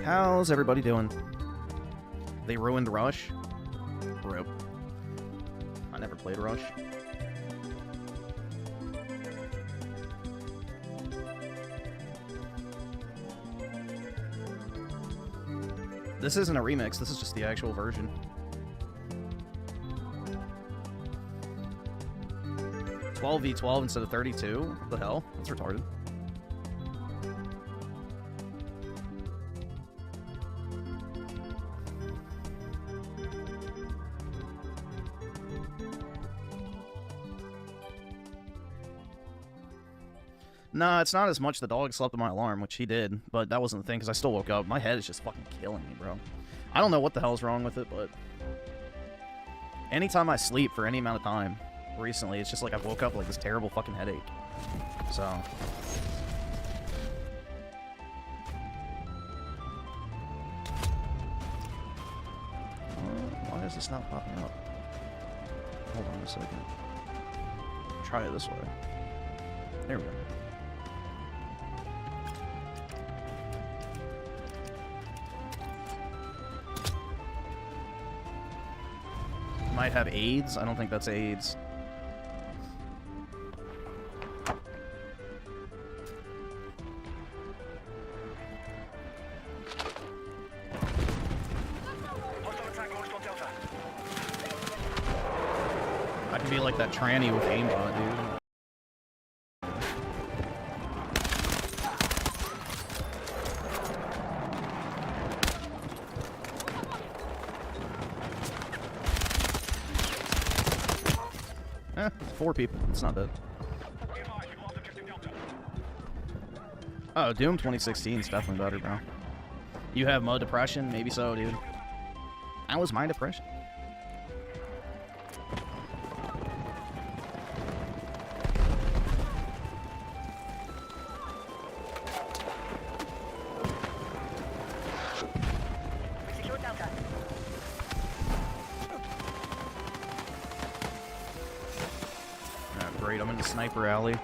How's everybody doing? They ruined Rush? Rip. I never played Rush. This isn't a remix, this is just the actual version. 12v12 instead of 32? What the hell? That's retarded. Nah, it's not as much the dog slept in my alarm, which he did, but that wasn't the thing, because I still woke up. My head is just fucking killing me, bro. I don't know what the hell's wrong with it, but anytime I sleep for any amount of time recently, it's just like I woke up with like this terrible fucking headache. So why is this not popping up? Hold on a second. Try it this way. There we go. Might have AIDS. I don't think that's AIDS. I could be like that tranny with aimbot, dude. Four people. It's not bad. Oh, Doom 2016 is definitely better, bro. You have mode depression? Maybe so, dude. That was my depression. Great, I'm in the sniper alley.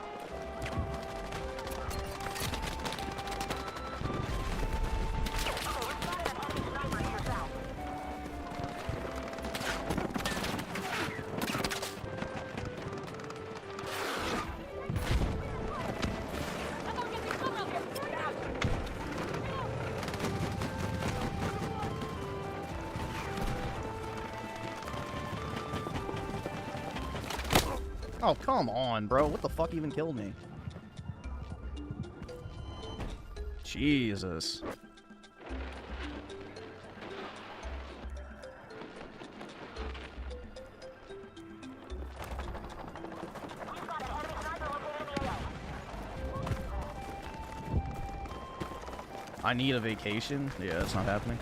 Oh, come on, bro. What the fuck even killed me? Jesus. I need a vacation? Yeah, that's not happening.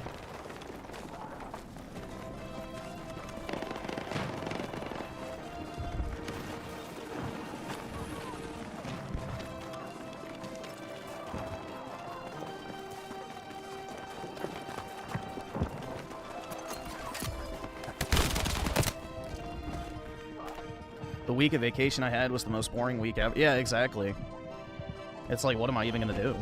The week of vacation I had was the most boring week ever. Yeah, exactly. It's like, what am I even gonna do?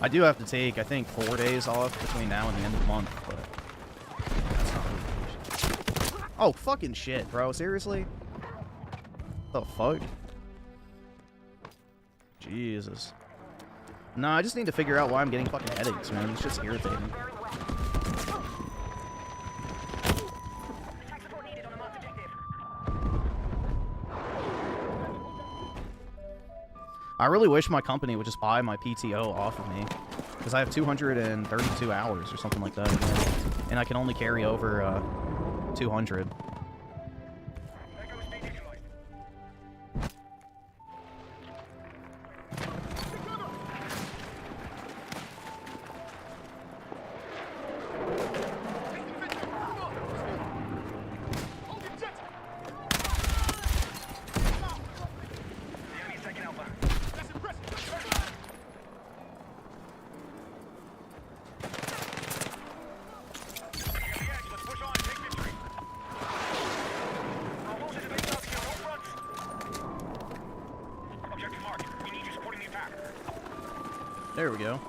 I do have to take, I think, 4 days off between now and the end of the month, but that's not really vacation. Oh, fucking shit, bro. Seriously? What the fuck? Jesus. No, I just need to figure out why I'm getting fucking headaches, man. It's just irritating. I really wish my company would just buy my PTO off of me, because I have 232 hours or something like that, and I can only carry over 200. There we go.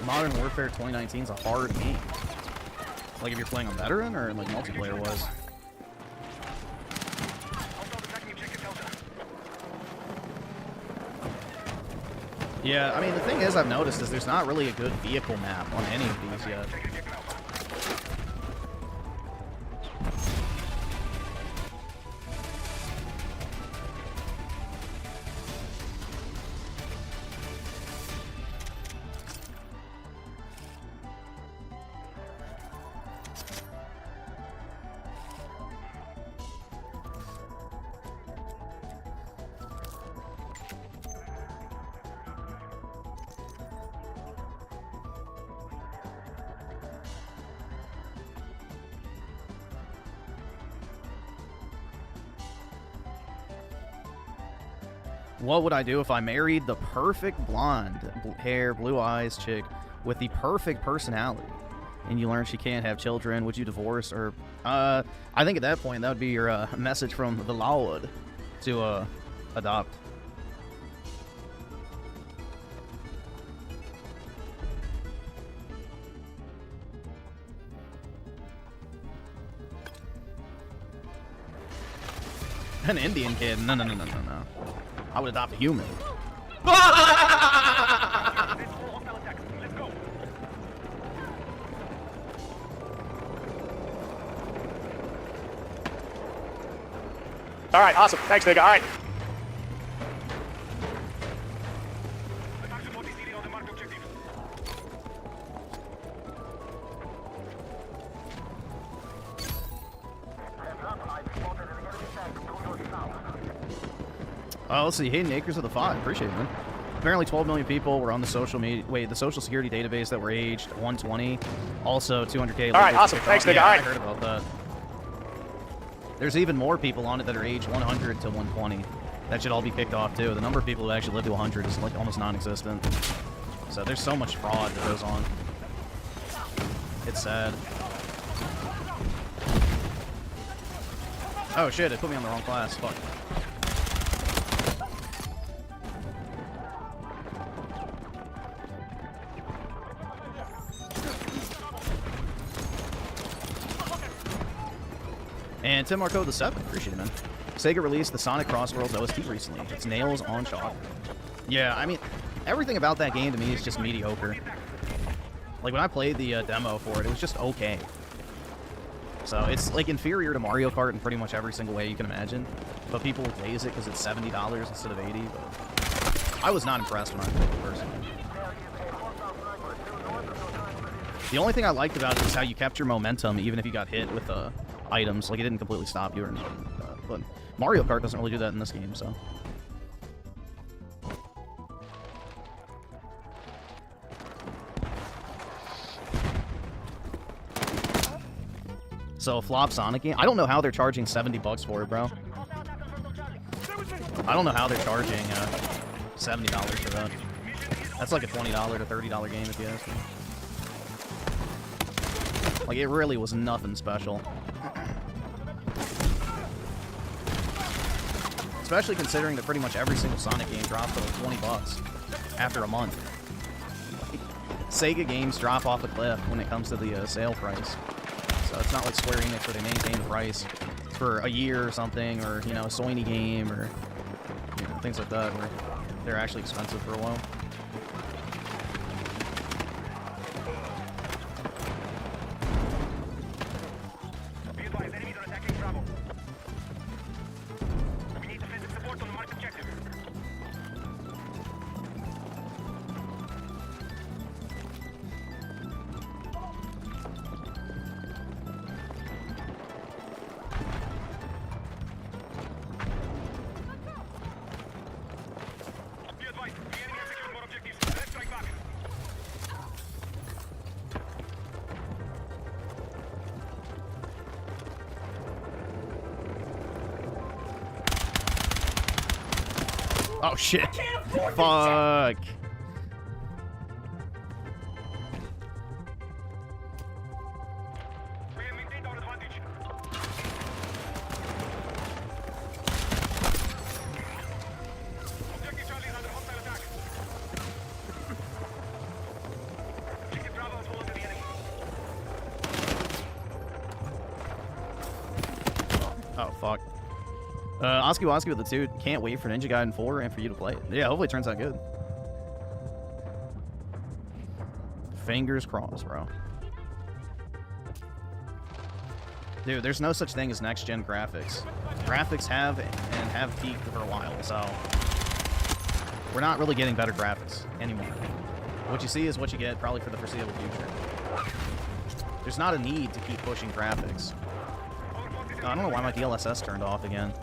Modern Warfare 2019 is a hard game. Like if you're playing on veteran or like multiplayer was. Yeah, I mean the thing is I've noticed is there's not really a good vehicle map on any of these yet. What would I do if I married the perfect blonde hair, blue eyes chick with the perfect personality and you learn she can't have children? Would you divorce? Or I think at that point that would be your message from the Lord to adopt. An Indian kid? No. I would adopt a human. All right, awesome. Thanks, nigga. All right. Let's see. Hayden Acres of the Fog. Appreciate it, man. Apparently 12 million people were on the social security database that were aged 120. Also 200K. All right, awesome. Thanks, nigga. Yeah, All right. I heard about that. There's even more people on it that are aged 100 to 120. That should all be kicked off, too. The number of people who actually live to 100 is like almost non-existent. So there's so much fraud that goes on. It's sad. Oh, shit. It put me on the wrong class. Fuck. And Tim Marco the 7th, appreciate it, man. Sega released the Sonic Crossworlds OST recently. It's nails on chalk. Yeah, I mean, everything about that game to me is just mediocre. Like, when I played the demo for it, it was just okay. So, it's, like, inferior to Mario Kart in pretty much every single way you can imagine. But people will blaze it because it's $70 instead of $80, but I was not impressed when I played it personally. The only thing I liked about it is how you kept your momentum even if you got hit with items. Like, it didn't completely stop you or anything like that. But Mario Kart doesn't really do that in this game, so. So, flop Sonic game. I don't know how they're charging $70 for it, bro. I don't know how they're charging $70 for that. That's like a $20 to $30 game if you ask me. Like, it really was nothing special. Especially considering that pretty much every single Sonic game dropped for like $20 after a month. Sega games drop off a cliff when it comes to the sale price. So it's not like Square Enix where they maintain the price for a year or something, or, you know, a Sony game, or, you know, things like that, where they're actually expensive for a while. Oh, shit. Fuck. Oh, fuck. Oski Woski with the 2. Can't wait for Ninja Gaiden 4 and for you to play it. Yeah, hopefully it turns out good. Fingers crossed, bro. Dude, there's no such thing as next-gen graphics. Graphics have peaked for a while, so we're not really getting better graphics anymore. What you see is what you get probably for the foreseeable future. There's not a need to keep pushing graphics. I don't know why my DLSS turned off again.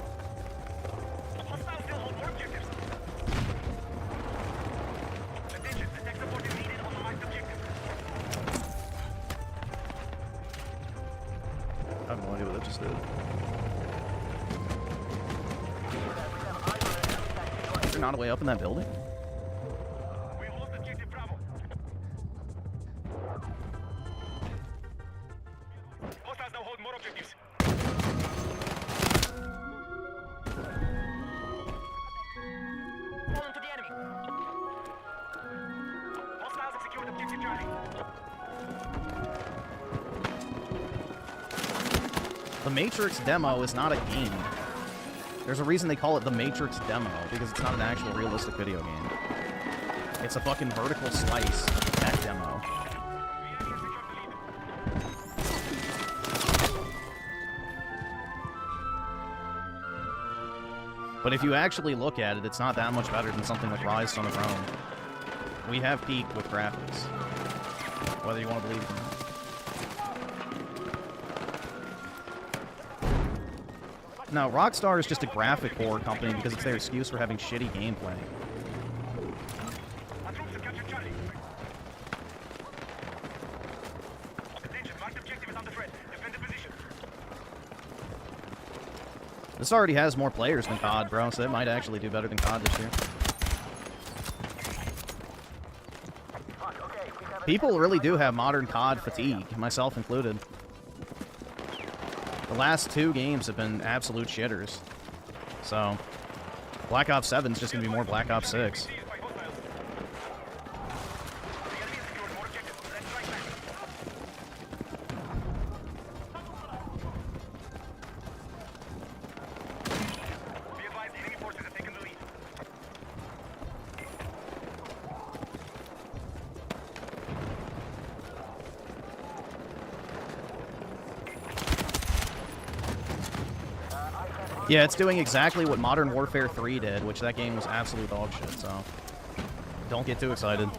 I have no idea what that just did. Is there not a way up in that building? The Matrix demo is not a game. There's a reason they call it the Matrix demo, because it's not an actual realistic video game. It's a fucking vertical slice tech demo. But if you actually look at it, it's not that much better than something like Rise Son of Rome. We have peaked with graphics. Whether you want to believe it or not. No, Rockstar is just a graphic horror company because it's their excuse for having shitty gameplay. This already has more players than COD, bro, so it might actually do better than COD this year. People really do have modern COD fatigue, myself included. The last 2 games have been absolute shitters. So, Black Ops 7 is just going to be more Black Ops 6. Yeah, it's doing exactly what Modern Warfare 3 did, which that game was absolute dog shit, so don't get too excited.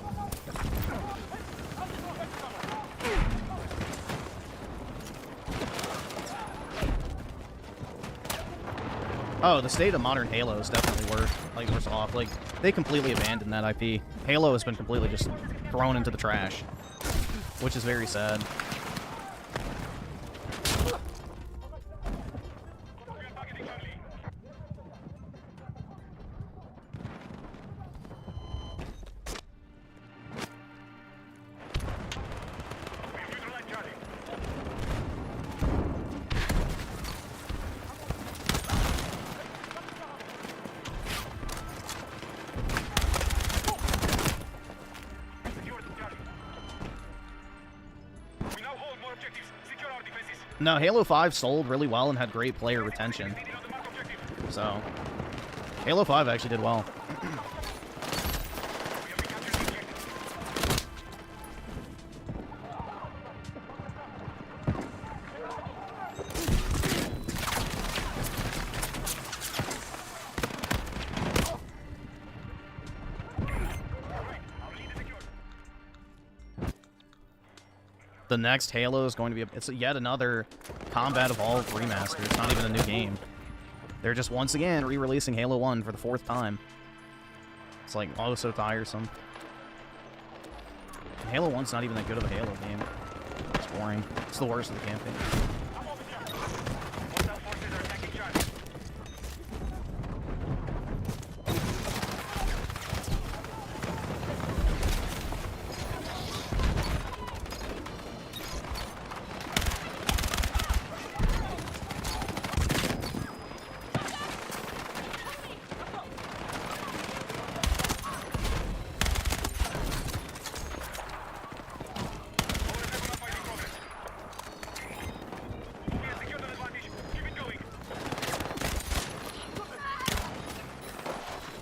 Oh, the state of modern Halo is definitely worse off. Like, they completely abandoned that IP. Halo has been completely just thrown into the trash, which is very sad. No, Halo 5 sold really well and had great player retention. So, Halo 5 actually did well. The next Halo is going to be it's yet another Combat Evolved remaster. It's not even a new game. They're just once again re-releasing Halo 1 for the 4th time. It's like, oh, so tiresome. And Halo 1's not even that good of a Halo game. It's boring. It's the worst of the campaign.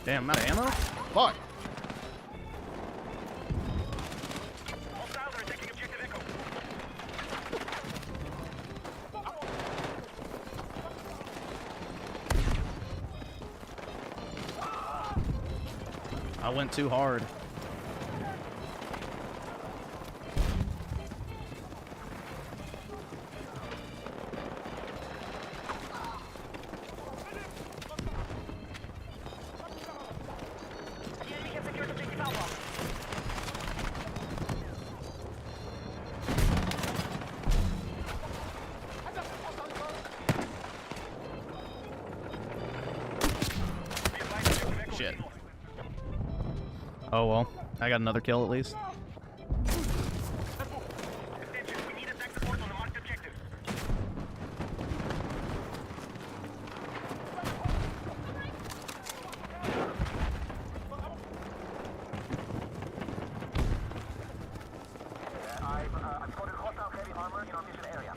Damn, I'm out of ammo? Fuck. I went too hard. Shit. Oh well, I got another kill at least. I've spotted hostile heavy armor in our mission area.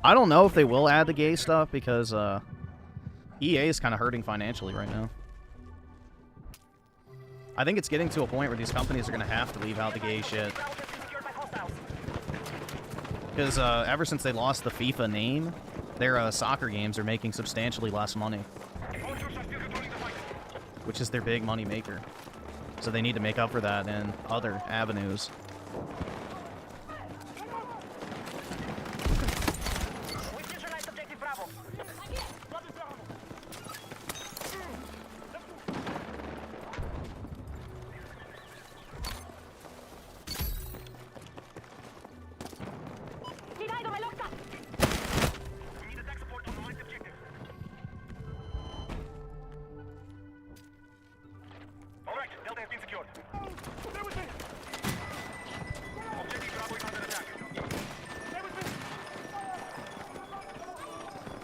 I don't know if they will add the gay stuff because EA is kind of hurting financially right now. I think it's getting to a point where these companies are going to have to leave out the gay shit. Because ever since they lost the FIFA name, their soccer games are making substantially less money. Which is their big money maker. So they need to make up for that in other avenues.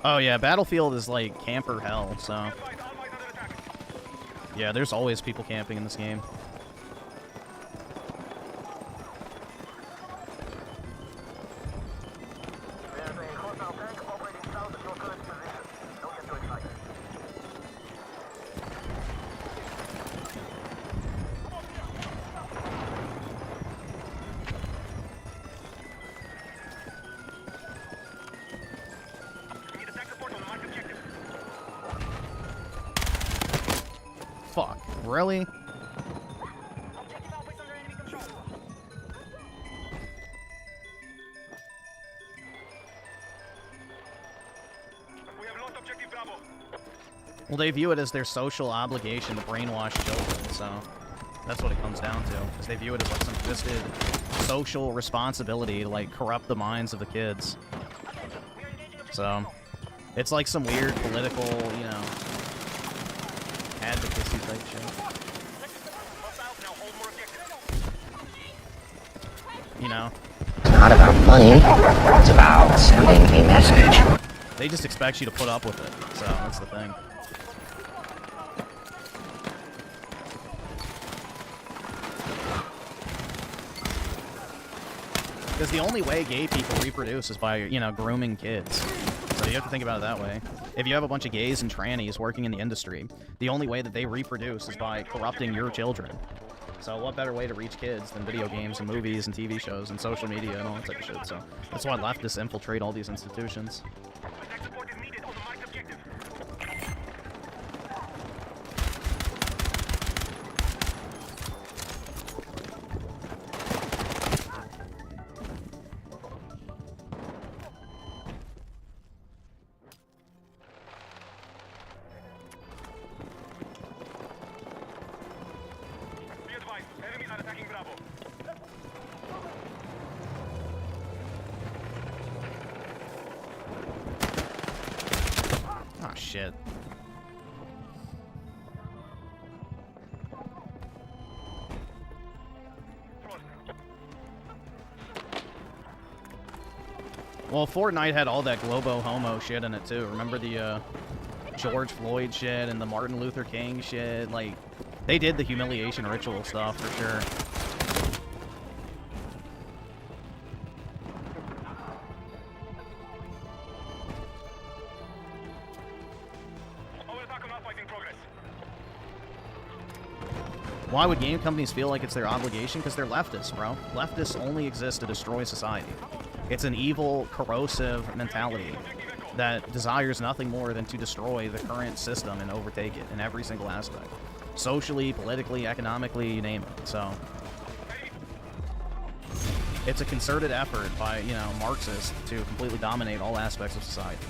Oh yeah, Battlefield is like camper hell, so... Yeah, there's always people camping in this game. There's a hostile tank operating south of your current position. Don't get too excited. Fuck, really? Well, they view it as their social obligation to brainwash children, so that's what it comes down to. Because they view it as like some twisted social responsibility to like corrupt the minds of the kids. So it's like some weird political, you know, advocacy type shit. You know? It's not about money, it's about sending a message. They just expect you to put up with it, so that's the thing. Because the only way gay people reproduce is by, you know, grooming kids. So you have to think about it that way. If you have a bunch of gays and trannies working in the industry, the only way that they reproduce is by corrupting your children. So what better way to reach kids than video games and movies and TV shows and social media and all that type of shit. So that's why leftists infiltrate all these institutions. Oh, shit. Well, Fortnite had all that globo homo shit in it, too. Remember the, George Floyd shit and the Martin Luther King shit? Like, they did the humiliation ritual stuff, for sure. Why would game companies feel like it's their obligation? Because they're leftists, bro. Leftists only exist to destroy society. It's an evil, corrosive mentality that desires nothing more than to destroy the current system and overtake it in every single aspect. Socially, politically, economically, you name it. So, it's a concerted effort by, you know, Marxists to completely dominate all aspects of society.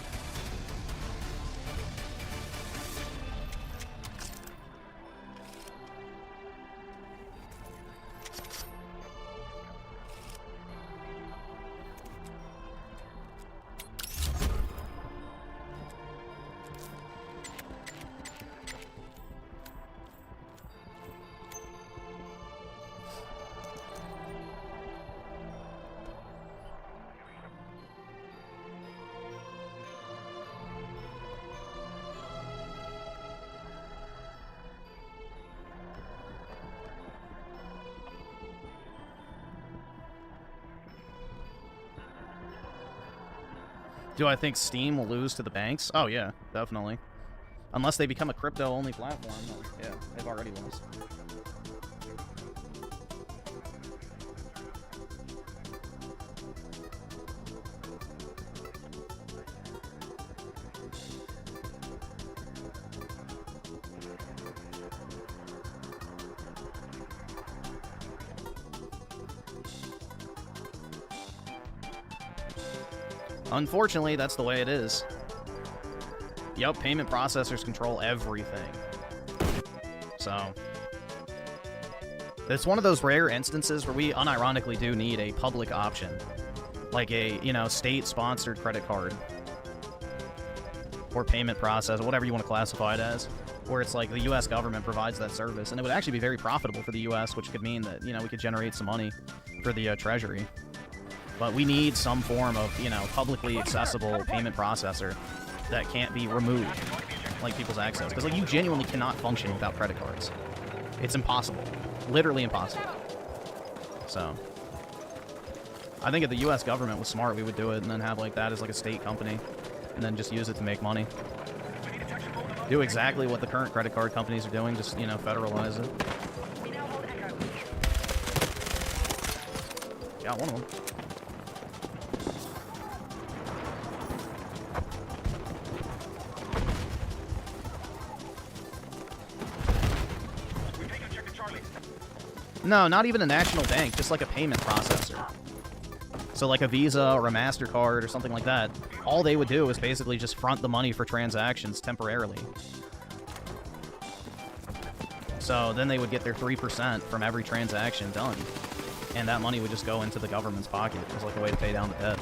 Do I think Steam will lose to the banks? Oh, yeah, definitely. Unless they become a crypto-only platform. Yeah, they've already lost. Unfortunately, that's the way it is. Yup, payment processors control everything. So, it's one of those rare instances where we unironically do need a public option. Like a, you know, state-sponsored credit card. Or payment processor, whatever you want to classify it as. Where it's like the U.S. government provides that service. And it would actually be very profitable for the U.S., which could mean that, you know, we could generate some money for the Treasury. But we need some form of, you know, publicly accessible payment processor that can't be removed, like people's access. Because, like, you genuinely cannot function without credit cards. It's impossible. Literally impossible. So, I think if the U.S. government was smart, we would do it and then have, like, that as, like, a state company. And then just use it to make money. Do exactly what the current credit card companies are doing. Just, you know, federalize it. Got one of them. No, not even a national bank, just like a payment processor. So like a Visa or a MasterCard or something like that. All they would do is basically just front the money for transactions temporarily. So then they would get their 3% from every transaction done. And that money would just go into the government's pocket as like a way to pay down the debt.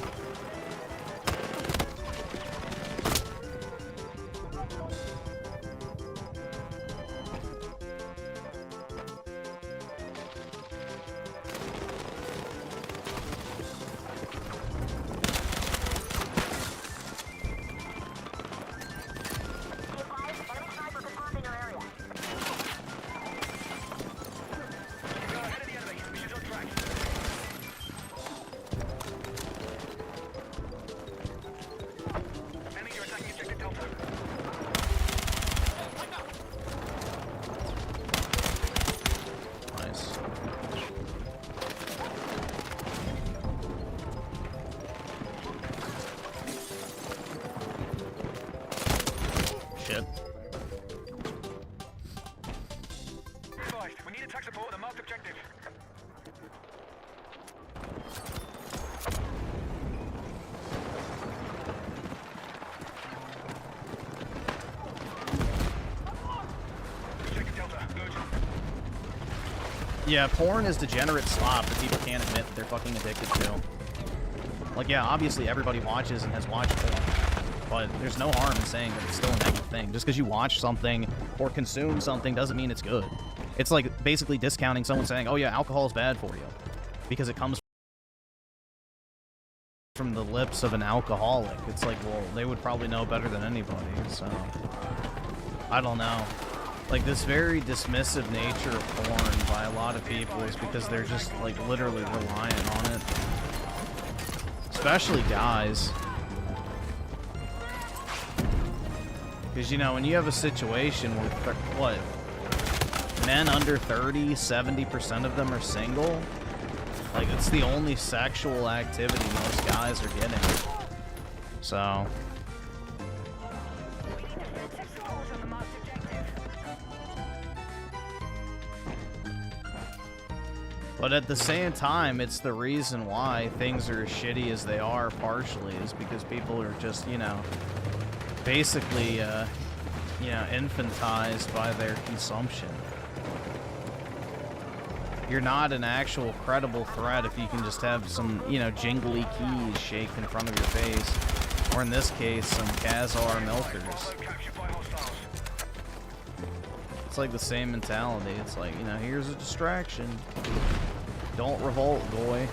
Yeah, porn is degenerate slop that people can't admit that they're fucking addicted to. Like, yeah, obviously everybody watches and has watched porn, but there's no harm in saying that it's still a negative thing. Just because you watch something or consume something doesn't mean it's good. It's like basically discounting someone saying, oh yeah, alcohol is bad for you, because it comes from the lips of an alcoholic. It's like, well, they would probably know better than anybody, so I don't know. Like, this very dismissive nature of porn by a lot of people is because they're just, like, literally reliant on it. Especially guys. Because, you know, when you have a situation where, what? men under 30, 70% of them are single. Like, it's the only sexual activity most guys are getting. So... But at the same time, it's the reason why things are as shitty as they are, partially, is because people are just, you know, basically, infantized by their consumption. You're not an actual credible threat if you can just have some, you know, jingly keys shaked in front of your face. Or in this case, some Khazar milkers. It's like the same mentality. It's like, you know, here's a distraction. Don't revolt, boy.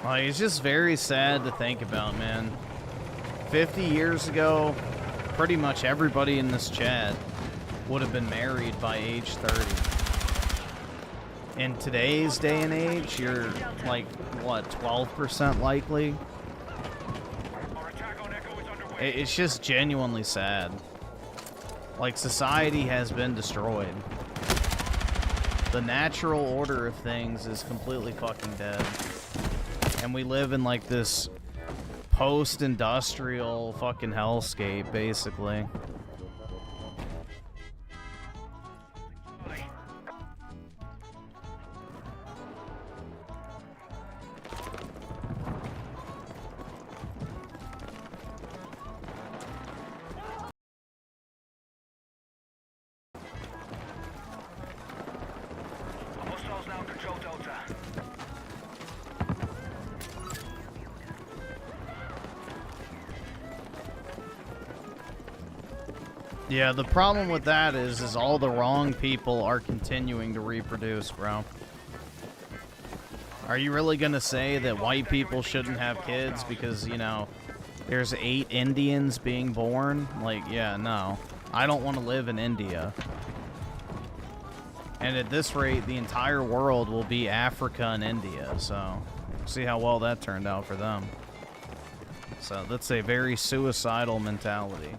Like, it's just very sad to think about, man. 50 years ago, pretty much everybody in this chat would have been married by age 30. In today's day and age, you're like, what, 12% likely? It's just genuinely sad. Like, society has been destroyed. The natural order of things is completely fucking dead. And we live in, like, this post-industrial fucking hellscape, basically. Yeah, the problem with that is all the wrong people are continuing to reproduce, bro. Are you really gonna say that white people shouldn't have kids because, you know, there's 8 Indians being born? Like, yeah, no. I don't want to live in India. And at this rate, the entire world will be Africa and India, so see how well that turned out for them. So that's a very suicidal mentality.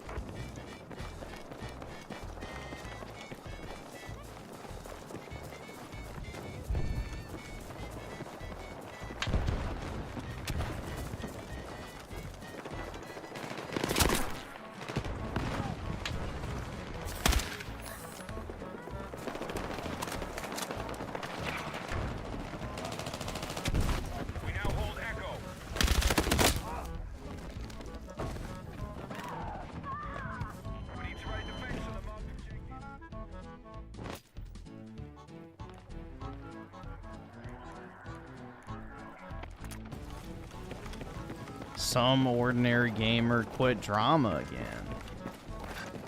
Some ordinary gamer quit drama again.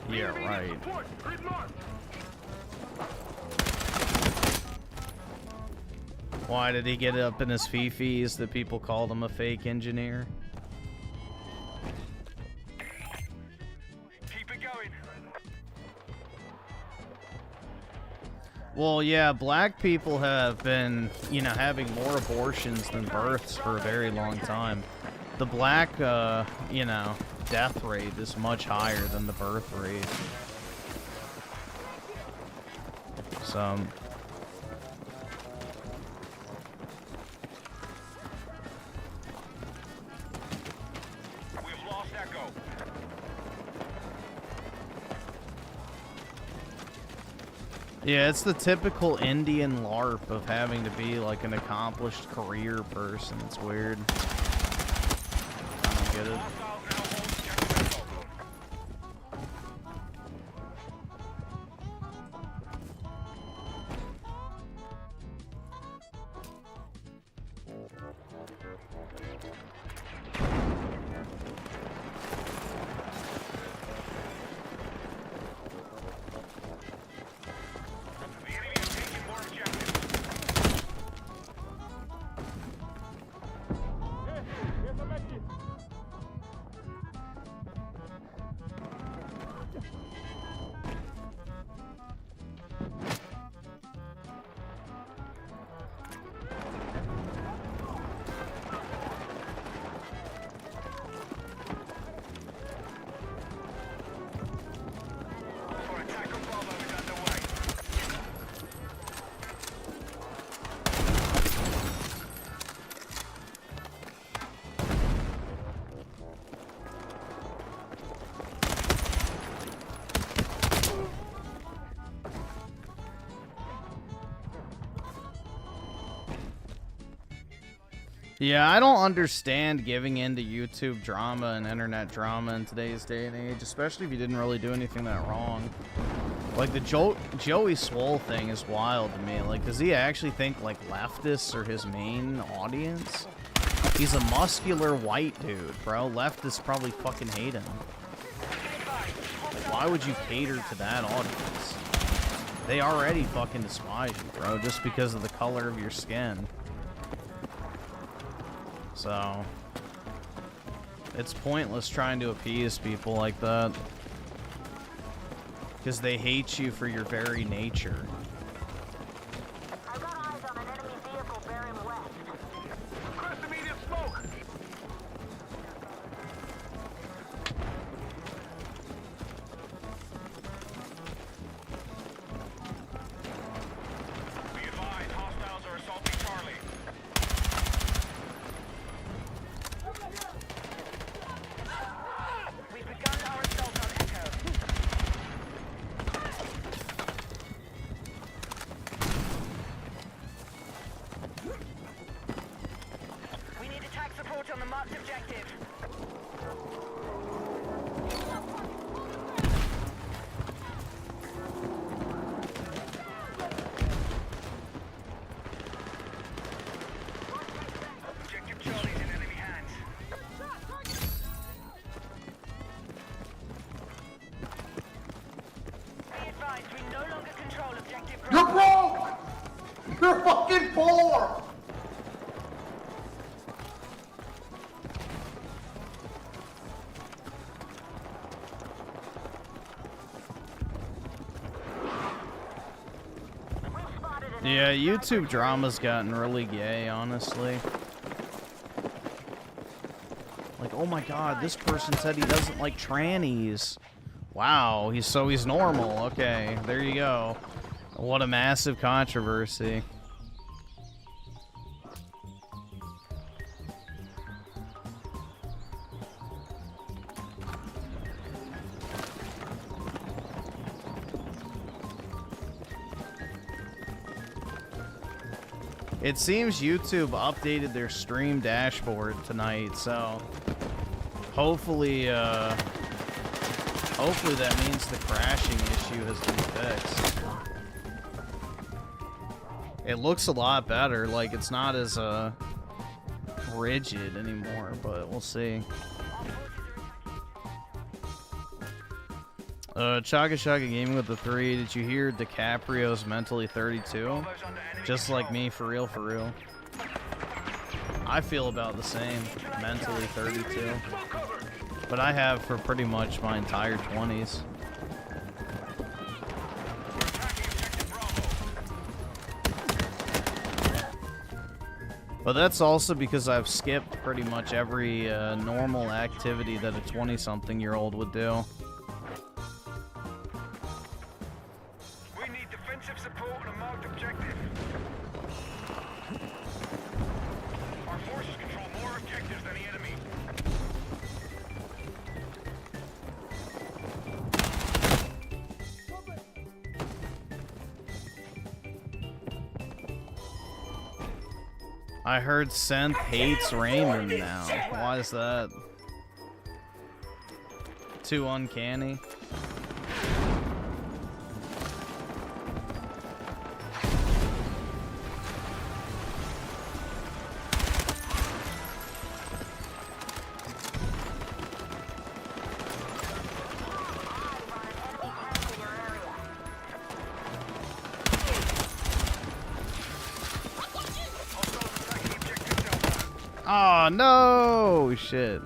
Yeah, right. Why did he get it up in his fifis that people called him a fake engineer? Keep it going. Well, yeah, black people have been, you know, having more abortions than births for a very long time. The black, you know, death rate is much higher than the birth rate. So... We've lost Yeah, it's the typical Indian LARP of having to be like an accomplished career person. It's weird. I don't get it. Yeah, I don't understand giving into YouTube drama and internet drama in today's day and age, especially if you didn't really do anything that wrong. Like, the Joey Swole thing is wild to me. Like, does he actually think, like, leftists are his main audience? He's a muscular white dude, bro. Leftists probably fucking hate him. Like, why would you cater to that audience? They already fucking despise you, bro, just because of the color of your skin. So, it's pointless trying to appease people like that. Because they hate you for your very nature. I've got eyes on an enemy vehicle bearing west. Request immediate smoke. Be advised, hostiles are assaulting Charlie. We've begun our assault on Echo. We need attack support on the marked objective. Objective Charlie is in enemy hands. Be advised, we no longer control objective You're Bravo. broke! You're fucking poor! Yeah, YouTube drama's gotten really gay, honestly. Like, oh my god, this person said he doesn't like trannies. Wow, he's normal. Okay, there you go. What a massive controversy. It seems YouTube updated their stream dashboard tonight, so hopefully that means the crashing issue has been fixed. It looks a lot better, like it's not as rigid anymore, but we'll see. Chaka Chaka Gaming with the 3. Did you hear DiCaprio's mentally 32? Just like me, for real, for real. I feel about the same, mentally 32. But I have for pretty much my entire 20s. But that's also because I've skipped pretty much every normal activity that a 20-something-year-old would do. We need defensive support on a marked objective. Our forces control more objectives than the enemy. I heard Synth hates Raymond now. Why is that? Too uncanny. Oh no! Shit.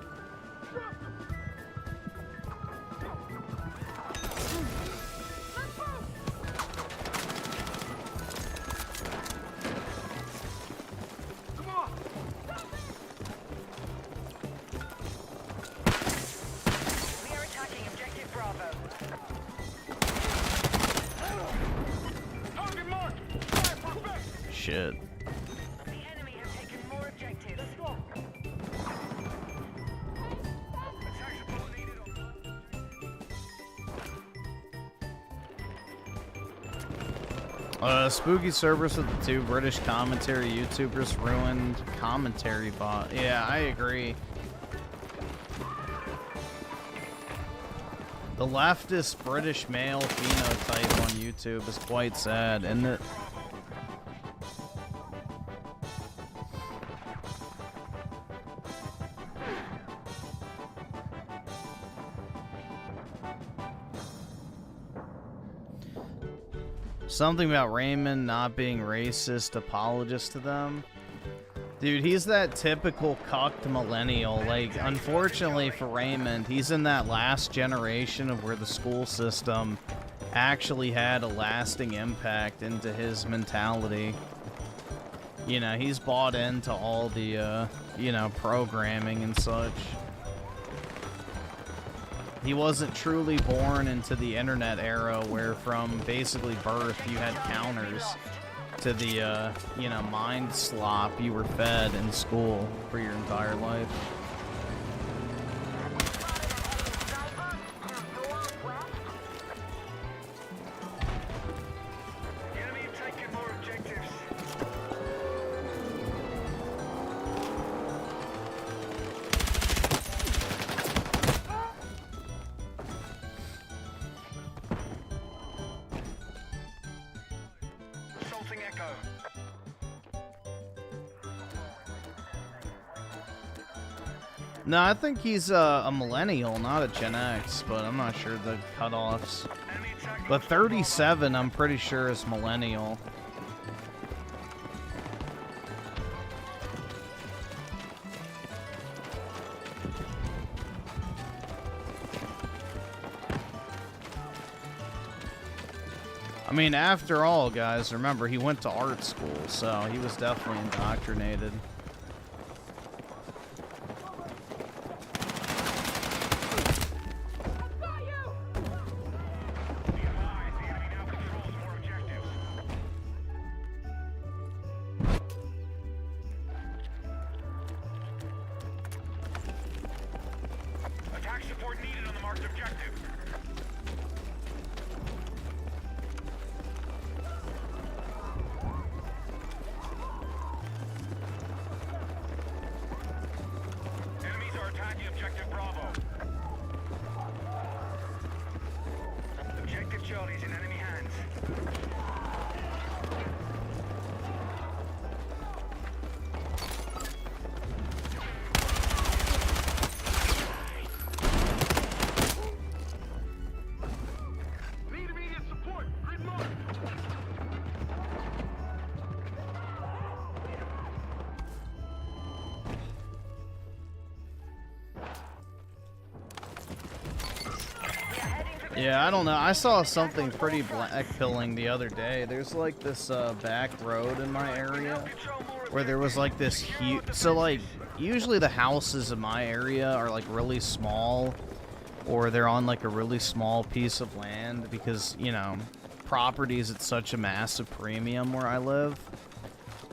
Shit. Spooky service with the 2 British commentary YouTubers ruined commentary bot. Yeah, I agree. The leftist British male phenotype on YouTube is quite sad, isn't it? Something about Raymond not being racist apologist to them. Dude, he's that typical cucked millennial. Like, unfortunately for Raymond, he's in that last generation of where the school system actually had a lasting impact into his mentality. You know, he's bought into all the, you know, programming and such. He wasn't truly born into the internet era where from basically birth you had counters to the, you know, mind slop you were fed in school for your entire life. No, I think he's a millennial, not a Gen X, but I'm not sure the cutoffs. But 37, I'm pretty sure, is millennial. I mean, after all, guys, remember, he went to art school, so he was definitely indoctrinated. Yeah, I don't know. I saw something pretty black-pilling the other day. There's like this back road in my area where there was like this huge... So like, usually the houses in my area are like really small, or they're on like a really small piece of land because, you know, property is at such a massive premium where I live.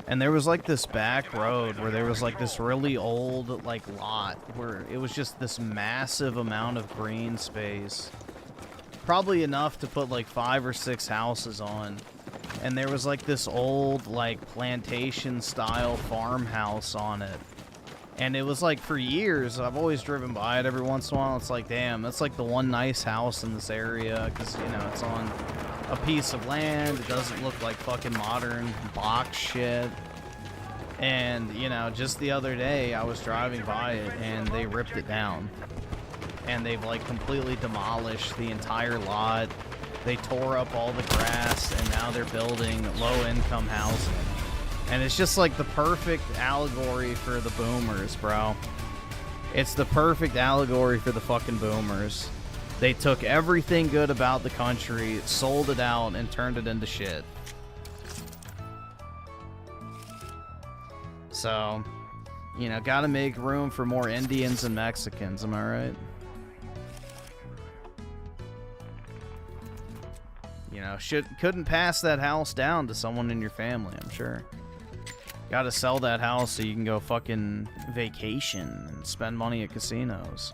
And there was like this back road where there was like this really old like lot where it was just this massive amount of green space. Probably enough to put like 5 or 6 houses on. and there was like this old like plantation style farmhouse on it. And it was like for years, I've always driven by it every once in a while. It's like, damn, that's like the one nice house in this area because, you know, it's on a piece of land. It doesn't look like fucking modern box shit. And, you know, just the other day I was driving by it and they ripped it down. And they've like completely demolished the entire lot. They tore up all the grass and now they're building low-income housing. And it's just like the perfect allegory for the boomers, bro. It's the perfect allegory for the fucking boomers. They took everything good about the country, sold it out, and turned it into shit. So, you know, gotta make room for more Indians and Mexicans, am I right? You know, couldn't pass that house down to someone in your family, I'm sure. Gotta sell that house so you can go fucking vacation and spend money at casinos.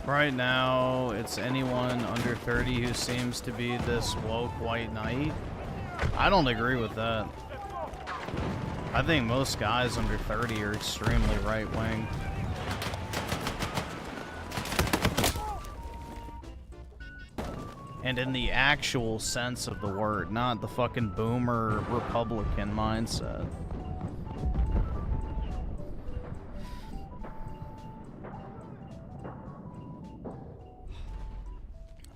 Right now, it's anyone under 30 who seems to be this woke white knight. I don't agree with that. I think most guys under 30 are extremely right-wing. And in the actual sense of the word, not the fucking boomer Republican mindset.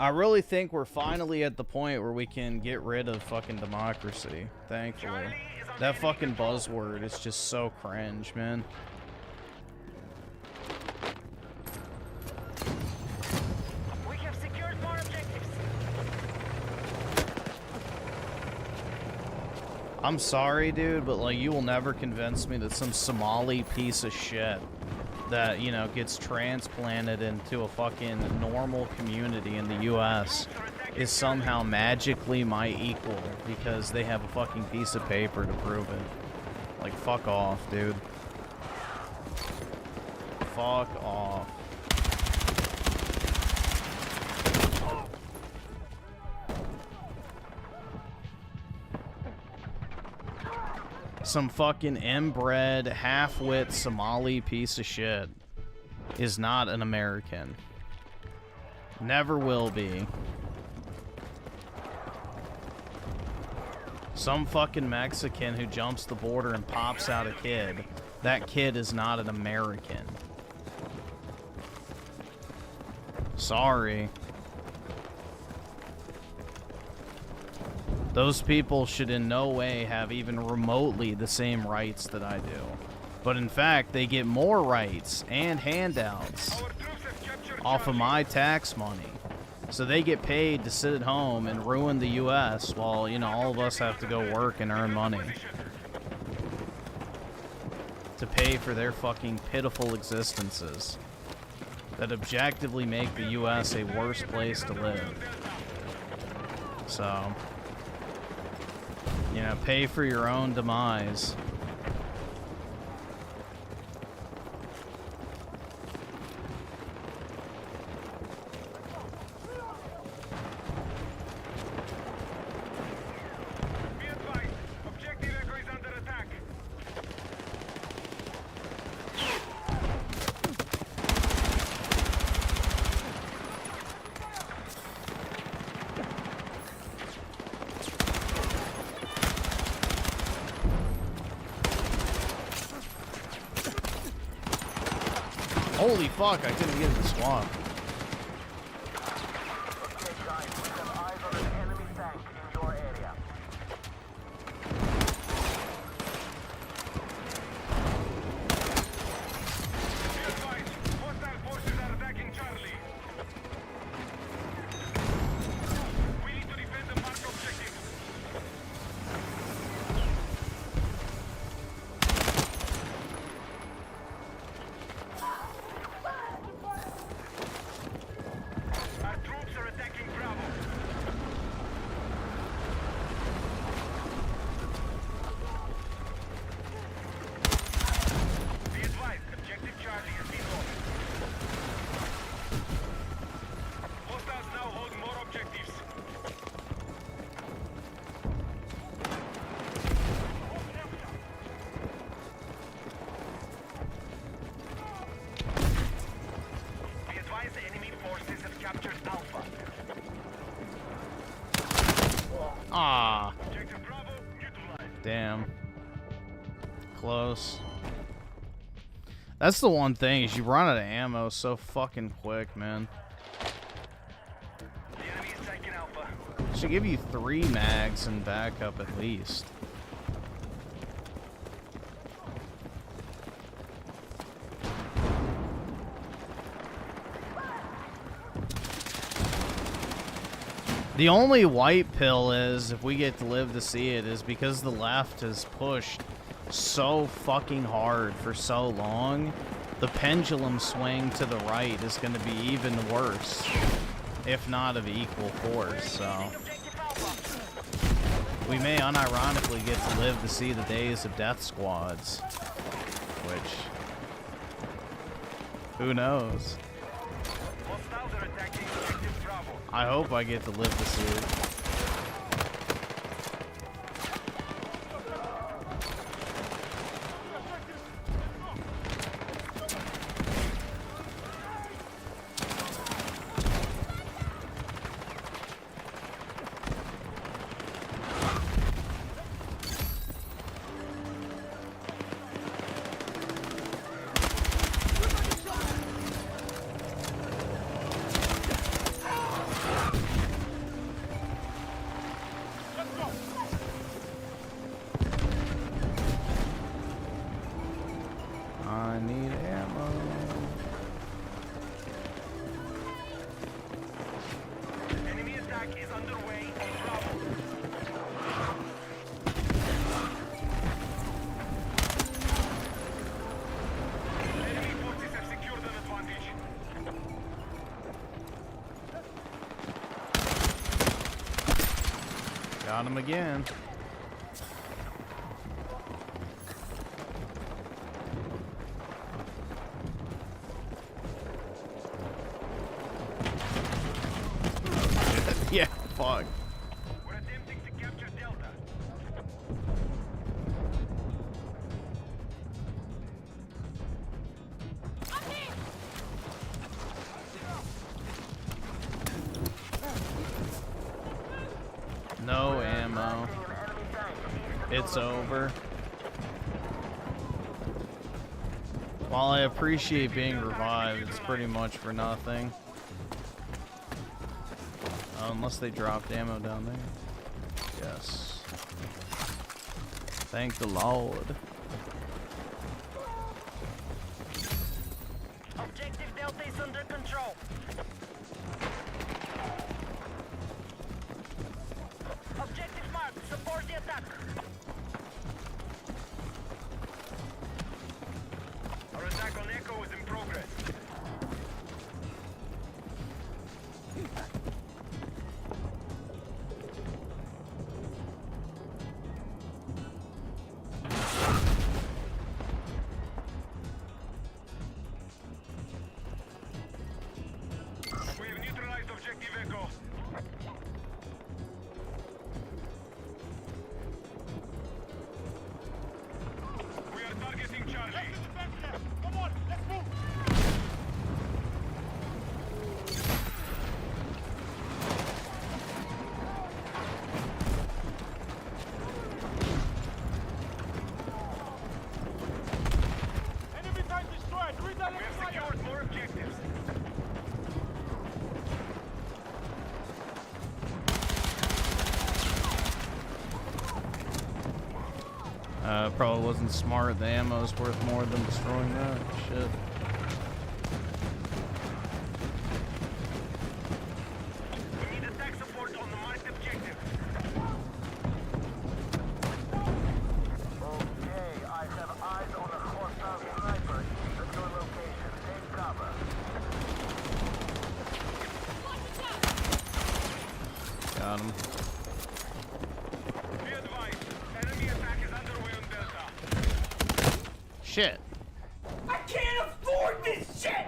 I really think we're finally at the point where we can get rid of fucking democracy, thankfully. That fucking buzzword is just so cringe, man. We have secured more objectives. I'm sorry, dude, but like you will never convince me that some Somali piece of shit that, you know, gets transplanted into a fucking normal community in the US is somehow magically my equal because they have a fucking piece of paper to prove it. Like, fuck off, dude. Fuck off. Some fucking inbred, half-wit Somali piece of shit is not an American. Never will be. Some fucking Mexican who jumps the border and pops out a kid. That kid is not an American. Sorry. Those people should in no way have even remotely the same rights that I do. But in fact, they get more rights and handouts off of my tax money. So they get paid to sit at home and ruin the U.S. while, you know, all of us have to go work and earn money to pay for their fucking pitiful existences that objectively make the U.S. a worse place to live. So, you know, pay for your own demise. Holy fuck, I couldn't get in the swamp. Okay, guys, we have eyes on an enemy tank in your area. Be advised, hostile forces are attacking Charlie. We need to defend the marked objective. Our troops are attacking Bravo. Be advised, objective Charlie has been lost. Hostiles now hold more objectives. Be advised, the enemy forces have captured Alpha. Ah, Objective Bravo neutralized. damn. Close. That's the one thing, is you run out of ammo so fucking quick, man. The enemy is taking Alpha. Should give you 3 mags and backup at least. The only white pill is, if we get to live to see it, is because the left has pushed so fucking hard for so long, the pendulum swing to the right is going to be even worse, if not of equal force, so we may unironically get to live to see the days of death squads, which, who knows? Hostiles are attacking objective Bravo. I hope I get to live to see it. I need ammo. Enemy attack is underway on Bravo. Enemy forces have secured an advantage. Got him again. Yeah, fuck. We're attempting to capture Delta. No ammo. It's over. While I appreciate being revived, it's pretty much for nothing. Unless they dropped ammo down there. Yes. Thank the Lord. Objective Delta is under control. Objective marked. Support the attack. Our attack on Echo is in progress. We have neutralized Objective Echo. We are targeting Charlie. Come on, let's move. Enemy tank destroyed. Redirect fire. We have secured more objectives. Probably wasn't smart. The ammo's worth more than destroying that. Shit. We need attack support on the marked objective. Okay, I have eyes on a hostile sniper east of your location. Take cover. Got him. Be advised, enemy attack is underway on Delta. Shit. I can't afford this shit!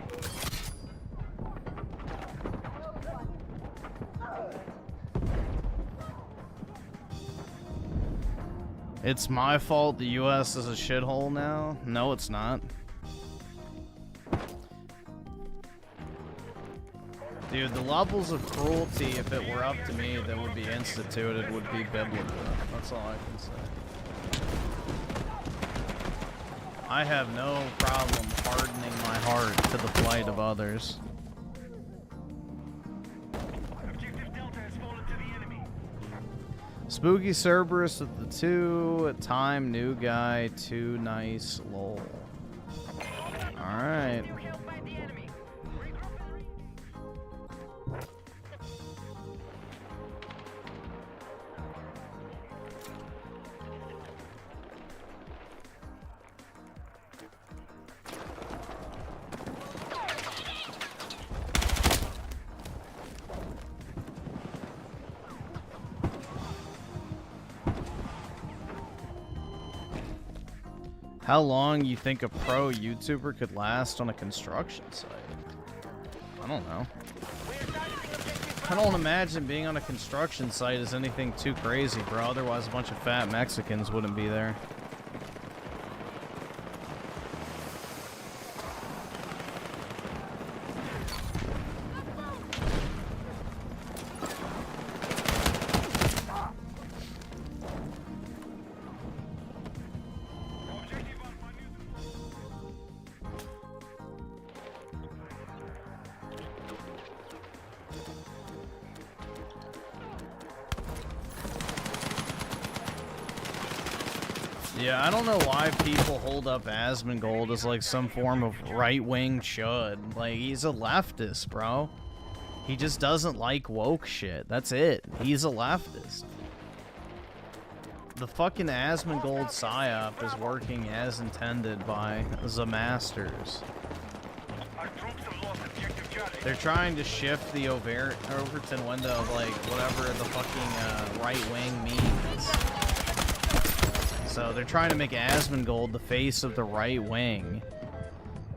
It's my fault the US is a shithole now? No, it's not. Dude, the levels of cruelty, if it were up to me, that would be instituted would be biblical. That's all I can say. I have no problem hardening my heart to the plight of others. Objective Delta has fallen to the enemy. Spooky Cerberus with the 2, time, new guy, 2 nice, lol. Alright. We're held by the enemy. Regroup and How long you think a pro YouTuber could last on a construction site? I don't know. I don't imagine being on a construction site is anything too crazy, bro. Otherwise, a bunch of fat Mexicans wouldn't be there. Yeah, I don't know why people hold up Asmongold as like some form of right-wing chud. Like, he's a leftist, bro. He just doesn't like woke shit. That's it. He's a leftist. The fucking Asmongold psyop is working as intended by the masters. our troops have lost objective Charlie. They're trying to shift the Overton window of like whatever the fucking right-wing means. So they're trying to make Asmongold the face of the right wing.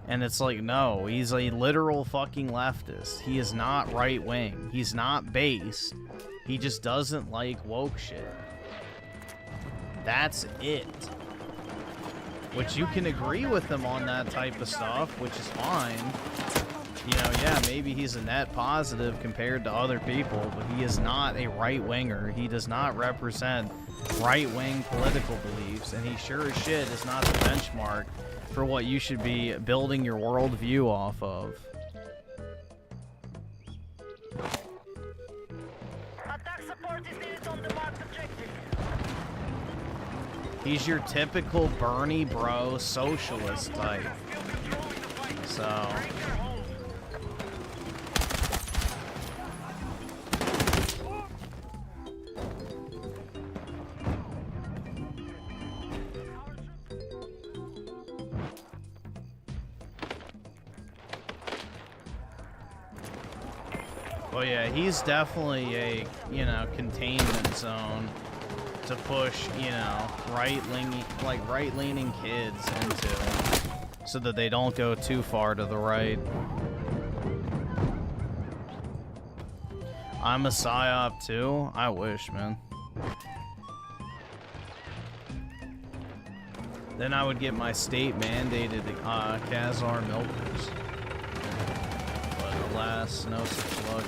And it's like, no, he's a literal fucking leftist. He is not right-wing. He's not base. He just doesn't like woke shit. That's it. Which you can agree with him on that type of stuff, which is fine. You know, yeah, maybe he's a net positive compared to other people, but he is not a right-winger. He does not represent right-wing political beliefs, and he sure as shit is not the benchmark for what you should be building your worldview off of. Attack support is needed on the marked objective. He's your typical Bernie bro socialist type. So... Well, yeah, he's definitely a, you know, containment zone to push, you know, right-leaning kids into, so that they don't go too far to the right. I'm a psyop too? I wish, man. Then I would get my state-mandated Khazar milkers. But alas, no such luck.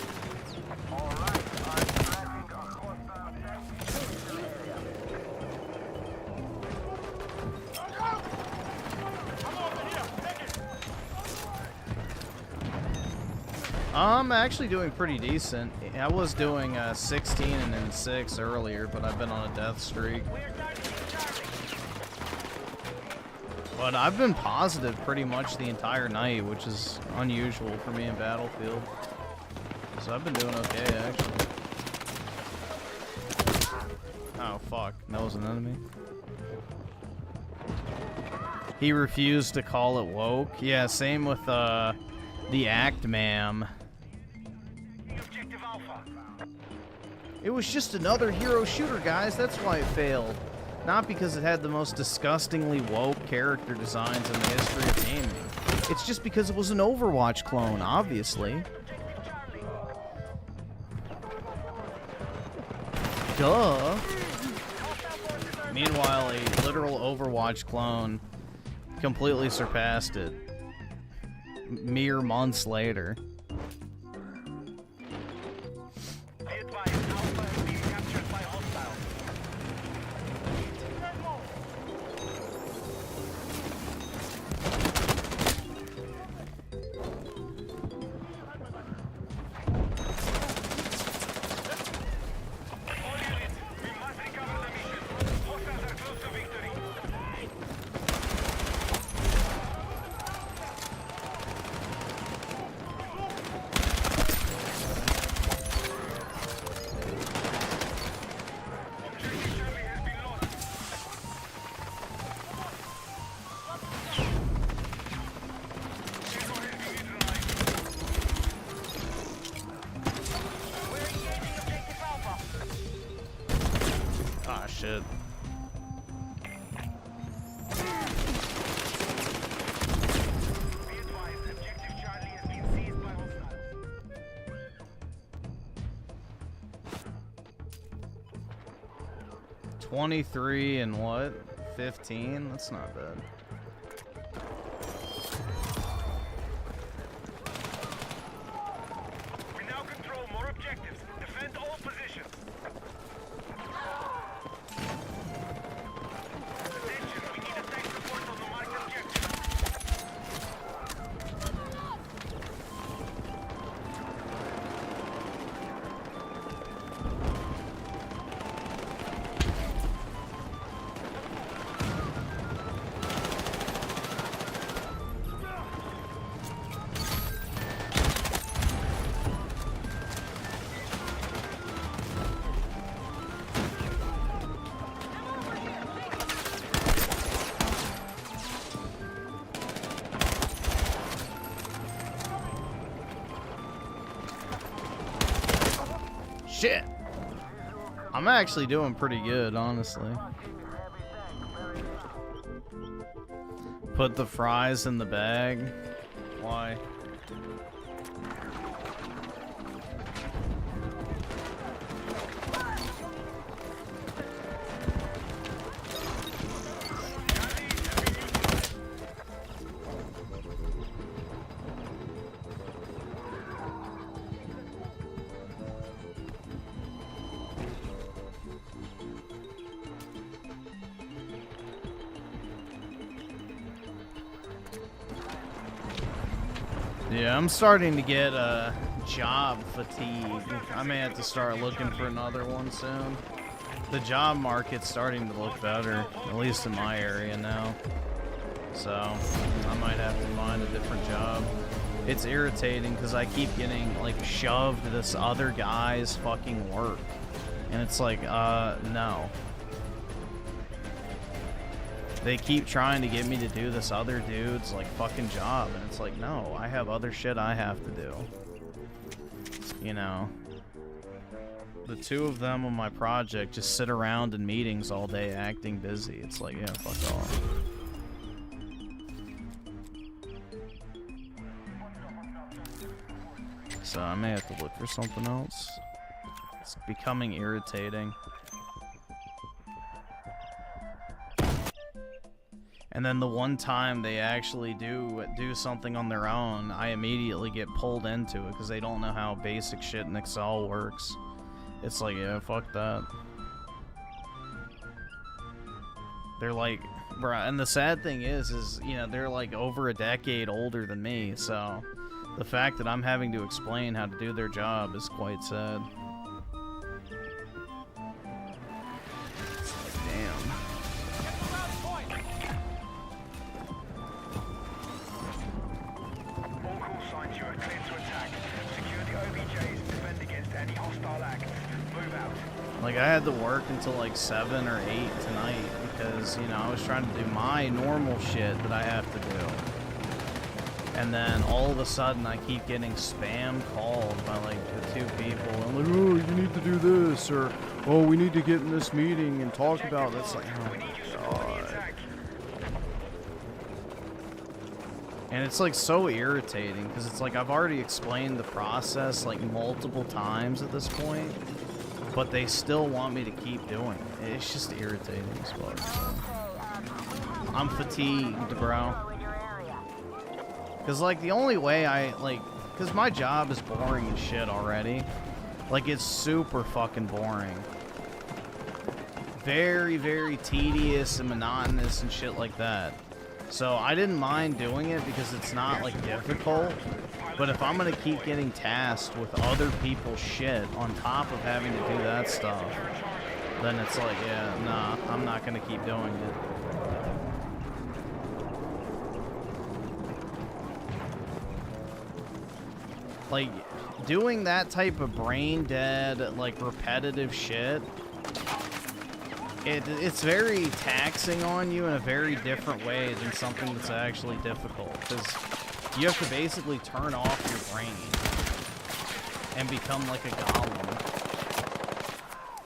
I'm actually doing pretty decent. I was doing 16 and then 6 earlier, but I've been on a death streak. But I've been positive pretty much the entire night, which is unusual for me in Battlefield. So I've been doing okay, actually. Oh, fuck. That was an enemy. He refused to call it woke. Yeah, same with the Act Ma'am. It was just another hero shooter, guys. That's why it failed. Not because it had the most disgustingly woke character designs in the history of gaming. It's just because it was an Overwatch clone, obviously. Duh. Meanwhile, a literal Overwatch clone completely surpassed it mere months later. Shit. $23 and what? 15? That's not bad. We now control more objectives. Defend all positions. Attention, we need attack support on the marked objective. Shit. I'm actually doing pretty good, honestly. Put the fries in the bag. Why? Yeah, I'm starting to get job fatigue. I may have to start looking for another one soon. The job market's starting to look better, at least in my area now. So, I might have to find a different job. It's irritating because I keep getting, like, shoved to this other guy's fucking work. And it's like, no. They keep trying to get me to do this other dude's, like, fucking job. And it's like, no, I have other shit I have to do. You know? The two of them on my project just sit around in meetings all day acting busy. It's like, yeah, fuck off. So I may have to look for something else. It's becoming irritating. And then the one time they actually do something on their own, I immediately get pulled into it because they don't know how basic shit in Excel works. It's like, yeah, fuck that. They're like, bruh, and the sad thing is, you know, they're like over a decade older than me, so the fact that I'm having to explain how to do their job is quite sad. It's like, damn. All call signs, you are clear to attack. Secure the OBJs, defend against any hostile acts. Move out. Like, I had to work until like 7 or 8 tonight because, you know, I was trying to do my normal shit that I have to do. And then all of a sudden I keep getting spam called by like the 2 people. I'm like, oh, you need to do this, or oh, we need to get in this meeting and talk about this. Like, oh my god. And it's like so irritating because it's like I've already explained the process like multiple times at this point, but they still want me to keep doing it. It's just irritating as fuck. So. I'm fatigued, bro. Because, like, the only way because my job is boring as shit already. Like, it's super fucking boring. Very, very tedious and monotonous and shit like that. So, I didn't mind doing it because it's not, like, difficult. But if I'm gonna keep getting tasked with other people's shit on top of having to do that stuff, then it's like, yeah, nah, I'm not gonna keep doing it. Like, doing that type of brain dead, like, repetitive shit, it's very taxing on you in a very different way than something that's actually difficult. Because you have to basically turn off your brain and become like a golem.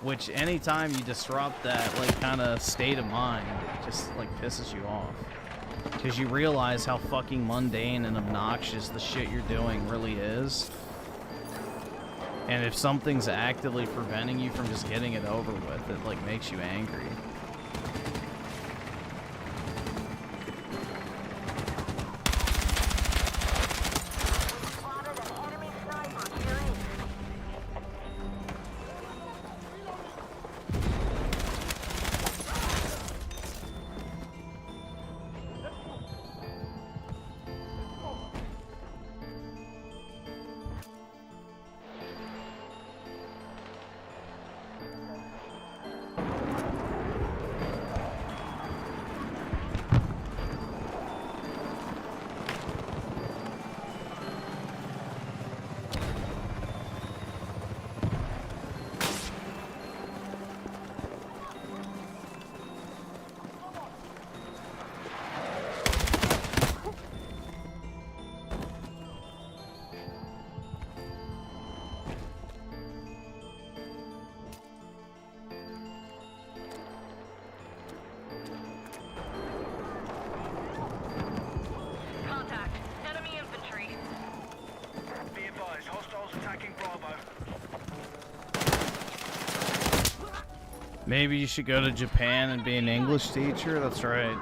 Which, anytime you disrupt that, like, kind of state of mind, it just, like, pisses you off. Because you realize how fucking mundane and obnoxious the shit you're doing really is. And if something's actively preventing you from just getting it over with, it, like, makes you angry. Maybe you should go to Japan and be an English teacher? That's right.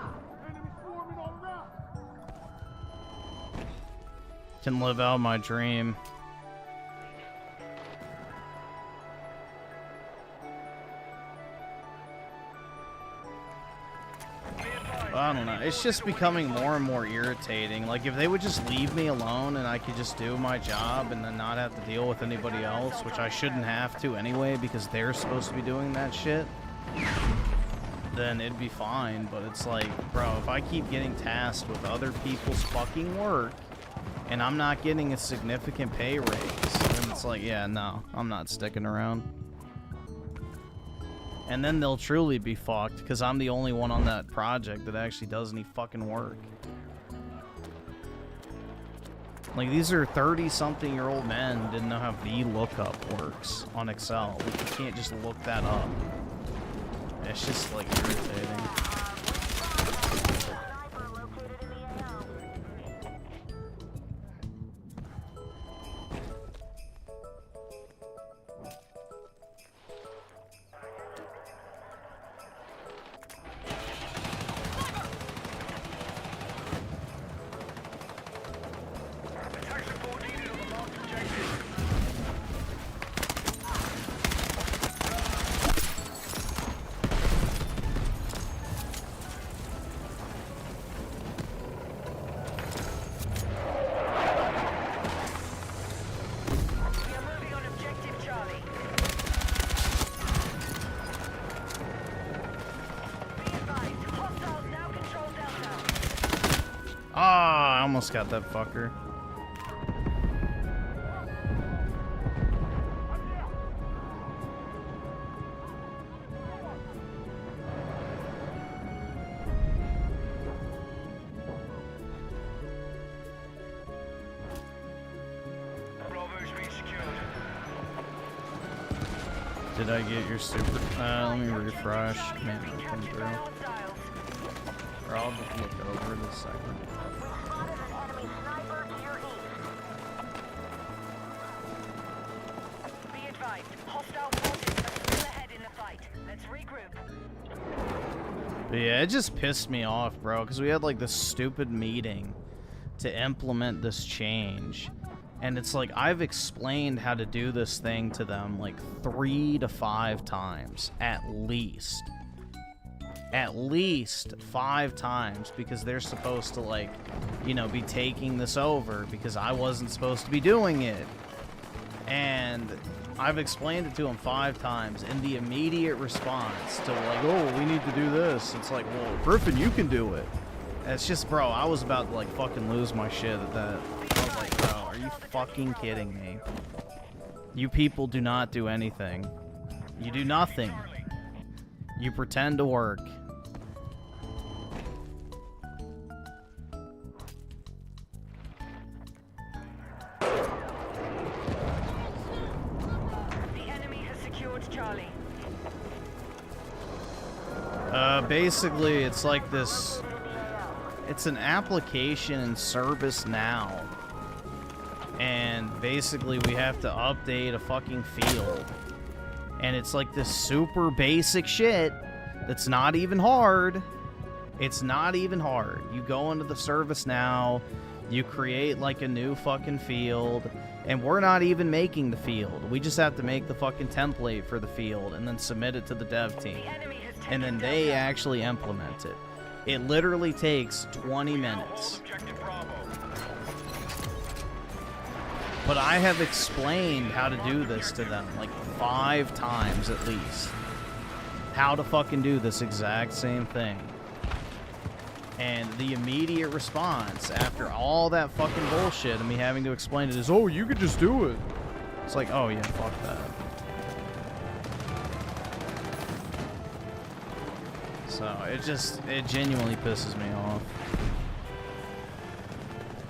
Can live out my dream. I don't know. It's just becoming more and more irritating. Like, if they would just leave me alone and I could just do my job and then not have to deal with anybody else, which I shouldn't have to anyway because they're supposed to be doing that shit, then it'd be fine. But it's like, bro, if I keep getting tasked with other people's fucking work and I'm not getting a significant pay raise, then it's like, yeah, no, I'm not sticking around. And then they'll truly be fucked, because I'm the only one on that project that actually does any fucking work. Like, these are 30-something-year-old men who didn't know how VLOOKUP works on Excel. Like, you can't just look that up. It's just, like, irritating. Ah, I almost got that fucker. Did I get your super? Let me refresh. Man, it'll come through. Or I'll just look over in a second. Be advised, hostile forces are still ahead in the fight. Let's regroup. But yeah, it just pissed me off, bro, because we had like this stupid meeting to implement this change. And it's like, I've explained how to do this thing to them like 3 to 5 times, at least. At least 5 times, because they're supposed to, like, you know, be taking this over, because I wasn't supposed to be doing it. And I've explained it to them 5 times, and the immediate response to, like, oh, we need to do this, it's like, well, Griffin, you can do it. And it's just, bro, I was about to, like, fucking lose my shit at that. I was like, bro, are you fucking kidding me? You people do not do anything. You do nothing. You pretend to work. The enemy has secured Charlie. Basically, it's like this. It's an application in ServiceNow. And basically, we have to update a fucking field. And it's like this super basic shit that's not even hard. It's not even hard. You go into the ServiceNow, you create like a new fucking field, and we're not even making the field. We just have to make the fucking template for the field and then submit it to the dev team. And then they actually implement it. It literally takes 20 minutes. But I have explained how to do this to them like 5 times at least. How to fucking do this exact same thing. And the immediate response after all that fucking bullshit and me having to explain it is, oh, you could just do it. It's like, oh yeah, fuck that. So it genuinely pisses me off.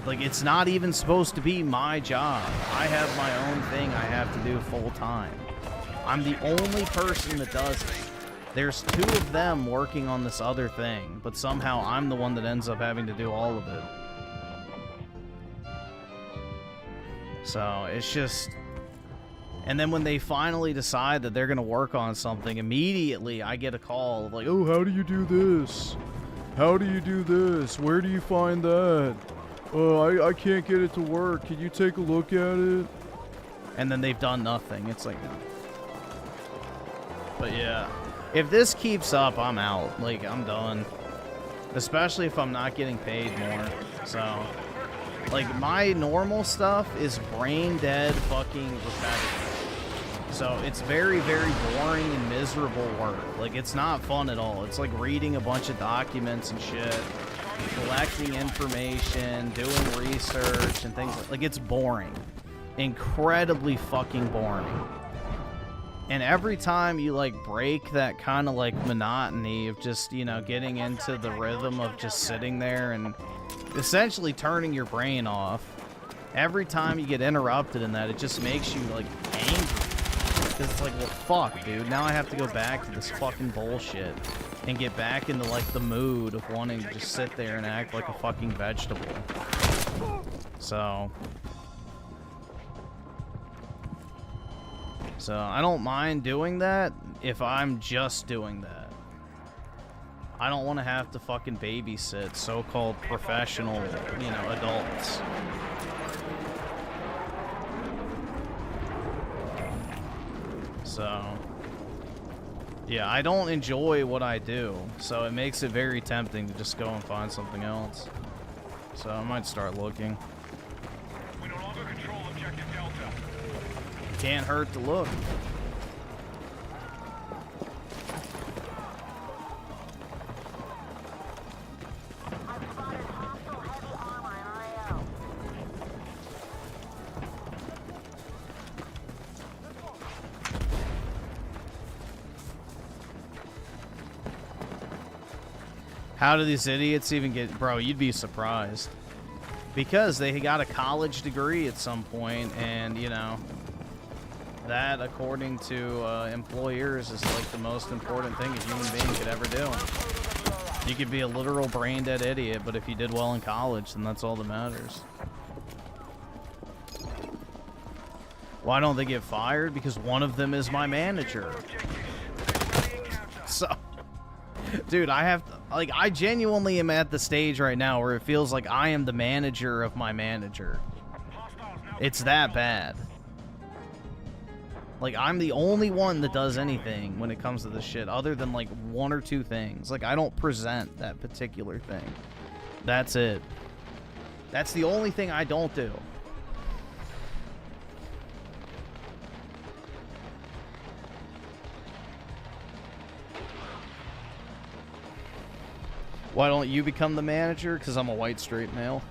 Like, it's not even supposed to be my job. I have my own thing I have to do full time. I'm the only person that does it. There's 2 of them working on this other thing, but somehow I'm the one that ends up having to do all of it. So it's just, And then when they finally decide that they're going to work on something, immediately I get a call of like, oh, how do you do this? How do you do this? Where do you find that? I can't get it to work. Can you take a look at it? And then they've done nothing. It's like... But yeah, if this keeps up, I'm out. Like, I'm done. Especially if I'm not getting paid more. So, like, my normal stuff is brain dead fucking repetitive. So it's very, very boring and miserable work. Like, it's not fun at all. It's like reading a bunch of documents and shit, collecting information, doing research and things like it's boring. Incredibly fucking boring. And every time you, like, break that kind of, like, monotony of just, you know, getting into the rhythm of just sitting there and essentially turning your brain off, every time you get interrupted in that, it just makes you, like, angry. Because it's like, well, fuck, dude. Now I have to go back to this fucking bullshit and get back into, like, the mood of wanting to just sit there and act like a fucking vegetable. So I don't mind doing that if I'm just doing that. I don't want to have to fucking babysit so-called professional, you know, adults. So, yeah, I don't enjoy what I do, so it makes it very tempting to just go and find something else. So I might start looking. We no longer control objective Delta. Can't hurt to look. I've spotted hostile heavy armor in our AO. How do these idiots even get... Bro, you'd be surprised. Because they got a college degree at some point, and, you know, that, according to employers, is, like, the most important thing a human being could ever do. You could be a literal brain-dead idiot, but if you did well in college, then that's all that matters. Why don't they get fired? Because one of them is my manager. So... Dude, I have to, like, I genuinely am at the stage right now where it feels like I am the manager of my manager. It's that bad. Like, I'm the only one that does anything when it comes to this shit, other than, like, one or two things. Like, I don't present that particular thing. That's it. That's the only thing I don't do. Why don't you become the manager? Because I'm a white straight male.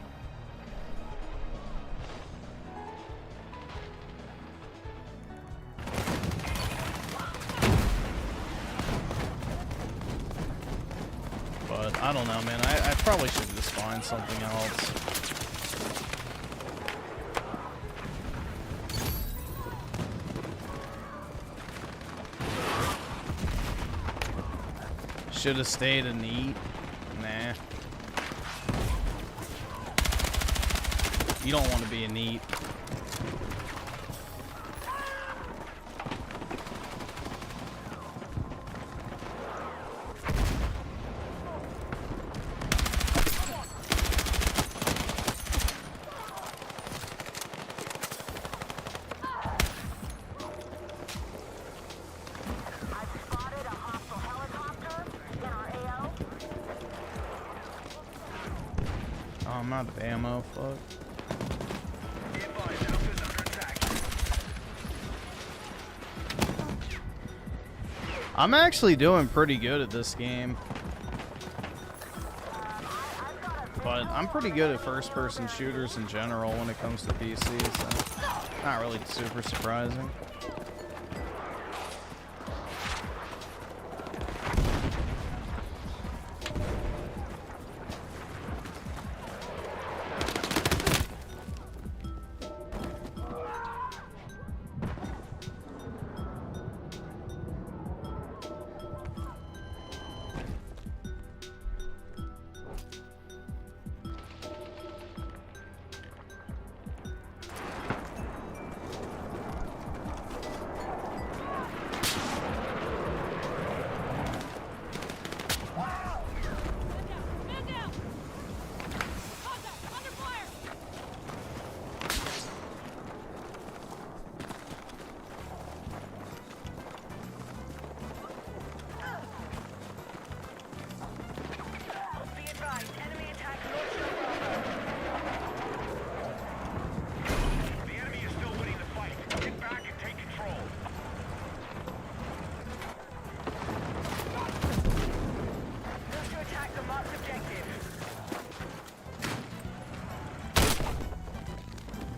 But I don't know, man. I probably should just find something else. Should have stayed and eat. Nah. You don't want to be a neat. I'm out of ammo, fuck. I'm actually doing pretty good at this game. But I'm pretty good at first-person shooters in general when it comes to PC, so not really super surprising.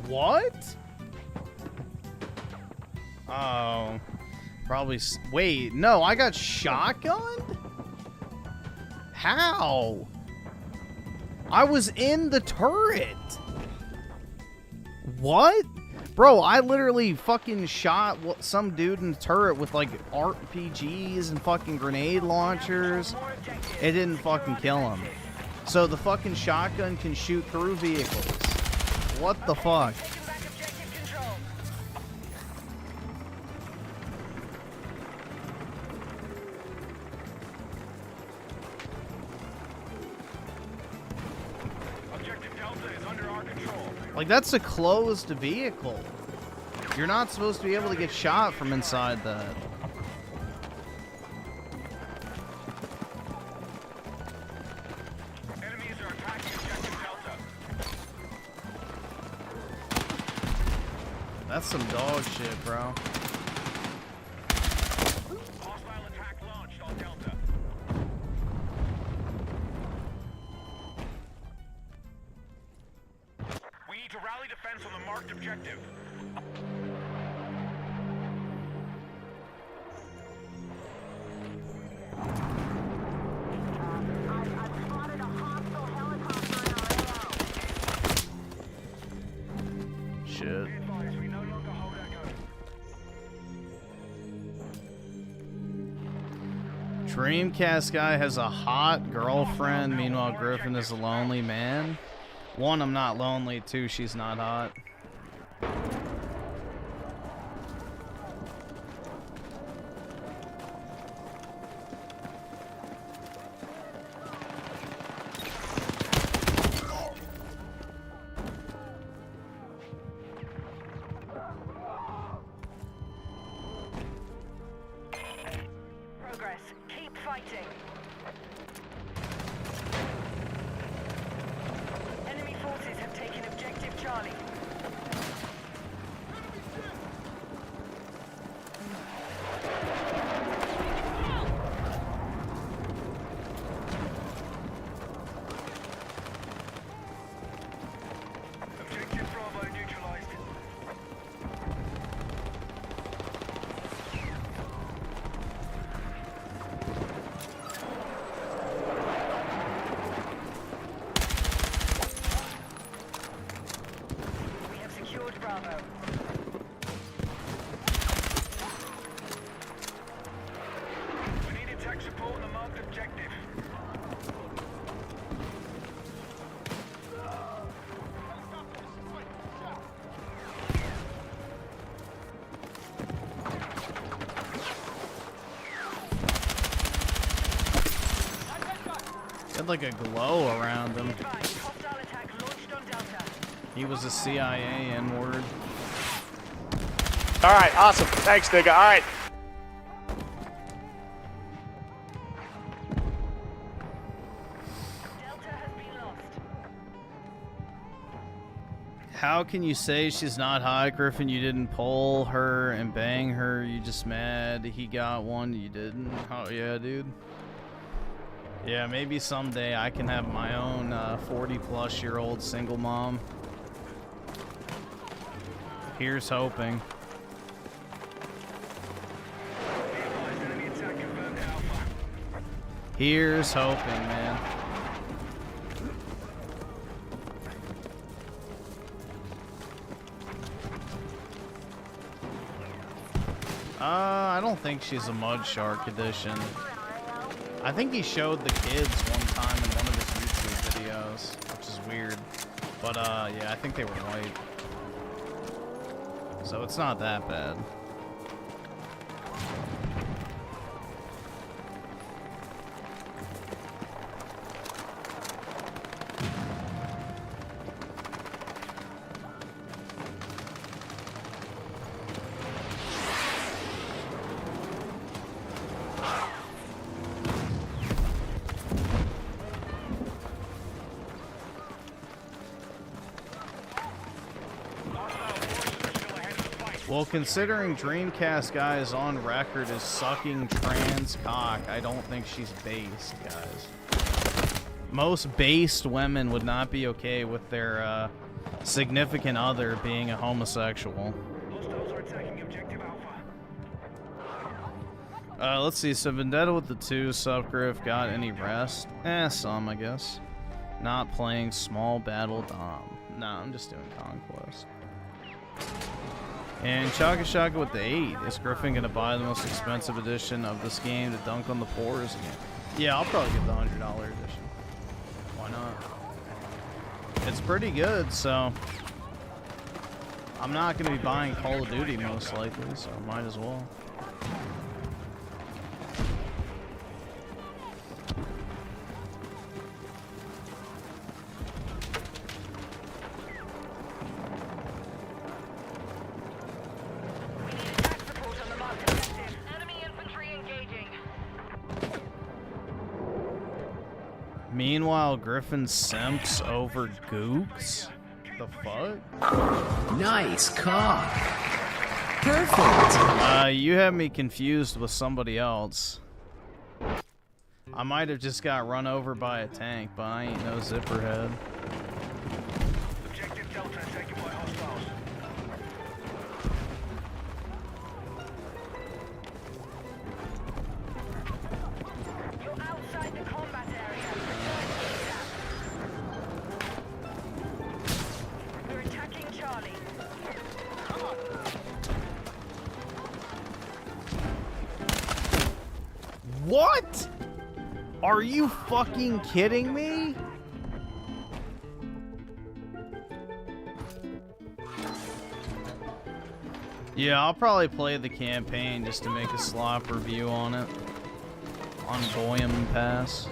What? Oh. Probably. Wait, no, I got shotgunned? How? I was in the turret. What? Bro, I literally fucking shot some dude in the turret with like RPGs and fucking grenade launchers. It didn't fucking kill him. So the fucking shotgun can shoot through vehicles. What the fuck? Taking back objective control. Objective Delta is under our control. Like, that's a closed vehicle. You're not supposed to be able to get shot from inside that. Enemies are attacking Objective Delta. That's some dog shit, bro. Hostile attack launched on Delta. We need to rally defense on the marked objective. I've spotted a hostile helicopter in our AO. Shit. Be advised, we no longer hold our gun. Dreamcast guy has a hot girlfriend, meanwhile Griffin is a lonely man. One, I'm not lonely. Two, she's not hot. Progress. Keep fighting. Enemy forces have taken objective Charlie. Objective Bravo neutralized. We have secured Bravo. We need attack support on the marked objective. He had like a glow around him. Advised, hostile attack launched on Delta. He was a CIA N-word. All right, awesome. Thanks, nigga. All right. Delta has been lost. How can you say she's not hot, Griffin? You didn't pull her and bang her. You just mad he got one. You didn't. Oh yeah, dude. Yeah, maybe someday I can have my own 40-plus-year-old single mom. Here's hoping. Be advised, enemy attack confirmed at Alpha. Here's hoping, man. I don't think she's a Mud Shark edition. I think he showed the kids one time in one of his YouTube videos, which is weird. But, yeah, I think they were white. So it's not that bad. Well, considering Dreamcast guy is on record as sucking trans cock, I don't think she's based, guys. Most based women would not be okay with their significant other being a homosexual. Let's see. So Vendetta with the 2, sub Griff, got any rest? Some, I guess. Not playing small battle dom. Nah, I'm just doing conquest. And Shaka Shaka with the 8. Is Griffin gonna buy the most expensive edition of this game to dunk on the pores again? Yeah, I'll probably get the $100 edition. Why not? It's pretty good, so I'm not gonna be buying Call of Duty most likely, so I might as well. Meanwhile, Griffin simps over Gooks? The fuck? Nice cock. Perfect. You have me confused with somebody else. I might have just got run over by a tank, but I ain't no zipper head. Objective Delta taken by hostiles. You're outside the combat area. We're attacking Charlie. Come on. What? Are you fucking kidding me? Yeah, I'll probably play the campaign just to make a slop review on it. On Goyam Pass.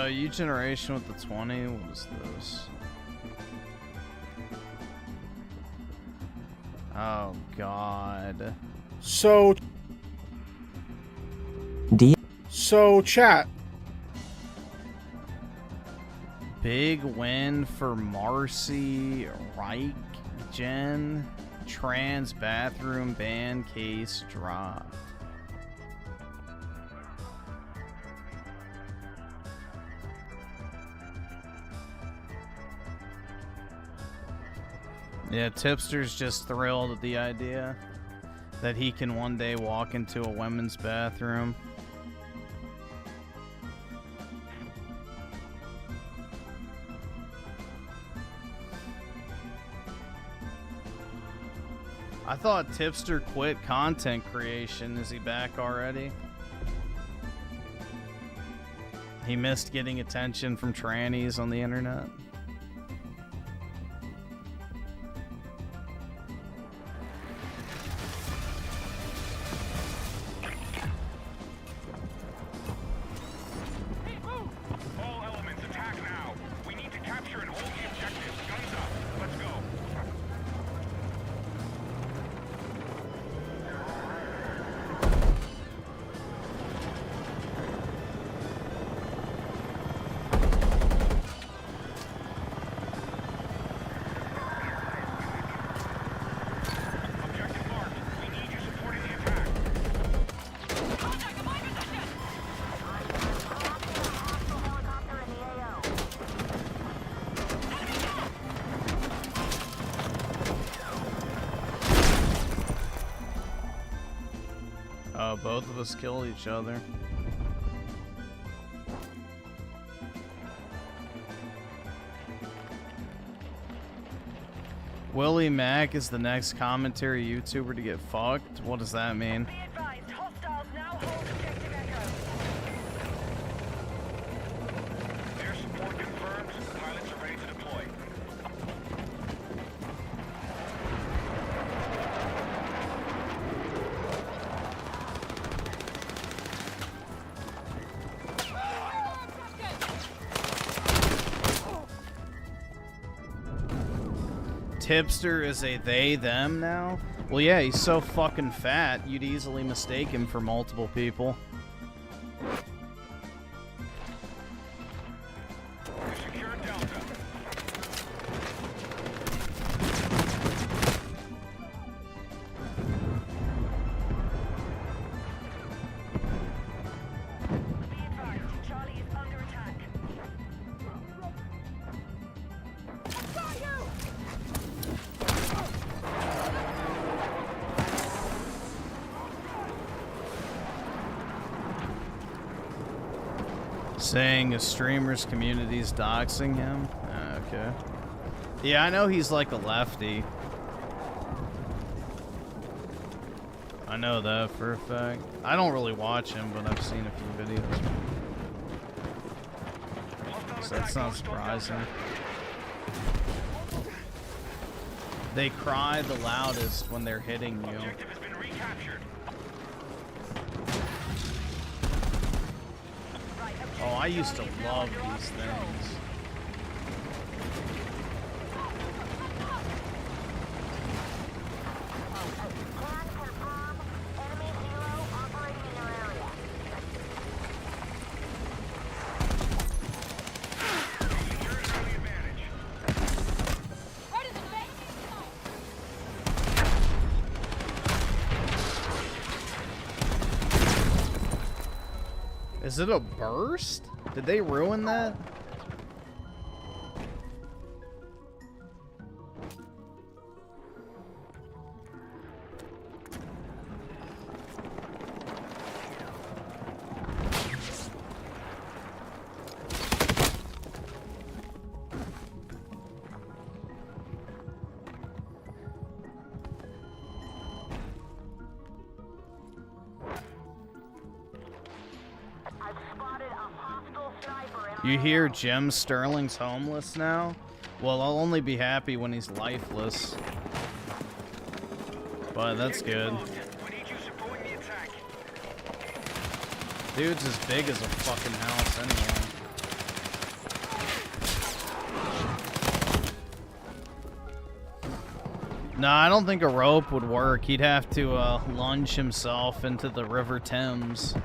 UGENERATION with the 20. What is this? Oh, God. So chat. Big win for Marcy Reich Jen. Trans bathroom ban case dropped. Yeah, Tipster's just thrilled at the idea that he can one day walk into a women's bathroom. I thought Tipster quit content creation. Is he back already? He missed getting attention from trannies on the internet. Oh, both of us killed each other. Willie Mack is the next commentary YouTuber to get fucked? What does that mean? Be advised, hostiles now hold objective Echo. Air support confirmed. Pilots are ready to deploy. Tipster is a they, them now? Well, yeah, he's so fucking fat, you'd easily mistake him for multiple people. Secure Delta. Be advised, Charlie is under attack. Saying a streamer's community's doxing him? Okay. Yeah, I know he's like a lefty. I know that for a fact. I don't really watch him, but I've seen a few videos. So that's not surprising. They cry the loudest when they're hitting you. Objective has been recaptured. Oh, I used to love these things. Can confirm enemy helo operating in your area. Secured early advantage. Is it a burst? Did they ruin that? I've spotted a hostile sniper in You hear Jim Sterling's homeless now? Well, I'll only be happy when he's lifeless. But that's good. We need you supporting the attack. Dude's as big as a fucking house anyway. Nah, I don't think a rope would work. He'd have to lunge himself into the River Thames.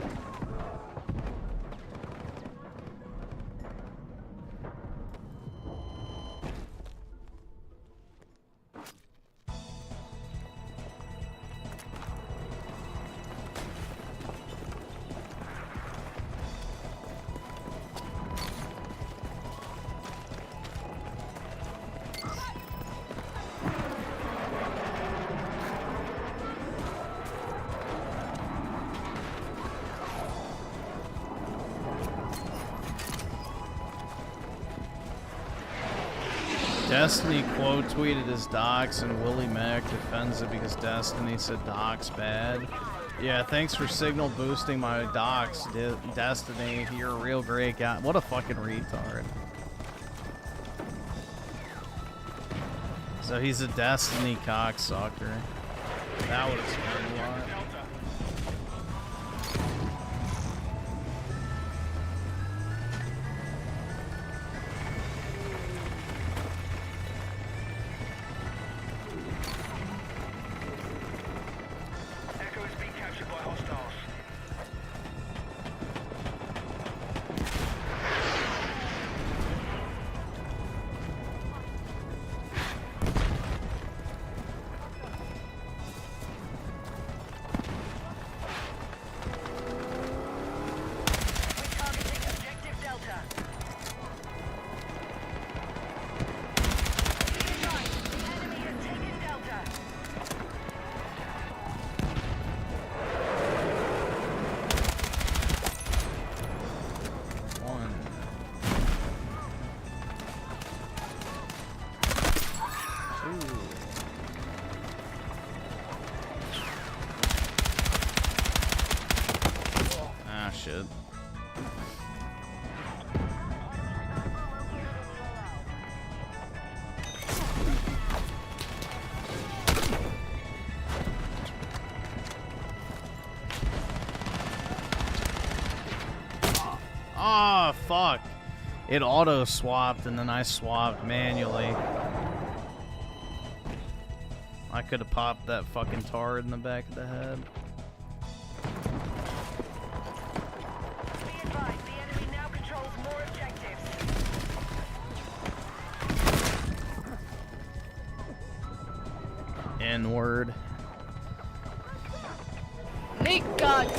Destiny quote tweeted his docs and Willie Mack defends it because Destiny said docs bad. Yeah, thanks for signal boosting my docs, Destiny. You're a real great guy. What a fucking retard. So he's a Destiny cocksucker. That would explain a lot. Echo is being captured by hostiles. fuck. It auto-swapped, and then I swapped manually. I could have popped that fucking tard in the back of the head. Be advised, the enemy now controls more objectives. N-word. Nick God.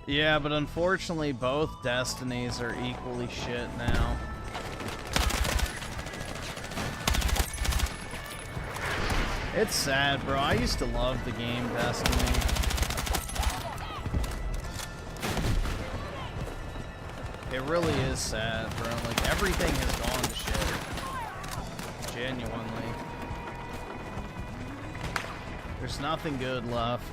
Yeah, but unfortunately both destinies are equally shit now. It's sad, bro. I used to love the game Destiny. It really is sad, bro. Like, everything has gone to shit. Genuinely. There's nothing good left.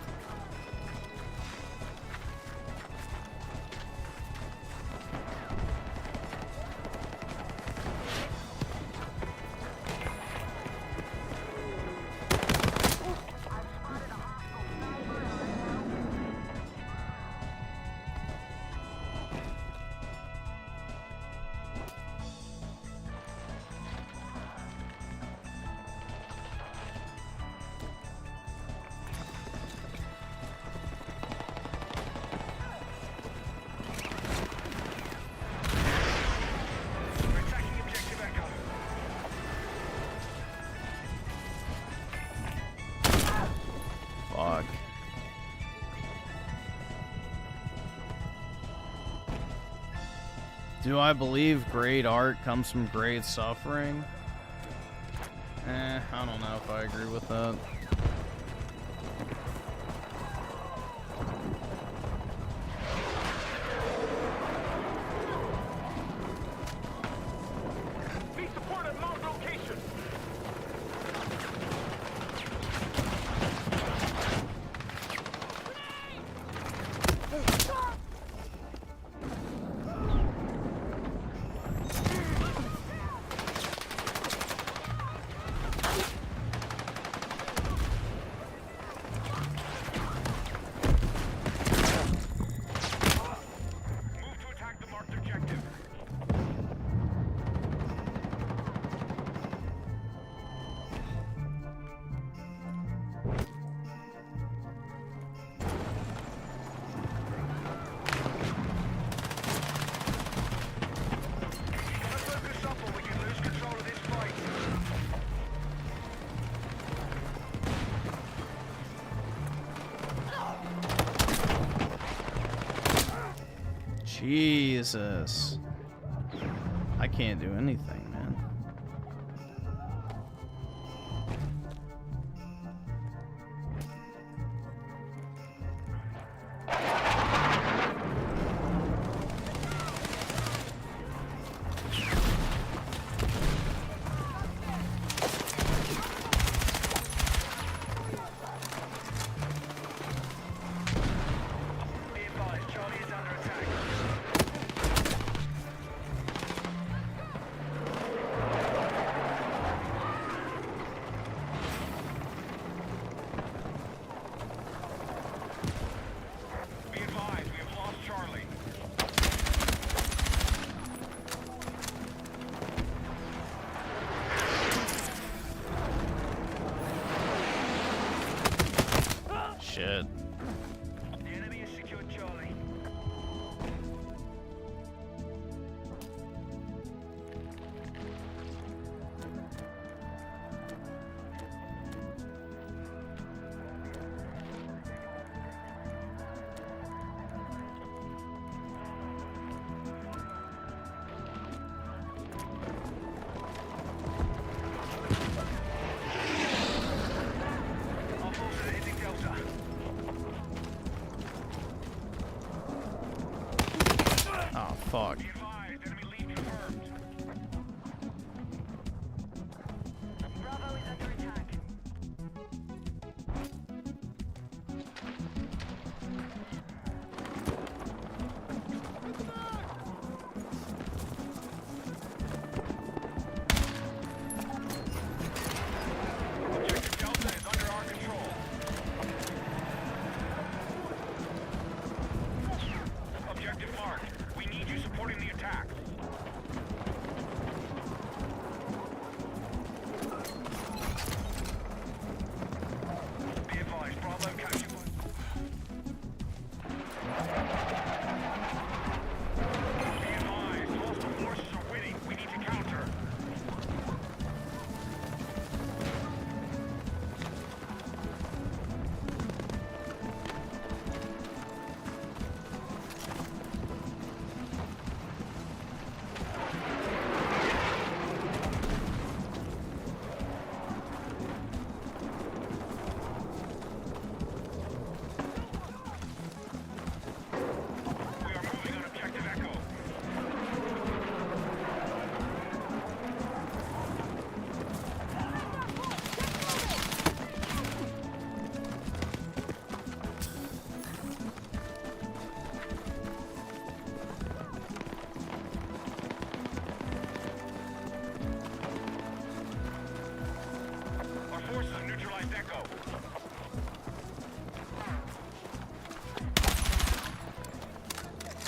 Fuck. Do I believe great art comes from great suffering? I don't know if I agree with that. Be supported, marked location. Jesus. I can't do anything, man. Shit. The enemy has secured Charlie. Our forces are hitting Delta. Oh, fuck. Be advised, enemy lead confirmed. Bravo is under attack.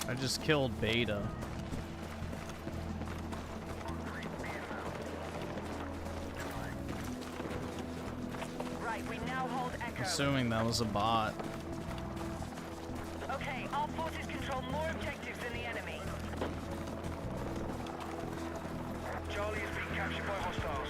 I just killed Beta. Right, we now hold Echo. Assuming that was a bot. Okay, our forces control more objectives than the enemy. Charlie is being captured by hostiles.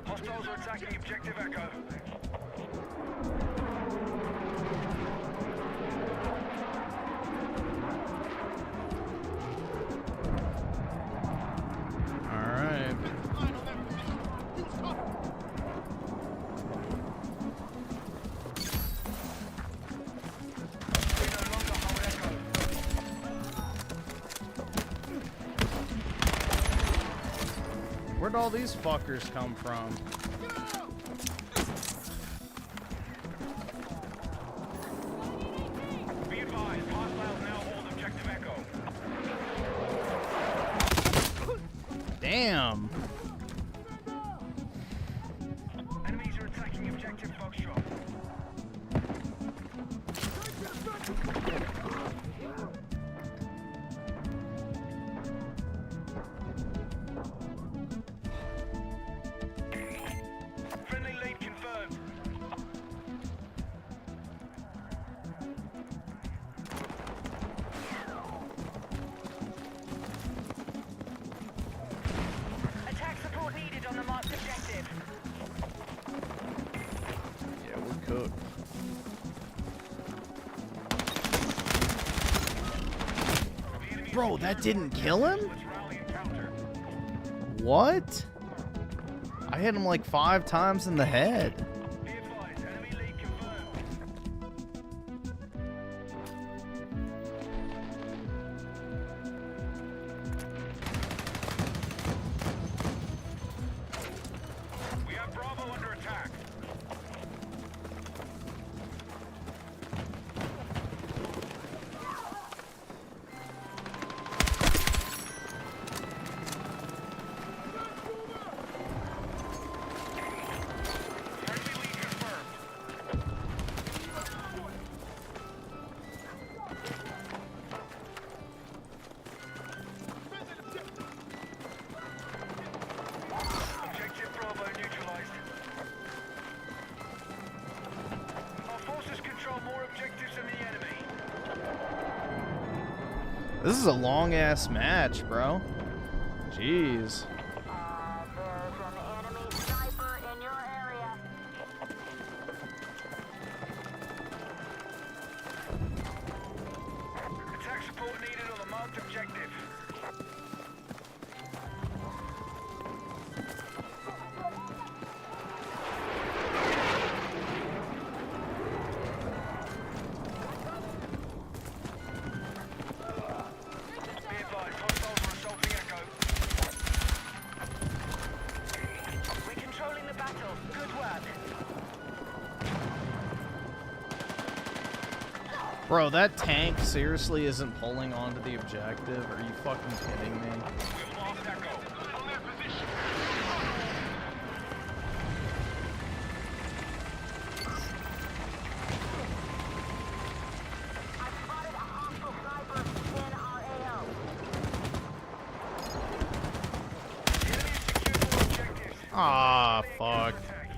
Hostiles are attacking objective Echo. Alright. We no longer hold Echo. Where'd all these fuckers come from? Be advised, hostiles now hold objective Echo. Damn. Enemies are attacking objective Foxtrot. Friendly lead confirmed. Attack support needed on the marked objective. Yeah, we're cooked. The enemy is Bro, that didn't kill him? Let's rally and counter. What? I hit him like 5 times in the head. Be advised, enemy lead confirmed. We have Bravo under attack. Friendly lead confirmed. Objective Bravo neutralized. Our forces control more objectives than the enemy. This is a long ass match, bro. Jeez. There's an enemy sniper in your area. Attack support needed on the marked objective. Be advised, hostiles are assaulting Echo. We're controlling the battle. Good work. Bro, that tank seriously isn't pulling onto the objective? Are you fucking kidding me? We've lost Echo. On their position. I spotted a hostile sniper in our AO. The enemy has secured more objectives. Ah, fuck. Attack.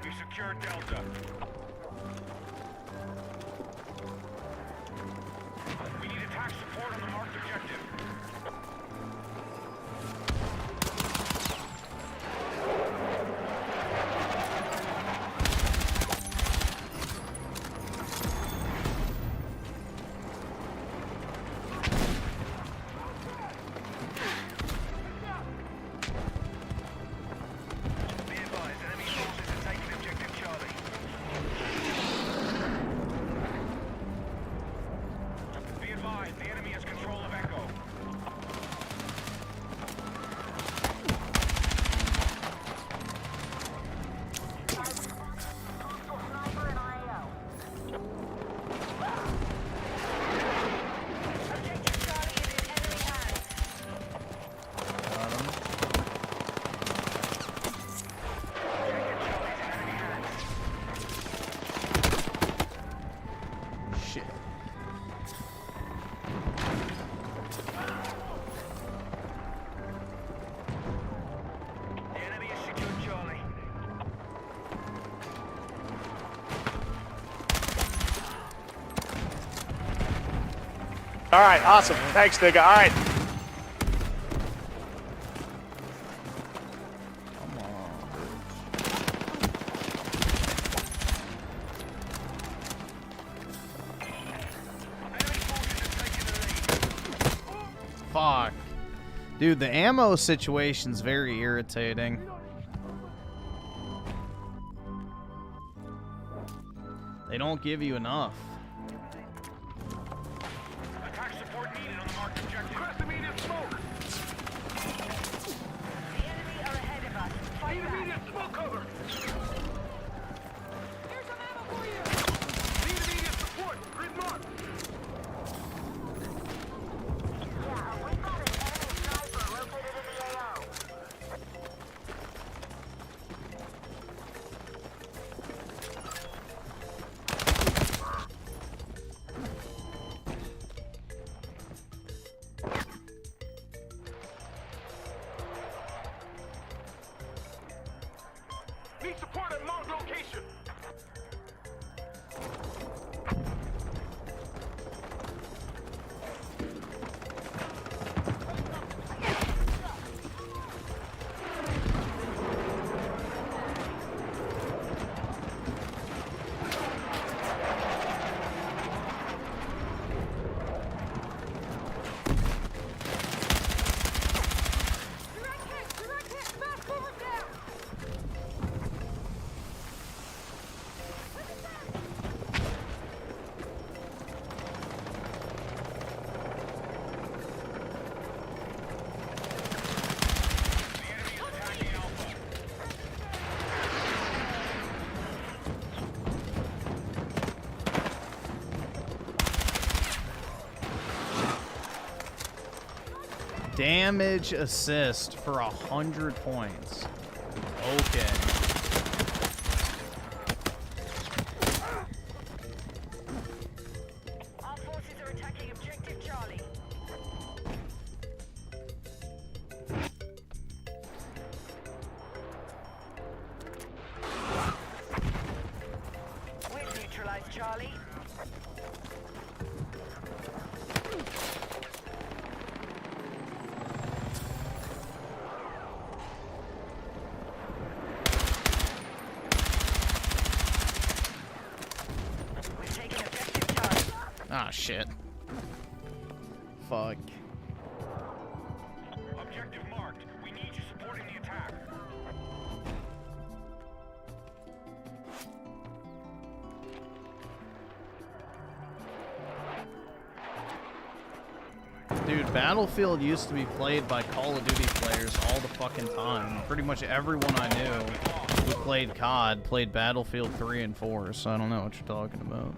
We've secured Delta. We need attack support on the marked objective. All right, awesome. Thanks, nigga. All right. Come on. Fuck. Dude, the ammo situation's very irritating. They don't give you enough. Attack support needed on the marked objective. Request immediate smoke. The enemy are ahead of us. Fight Need back. immediate smoke cover. Here's some ammo for you. Need immediate support. Grid mark. Yeah, we've got an enemy sniper located in the AO. Need support at marked location. Direct hit. Fast forward there. Damage assist for 100 points. Okay. Our forces are attacking objective Charlie. We've neutralized Charlie. We've taken objective Charlie. Ah, shit. Fuck. Objective marked. We need you supporting the attack. Dude, Battlefield used to be played by Call of Duty players all the fucking time. Pretty much everyone I knew who played COD played Battlefield 3 and 4, so I don't know what you're talking about.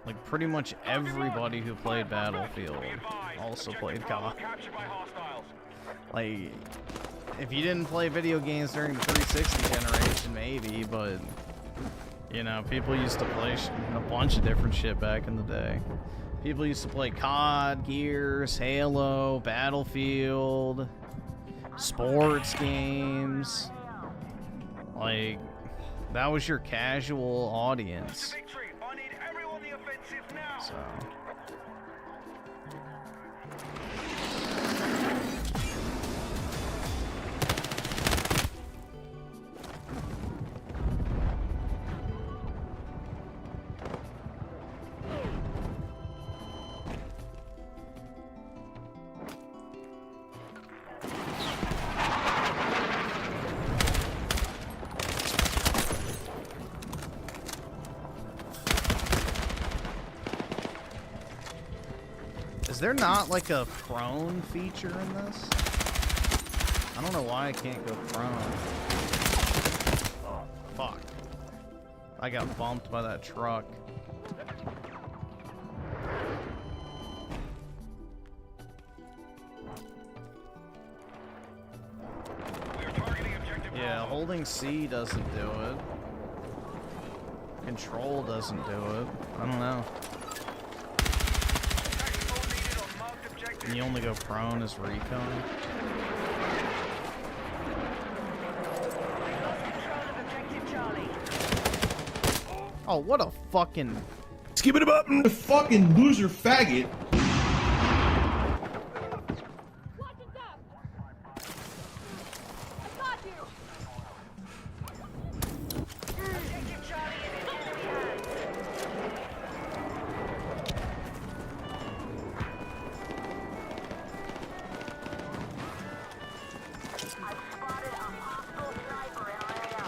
Like, pretty much everybody who played Battlefield also played COD. Captured by hostiles. Like, if you didn't play video games during the 360 generation, maybe, but, you know, people used to play a bunch of different shit back in the day. People used to play COD, Gears, Halo, Battlefield, sports games. Like, that was your casual audience. Victory. I need everyone on the offensive now. So. Is there not like a prone feature in this? I don't know why I can't go prone. Oh, fuck. I got bumped by that truck. We are targeting objective. Yeah, holding C doesn't do it. Control doesn't do it. I don't know. And you only go prone as recon. Oh, what a fucking... Skip it up, fucking loser faggot. Objective Charlie is in enemy hands. I've spotted a hostile sniper in our area.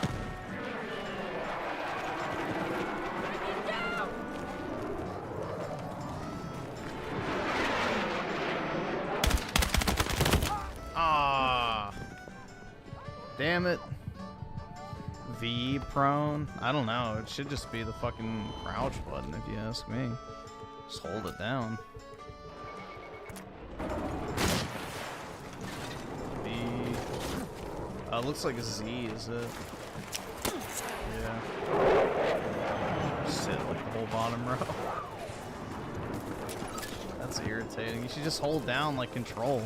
Ah. Damn it. V prone? I don't know. It should just be the fucking crouch button if you ask me. Just hold it down. V. Looks like a Z, is it? Yeah. Just hit like the whole bottom row. That's irritating. You should just hold down like control.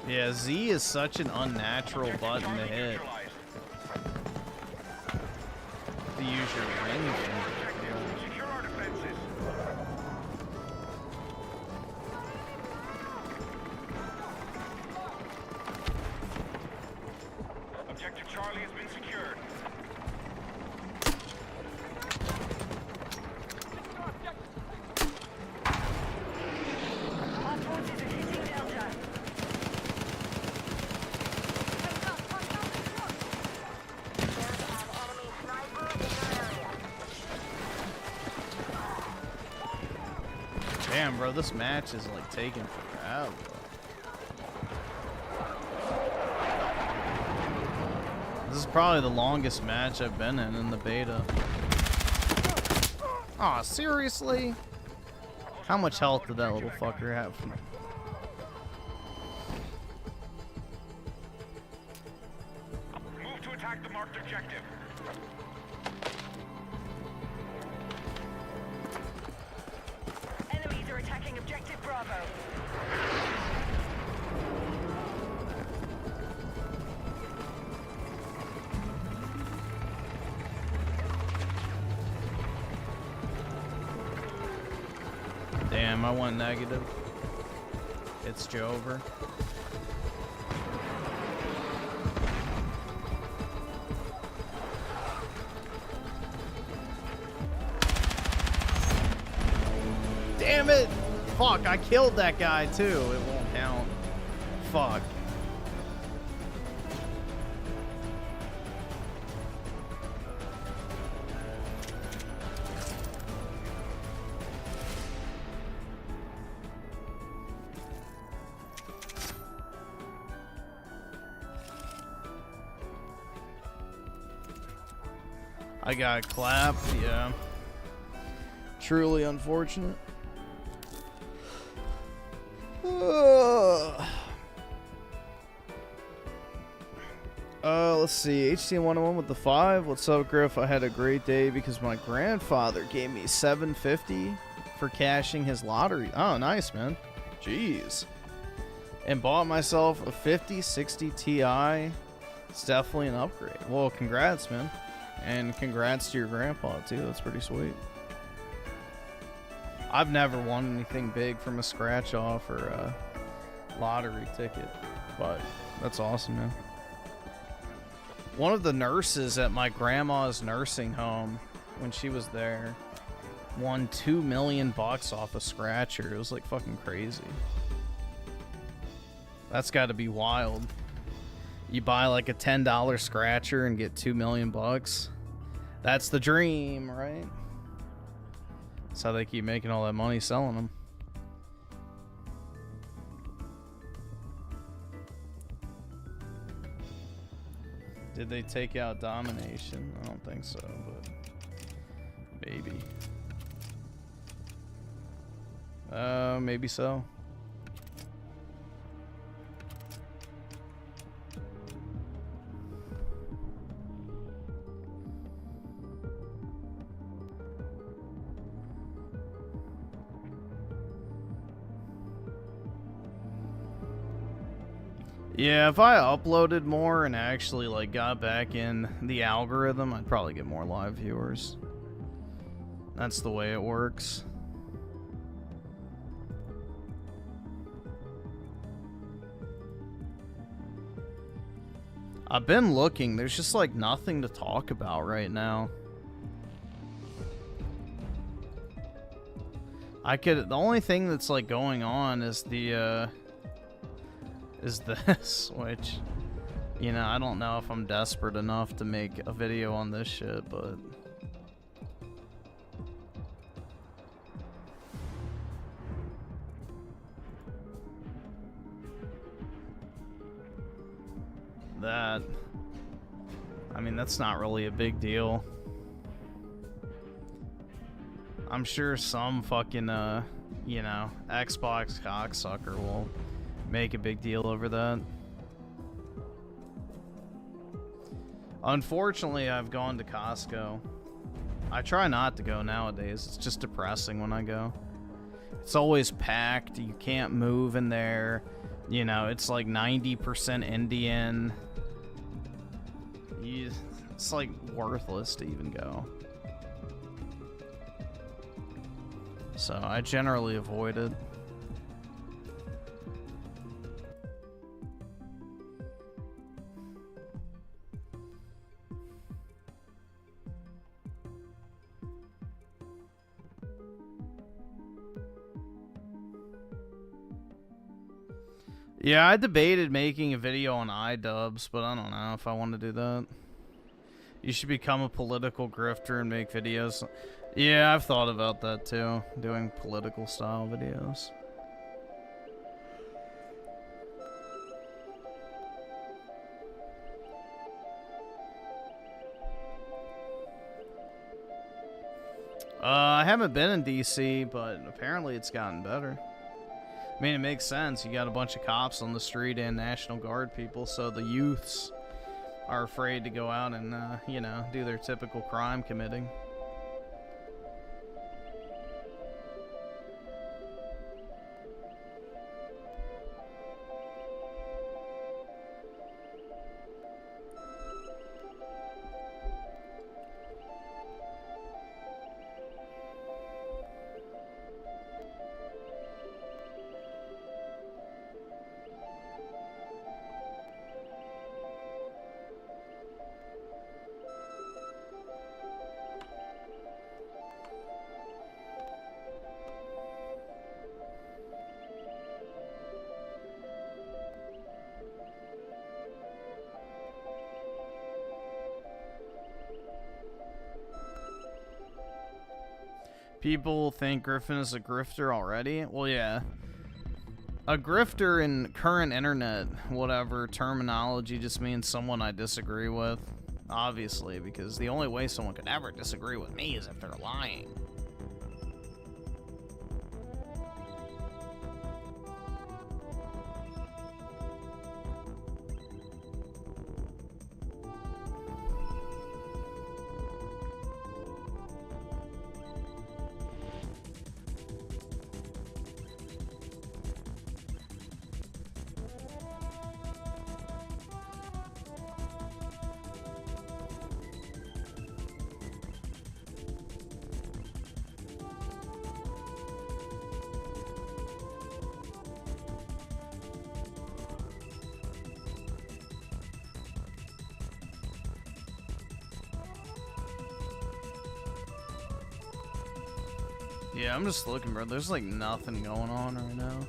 Yeah, Z is such an unnatural button to hit. To use your ring finger. Secure our defenses. Objective Charlie has been secured. Our forces are hitting Delta. There's an enemy sniper in your area. Damn, bro, this match is like taking forever. This is probably the longest match I've been in the beta. Aw, seriously? How much health did that little fucker have? Move to attack the marked objective. Enemies are attacking Objective Bravo. Damn, I went negative. It's Jover. Damn it! Fuck, I killed that guy too. It won't count. Fuck. I got clapped, yeah. Truly unfortunate. Let's see. HT101 with the 5. What's up, Griff? I had a great day because my grandfather gave me $750 for cashing his lottery. Oh, nice, man. Jeez. And bought myself a 5060 Ti. It's definitely an upgrade. Well, congrats, man. And congrats to your grandpa, too. That's pretty sweet. I've never won anything big from a scratch-off or a lottery ticket. But that's awesome, man. One of the nurses at my grandma's nursing home, when she was there, won $2 million off a scratcher. It was like fucking crazy. That's got to be wild. You buy like a $10 scratcher and get $2 million. That's the dream, right? That's how they keep making all that money selling them. Did they take out domination? I don't think so, but maybe. Maybe so. Yeah, if I uploaded more and actually like got back in the algorithm, I'd probably get more live viewers. That's the way it works. I've been looking, there's just like nothing to talk about right now. The only thing that's like going on is is this, which, you know, I don't know if I'm desperate enough to make a video on this shit, but that, I mean, that's not really a big deal. I'm sure some fucking, you know, Xbox cocksucker will make a big deal over that. Unfortunately, I've gone to Costco. I try not to go nowadays. It's just depressing when I go. It's always packed. You can't move in there. You know, it's like 90% Indian. It's like worthless to even go. So I generally avoid it. Yeah, I debated making a video on iDubbbz, but I don't know if I want to do that. You should become a political grifter and make videos. Yeah, I've thought about that too, doing political style videos. I haven't been in DC, but apparently it's gotten better. I mean, it makes sense. You got a bunch of cops on the street and National Guard people, so the youths are afraid to go out and, you know, do their typical crime committing. People think Griffin is a grifter already? Well, yeah. A grifter in current internet, whatever, terminology just means someone I disagree with. Obviously, because the only way someone could ever disagree with me is if they're lying. Yeah, I'm just looking, bro. There's like nothing going on right now.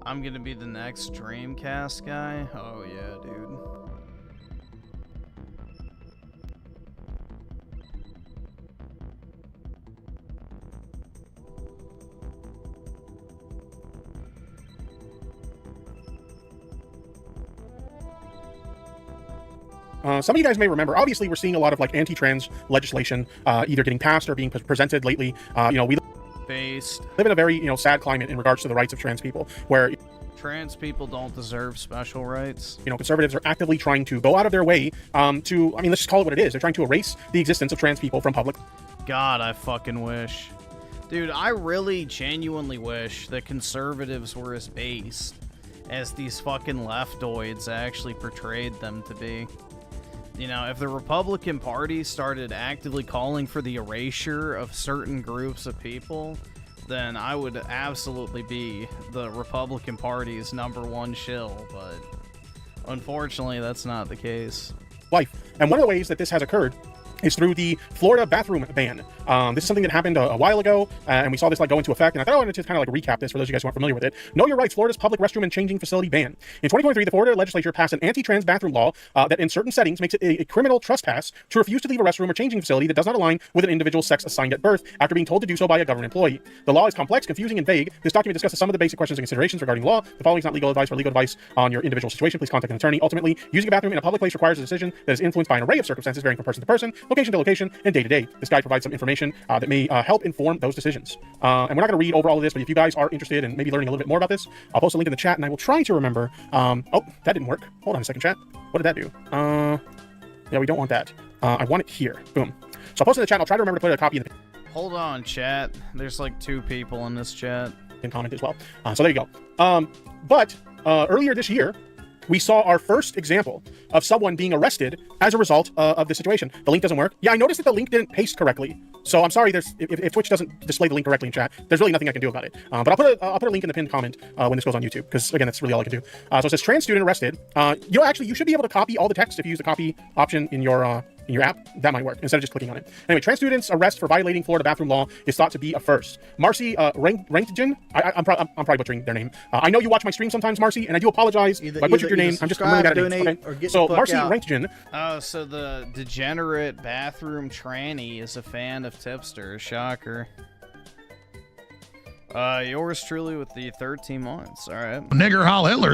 I'm gonna be the next Dreamcast guy? Oh yeah, dude. Some of you guys may remember, obviously we're seeing a lot of like anti-trans legislation either getting passed or being presented lately. You know, we Based. live in a very, you know, sad climate in regards to the rights of trans people, where Trans people don't deserve special rights. You know, conservatives are actively trying to go out of their way to, I mean, let's just call it what it is. They're trying to erase the existence of trans people from public. God, I fucking wish. Dude, I really genuinely wish that conservatives were as based as these fucking leftoids actually portrayed them to be. You know, if the Republican Party started actively calling for the erasure of certain groups of people, then I would absolutely be the Republican Party's #1 shill, but unfortunately that's not the case. Life. And one of the ways that this has occurred is through the Florida bathroom ban. This is something that happened a while ago, and we saw this go into effect, and I thought I wanted to kind of recap this for those of you guys who aren't familiar with it. Know Your Rights, Florida's public restroom and changing facility ban. In 2023, the Florida legislature passed an anti-trans bathroom law that in certain settings makes it a criminal trespass to refuse to leave a restroom or changing facility that does not align with an individual's sex assigned at birth after being told to do so by a government employee. The law is complex, confusing, and vague. This document discusses some of the basic questions and considerations regarding the law. The following is not legal advice. For legal advice on your individual situation, please contact an attorney. Ultimately, using a bathroom in a public place requires a decision that is influenced by an array of circumstances varying from person to person, location to location, and day to day. This guide provides some information that may help inform those decisions. And we're not going to read over all of this, but if you guys are interested in maybe learning a little bit more about this, I'll post a link in the chat, and I will try to remember. Oh, that didn't work. Hold on a second, chat. What did that do? Yeah, we don't want that. I want it here. Boom. So I'll post it in the chat, and I'll try to remember to put a copy in the Hold on, chat. There's like 2 people in this chat. comment as well. So there you go. But earlier this year, we saw our first example of someone being arrested as a result of this situation. The link doesn't work. Yeah, I noticed that the link didn't paste correctly. So I'm sorry. If Twitch doesn't display the link correctly in chat, there's really nothing I can do about it. But I'll put a link in the pinned comment when this goes on YouTube, because again, that's really all I can do. So it says trans student arrested. You should be able to copy all the text if you use the copy option in your app. That might work instead of just clicking on it. Anyway, trans students' arrest for violating Florida bathroom law is thought to be a first. Marcy Rentgen, I'm probably butchering their name. I know you watch my stream sometimes, Marcy, and I do apologize if I butchered your name. I'm really bad at names. Okay. So Marcy Rentgen. Oh, so the degenerate bathroom tranny is a fan of Tipster. Shocker. Yours truly with the 13 months. All right. Nigger Hal Hitler.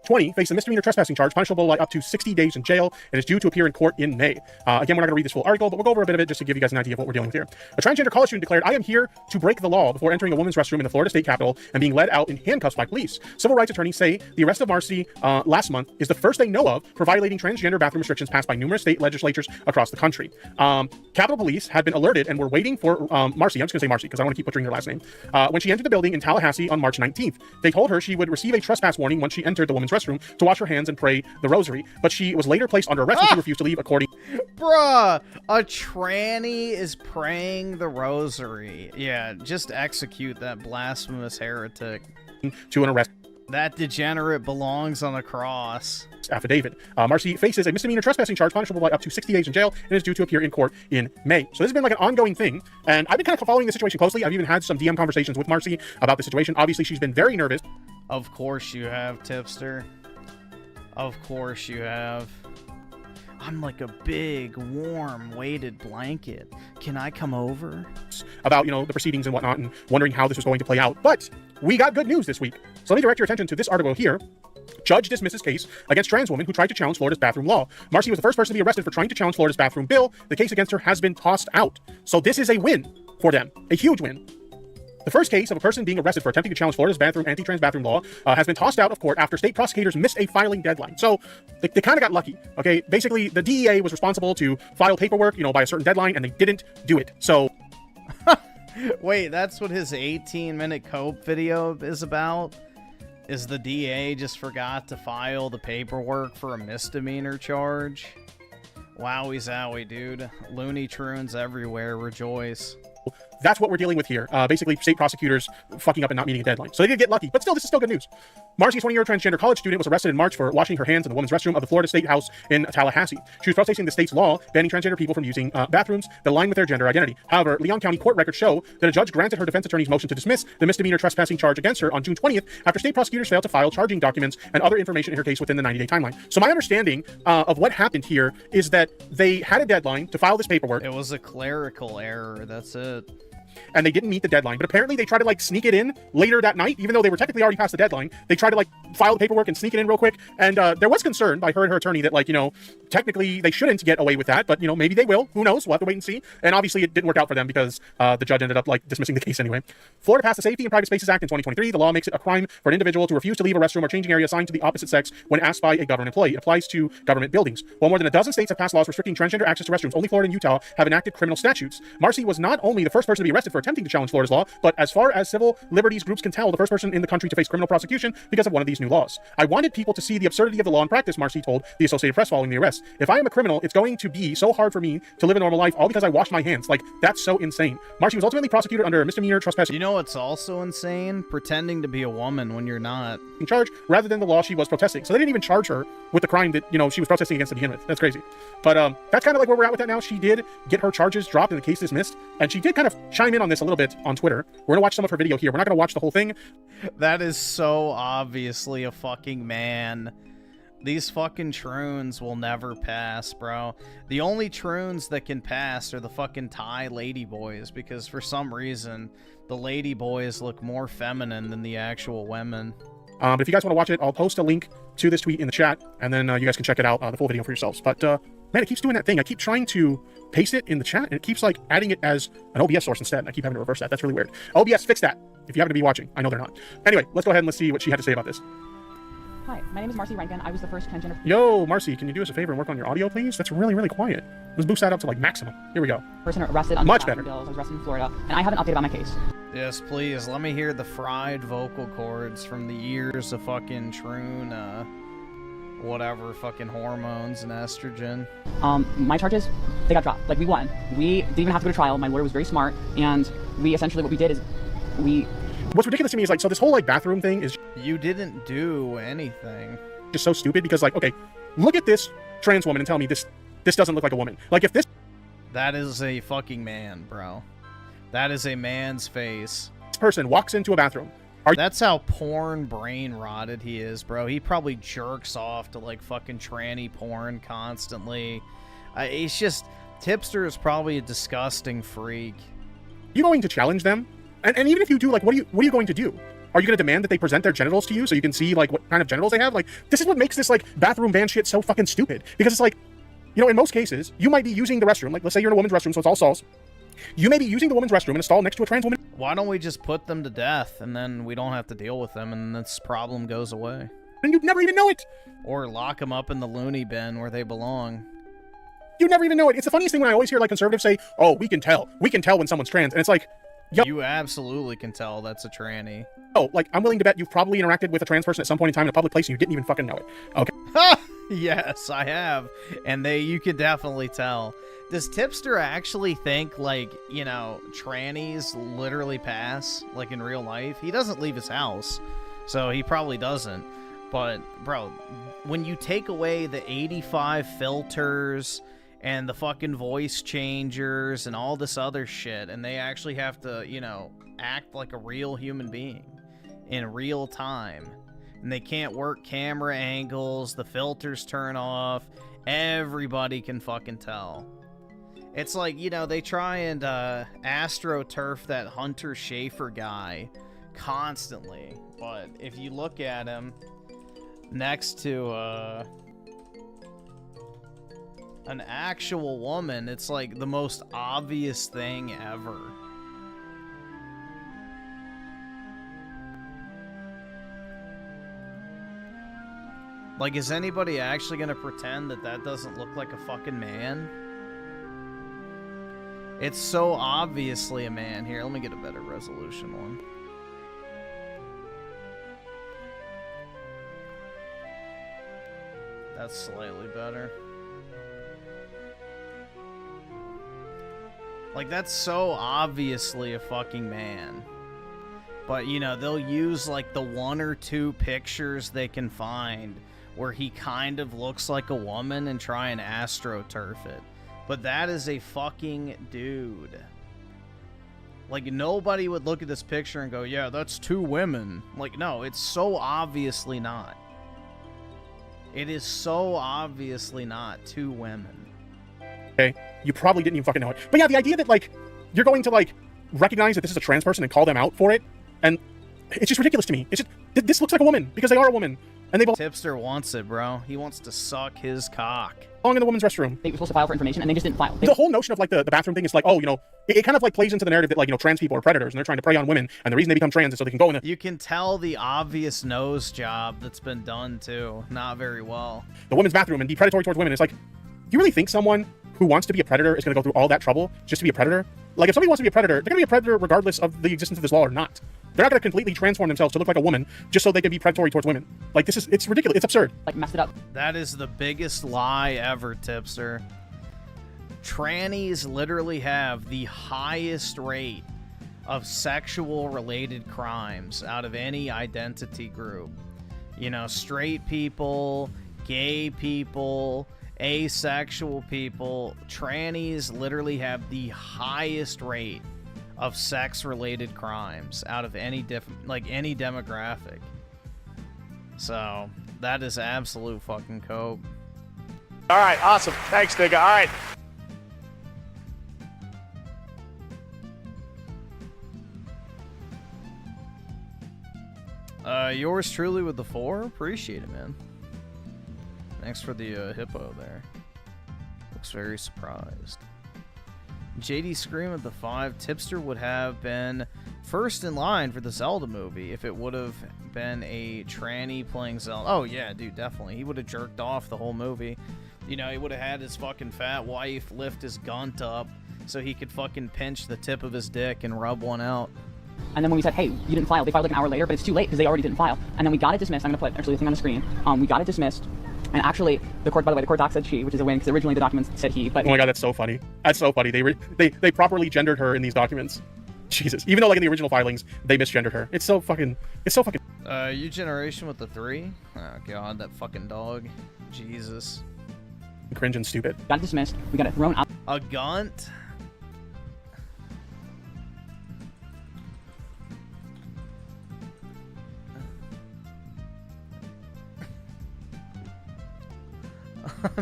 20 faces a misdemeanor trespassing charge punishable by up to 60 days in jail and is due to appear in court in May. Again, we're not going to read this full article, but we'll go over a bit of it just to give you guys an idea of what we're dealing with here. A transgender college student declared, "I am here to break the law," before entering a women's restroom in the Florida state capitol and being led out in handcuffs by police. Civil rights attorneys say the arrest of Marcy last month is the first they know of for violating transgender bathroom restrictions passed by numerous state legislatures across the country. Capitol Police had been alerted and were waiting for Marcy, I'm just going to say Marcy because I want to keep butchering her last name, when she entered the building in Tallahassee on March 19th. They told her she would receive a trespass warning once she entered the women's restroom to wash her hands and pray the rosary, but she was later placed under arrest and she refused to leave according. Bruh, a tranny is praying the rosary. Yeah, just execute that blasphemous heretic. To an arrest. That degenerate belongs on a cross. Affidavit. Marcy faces a misdemeanor trespassing charge punishable by up to 60 days in jail and is due to appear in court in May. So this has been like an ongoing thing, and I've been kind of following the situation closely. I've even had some DM conversations with Marcy about the situation. Obviously, she's been very nervous. Of course you have, Tipster. Of course you have. I'm like a big, warm, weighted blanket. Can I come over? About, the proceedings and whatnot, and wondering how this was going to play out. But we got good news this week. So let me direct your attention to this article here. Judge dismisses case against trans woman who tried to challenge Florida's bathroom law. Marcy was the first person to be arrested for trying to challenge Florida's bathroom bill. The case against her has been tossed out. So this is a win for them. A huge win. The first case of a person being arrested for attempting to challenge Florida's anti-trans bathroom law has been tossed out of court after state prosecutors missed a filing deadline. So they kind of got lucky. Okay, basically the DEA was responsible to file paperwork, by a certain deadline, and they didn't do it. So wait, that's what his 18-minute cope video is about? Is the DA just forgot to file the paperwork for a misdemeanor charge? Wowie zowie, dude. Looney Tunes everywhere, rejoice. that's what we're dealing with here. Basically, state prosecutors fucking up and not meeting a deadline. So they did get lucky, but still, this is still good news. Marcy, a 20-year-old transgender college student, was arrested in March for washing her hands in the women's restroom of the Florida State House in Tallahassee. She was protesting the state's law banning transgender people from using bathrooms that align with their gender identity. However, Leon County court records show that a judge granted her defense attorney's motion to dismiss the misdemeanor trespassing charge against her on June 20th after state prosecutors failed to file charging documents and other information in her case within the 90-day timeline. So my understanding of what happened here is that they had a deadline to file this paperwork. It was a clerical error, that's it. and they didn't meet the deadline. But apparently they tried to like sneak it in later that night, even though they were technically already past the deadline. They tried to like file the paperwork and sneak it in real quick. And there was concern by her and her attorney that like, you know, technically they shouldn't get away with that, but you know, maybe they will. Who knows? We'll have to wait and see. And obviously it didn't work out for them because the judge ended up like dismissing the case anyway. Florida passed the Safety and Private Spaces Act in 2023. The law makes it a crime for an individual to refuse to leave a restroom or changing area assigned to the opposite sex when asked by a government employee. It applies to government buildings. While more than a dozen states have passed laws restricting transgender access to restrooms, only Florida and Utah have enacted criminal statutes. Marcy was not only the first person to be arrested for attempting to challenge Florida's law, but as far as civil liberties groups can tell, the first person in the country to face criminal prosecution because of one of these new laws. I wanted people to see the absurdity of the law in practice, Marcy told the Associated Press following the arrest. If I am a criminal, it's going to be so hard for me to live a normal life all because I wash my hands. Like, that's so insane. Marcy was ultimately prosecuted under a misdemeanor trespass. You know what's also insane? Pretending to be a woman when you're not. In charge rather than the law she was protesting. So they didn't even charge her with the crime that, you know, she was protesting against to begin with. That's crazy. But that's kind of like where we're at with that now. She did get her charges dropped and the case dismissed, and she did kind of chime in on this a little bit on Twitter. We're gonna watch some of her video here. We're not gonna watch the whole thing. That is so obviously a fucking man. These fucking troons will never pass, bro. The only troons that can pass are the fucking Thai ladyboys, because for some reason the ladyboys look more feminine than the actual women. But if you guys want to watch it, I'll post a link to this tweet in the chat, and then you guys can check it out, the full video for yourselves. But man, it keeps doing that thing. I keep trying to paste it in the chat, and it keeps like adding it as an OBS source instead, and I keep having to reverse that. That's really weird. OBS, fix that if you happen to be watching. I know they're not. Anyway, let's go ahead and let's see what she had to say about this. Hi, my name is Marcy Rankin. I was the first transgender... Yo, Marcy, can you do us a favor and work on your audio, please? That's really, really quiet. Let's boost that up to like maximum. Here we go. ...person arrested on much better. Bills. I was arrested in Florida, and I have an update about my case. Yes, please. Let me hear the fried vocal cords from the years of fucking troon, whatever, fucking hormones and estrogen. My charges, they got dropped. Like, we won. We didn't even have to go to trial. My lawyer was very smart, and we essentially, what we did is we... What's ridiculous to me is like, so this whole like bathroom thing is... You didn't do anything. Just so stupid because like, okay, look at this trans woman and tell me this doesn't look like a woman. Like if this... That is a fucking man, bro. That is a man's face. This person walks into a bathroom. That's how porn brain rotted he is, bro. He probably jerks off to like fucking tranny porn constantly. It's just... Tipster is probably a disgusting freak. You going to challenge them? And even if you do, like, what are you going to do? Are you going to demand that they present their genitals to you so you can see, like, what kind of genitals they have? Like, this is what makes this, like, bathroom ban shit so fucking stupid. Because it's like, you know, in most cases, you might be using the restroom. Like, let's say you're in a woman's restroom, so it's all stalls. You may be using the woman's restroom in a stall next to a trans woman. Why don't we just put them to death, and then we don't have to deal with them, and this problem goes away? And you'd never even know it. Or lock them up in the loony bin where they belong. You never even know it. It's the funniest thing when I always hear, like, conservatives say, oh, we can tell. We can tell when someone's trans. And it's like... Yo, you absolutely can tell that's a tranny. Oh, like, I'm willing to bet you've probably interacted with a trans person at some point in time in a public place and you didn't even fucking know it. Okay. Yes, I have. And you could definitely tell. Does Tipster actually think, like, you know, trannies literally pass, like, in real life? He doesn't leave his house, so he probably doesn't. But, bro, when you take away the 85 filters... and the fucking voice changers and all this other shit, and they actually have to, you know, act like a real human being in real time. And they can't work camera angles, the filters turn off, everybody can fucking tell. It's like, you know, they try and astroturf that Hunter Schafer guy constantly, but if you look at him next to, an actual woman, it's like the most obvious thing ever. Like, is anybody actually gonna pretend that that doesn't look like a fucking man? It's so obviously a man. Here, let me get a better resolution one. That's slightly better. Like, that's so obviously a fucking man. But, you know, they'll use, like, the one or two pictures they can find where he kind of looks like a woman and try and astroturf it. But that is a fucking dude. Like, nobody would look at this picture and go, yeah, that's two women. Like, no, it's so obviously not. It is so obviously not two women. Okay, you probably didn't even fucking know it. But yeah, the idea that, like, you're going to, like, recognize that this is a trans person and call them out for it. And it's just ridiculous to me. It's just, this looks like a woman because they are a woman. And they Tipster wants it, bro. He wants to suck his cock. belong in the women's restroom. They were supposed to file for information, and they just didn't file. The whole notion of like the bathroom thing is like, oh, you know, it kind of like plays into the narrative that like, you know, trans people are predators and they're trying to prey on women, and the reason they become trans is so they can go in You can tell the obvious nose job that's been done too. Not very well. the women's bathroom and be predatory towards women. It's like, you really think someone who wants to be a predator is going to go through all that trouble just to be a predator? Like, if somebody wants to be a predator, they're going to be a predator regardless of the existence of this law or not. They're not going to completely transform themselves to look like a woman just so they can be predatory towards women. Like, it's ridiculous. It's absurd. Like, messed it up. That is the biggest lie ever, Tipster. Trannies literally have the highest rate of sexual-related crimes out of any identity group. You know, straight people, gay people, asexual people. Trannies literally have the highest rate of sex-related crimes out of any any demographic. So that is absolute fucking coke. All right, awesome. Thanks, nigga. All right. Yours truly with the 4. Appreciate it, man. Thanks for the hippo there. Looks very surprised. JD Scream at the 5. Tipster would have been first in line for the Zelda movie if it would have been a tranny playing Zelda. Oh, yeah, dude, definitely. He would have jerked off the whole movie. You know, he would have had his fucking fat wife lift his gunt up so he could fucking pinch the tip of his dick and rub one out. And then when we said, hey, you didn't file, they filed like an hour later, but it's too late because they already didn't file. And then we got it dismissed. I'm going to put actually the thing on the screen. We got it dismissed. And actually, the court, by the way, the court doc said she, which is a win because originally the documents said he. But oh my god, that's so funny. That's so funny. They properly gendered her in these documents. Jesus. Even though like in the original filings, they misgendered her. It's so fucking. UGENERATION with the 3. Oh god, that fucking dog. Jesus. Cringe and stupid. Got it dismissed. We got it thrown out. A gunt?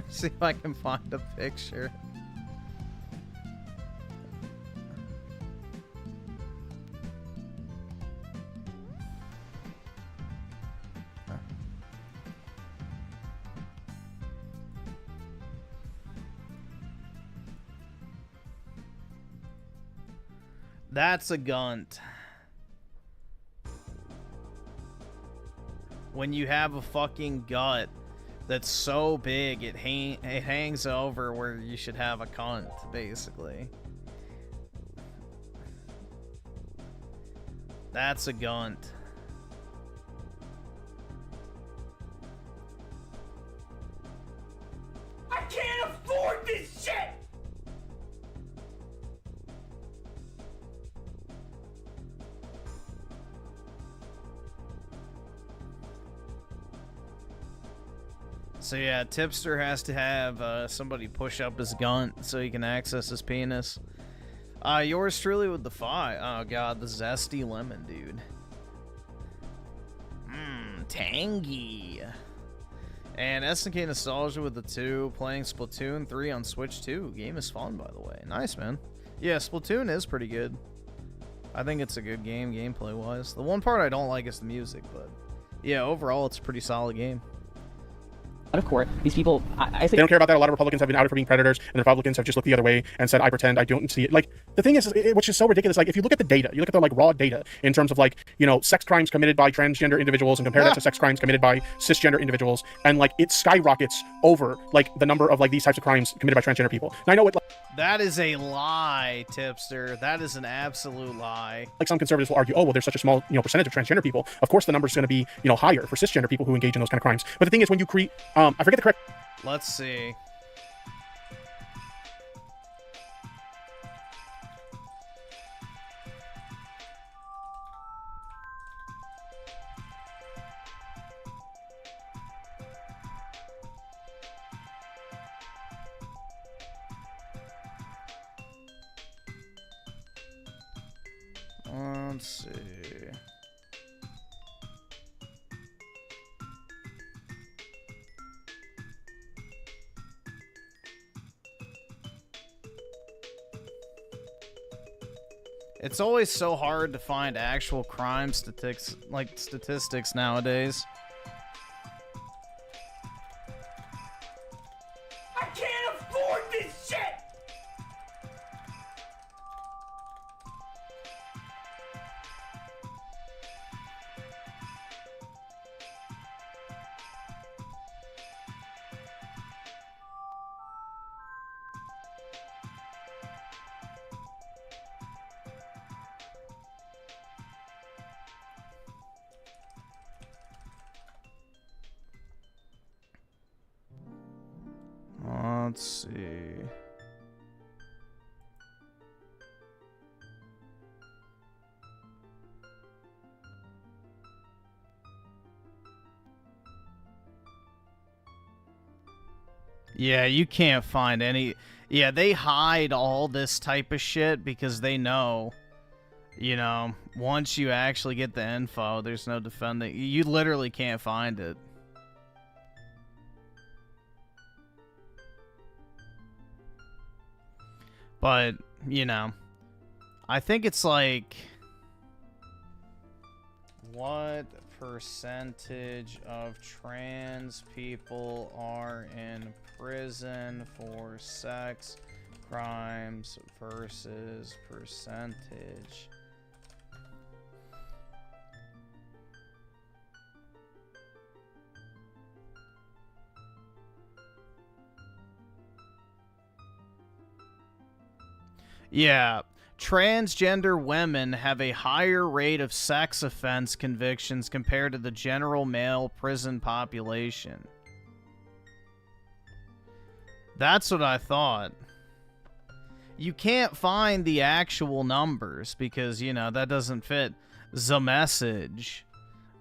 See if I can find a picture. That's a gunt. When you have a fucking gut that's so big it hangs over where you should have a cunt, basically. That's a gunt. I can't afford this shit! So yeah, Tipster has to have somebody push up his gunt so he can access his penis. Yours truly with the 5. Oh god, the zesty lemon, dude. Tangy. And SNK Nostalgia with the 2, playing Splatoon 3 on Switch 2. Game is fun, by the way. Nice, man. Yeah, Splatoon is pretty good. I think it's a good game, gameplay-wise. The one part I don't like is the music, but yeah, overall, it's a pretty solid game. Of court. These people, I they don't care about that. A lot of Republicans have been outed for being predators, and the Republicans have just looked the other way and said, I pretend I don't see it. Like, the thing is, which is so ridiculous, like, if you look at the data, you look at the, like, raw data in terms of, like, you know, sex crimes committed by transgender individuals and compare that to sex crimes committed by cisgender individuals, and, like, it skyrockets over, like, the number of, like, these types of crimes committed by transgender people. And I know it, like, that is a lie, Tipster. That is an absolute lie. Like, some conservatives will argue, oh, well, there's such a small, you know, percentage of transgender people. Of course, the number is going to be, you know, higher for cisgender people who engage in those kind of crimes. But the thing is, when you create, I forget the correct... Let's see. Let's see. It's always so hard to find actual crime statistics nowadays. I can't afford this shit! Let's see. Yeah, you can't find any. Yeah, they hide all this type of shit because they know, you know, once you actually get the info, there's no defending. You literally can't find it. But, you know, I think it's like, what percentage of trans people are in prison for sex crimes versus percentage? Yeah, transgender women have a higher rate of sex offense convictions compared to the general male prison population. That's what I thought. You can't find the actual numbers because, you know, that doesn't fit the message.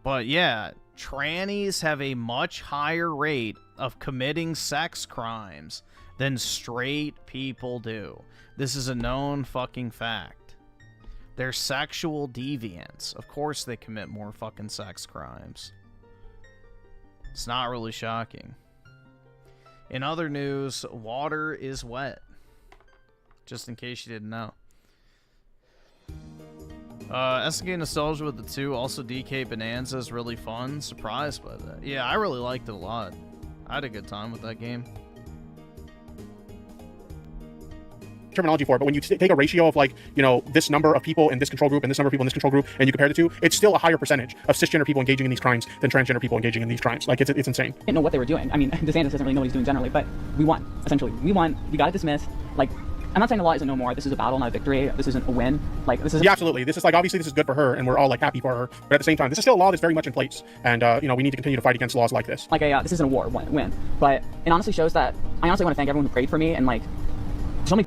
But yeah, trannies have a much higher rate of committing sex crimes than straight people do. This is a known fucking fact. They're sexual deviants. Of course they commit more fucking sex crimes. It's not really shocking. In other news, water is wet. Just in case you didn't know. SNK Nostalgia with the 2, also DK Bonanza is really fun. Surprised by that. Yeah, I really liked it a lot. I had a good time with that game. Terminology for it, but when you take a ratio of, like, you know, this number of people in this control group and this number of people in this control group, and you compare the two, it's still a higher percentage of cisgender people engaging in these crimes than transgender people engaging in these crimes. Like, it's insane. I didn't know what they were doing. I mean, DeSantis doesn't really know what he's doing generally, but we won, essentially. We won. We got it dismissed. Like, I'm not saying the law isn't no more. This is a battle, not a victory. This isn't a win. Like, this is... Yeah, absolutely. This is, like, obviously this is good for her, and we're all, like, happy for her. But at the same time, this is still a law that's very much in place. And, you know, we need to continue to fight against laws like this. Like, this isn't a war, win. But it honestly shows that... I honestly want to thank everyone who prayed for me and, like...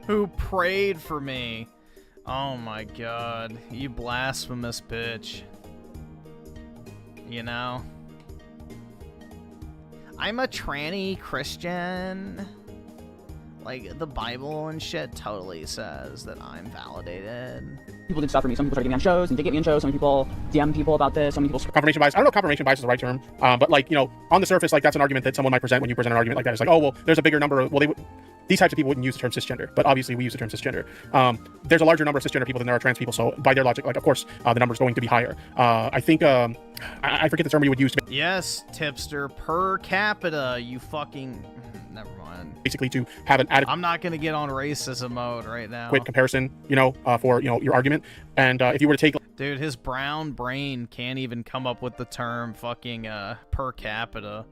Who prayed for me? Oh my god. You blasphemous bitch. You know? I'm a tranny Christian. Like, the Bible and shit totally says that I'm validated. People did stuff for me. Some people tried to get me on shows and did get me on shows. Some people DM people about this. Some people... Confirmation bias. I don't know if confirmation bias is the right term. But, like, you know, on the surface, like, that's an argument that someone might present when you present an argument like that. It's like, oh, well, there's a bigger number of... Well, these types of people wouldn't use the term cisgender, but obviously we use the term cisgender. There's a larger number of cisgender people than there are trans people, so by their logic, like, of course, the number is going to be higher. I think, I forget the term you would use. Yes, Tipster, per capita, you fucking... Never mind. Basically to have an adequate... I'm not going to get on racism mode right now. ...comparison, you know, for, you know, your argument. And if you were to take... Dude, his brown brain can't even come up with the term fucking per capita.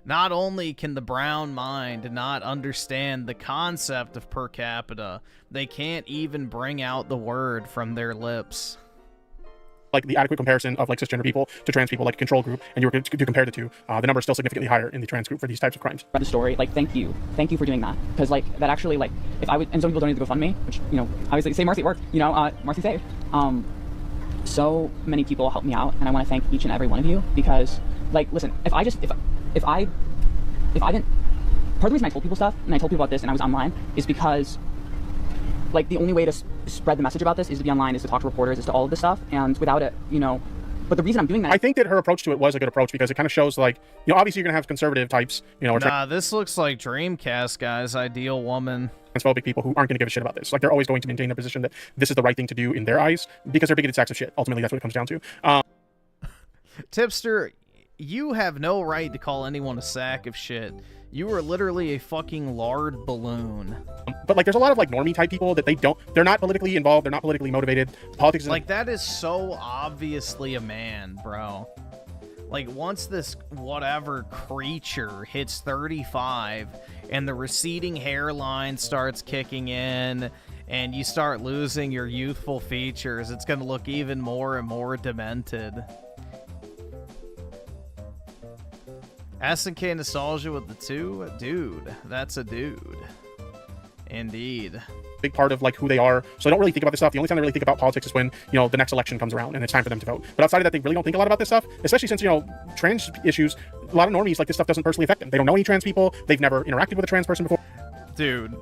Not only can the brown mind not understand the concept of per capita, they can't even bring out the word from their lips. Like, the adequate comparison of, like, cisgender people to trans people, like a control group, and you were to compare the two, the number is still significantly higher in the trans group for these types of crimes. Read the story, like, thank you for doing that, because, like, that actually, like, if I would, and some people donated to GoFundMe, which, you know, obviously say Marcy, it worked, you know, Marcy saved. So many people helped me out, and I want to thank each and every one of you, because, like, listen, if I didn't, part of the reason I told people stuff, and I told people about this, and I was online, is because, like, the only way to spread the message about this is to be online, is to talk to reporters, is to all of this stuff, and without it, you know, But the reason I'm doing that, I think that her approach to it was a good approach because it kind of shows like, you know, obviously you're gonna have conservative types, you know, or Nah, this looks like Dreamcast guy's ideal woman. transphobic people who aren't gonna give a shit about this. Like they're always going to maintain their position that this is the right thing to do in their eyes because they're bigoted sacks of shit. Ultimately, that's what it comes down to. Tipster, you have no right to call anyone a sack of shit. You are literally a fucking lard balloon. But like, there's a lot of like normie type people that they're not politically involved, they're not politically motivated. Politics is Like, that is so obviously a man, bro. Like, once this whatever creature hits 35 and the receding hairline starts kicking in and you start losing your youthful features, it's gonna look even more and more demented. SNK nostalgia with the 2? Dude, that's a dude. Indeed. big part of like who they are, so they don't really think about this stuff. The only time they really think about politics is when, you know, the next election comes around and it's time for them to vote. But outside of that, they really don't think a lot about this stuff, especially since, you know, trans issues, a lot of normies, like, this stuff doesn't personally affect them. They don't know any trans people, they've never interacted with a trans person before. Dude,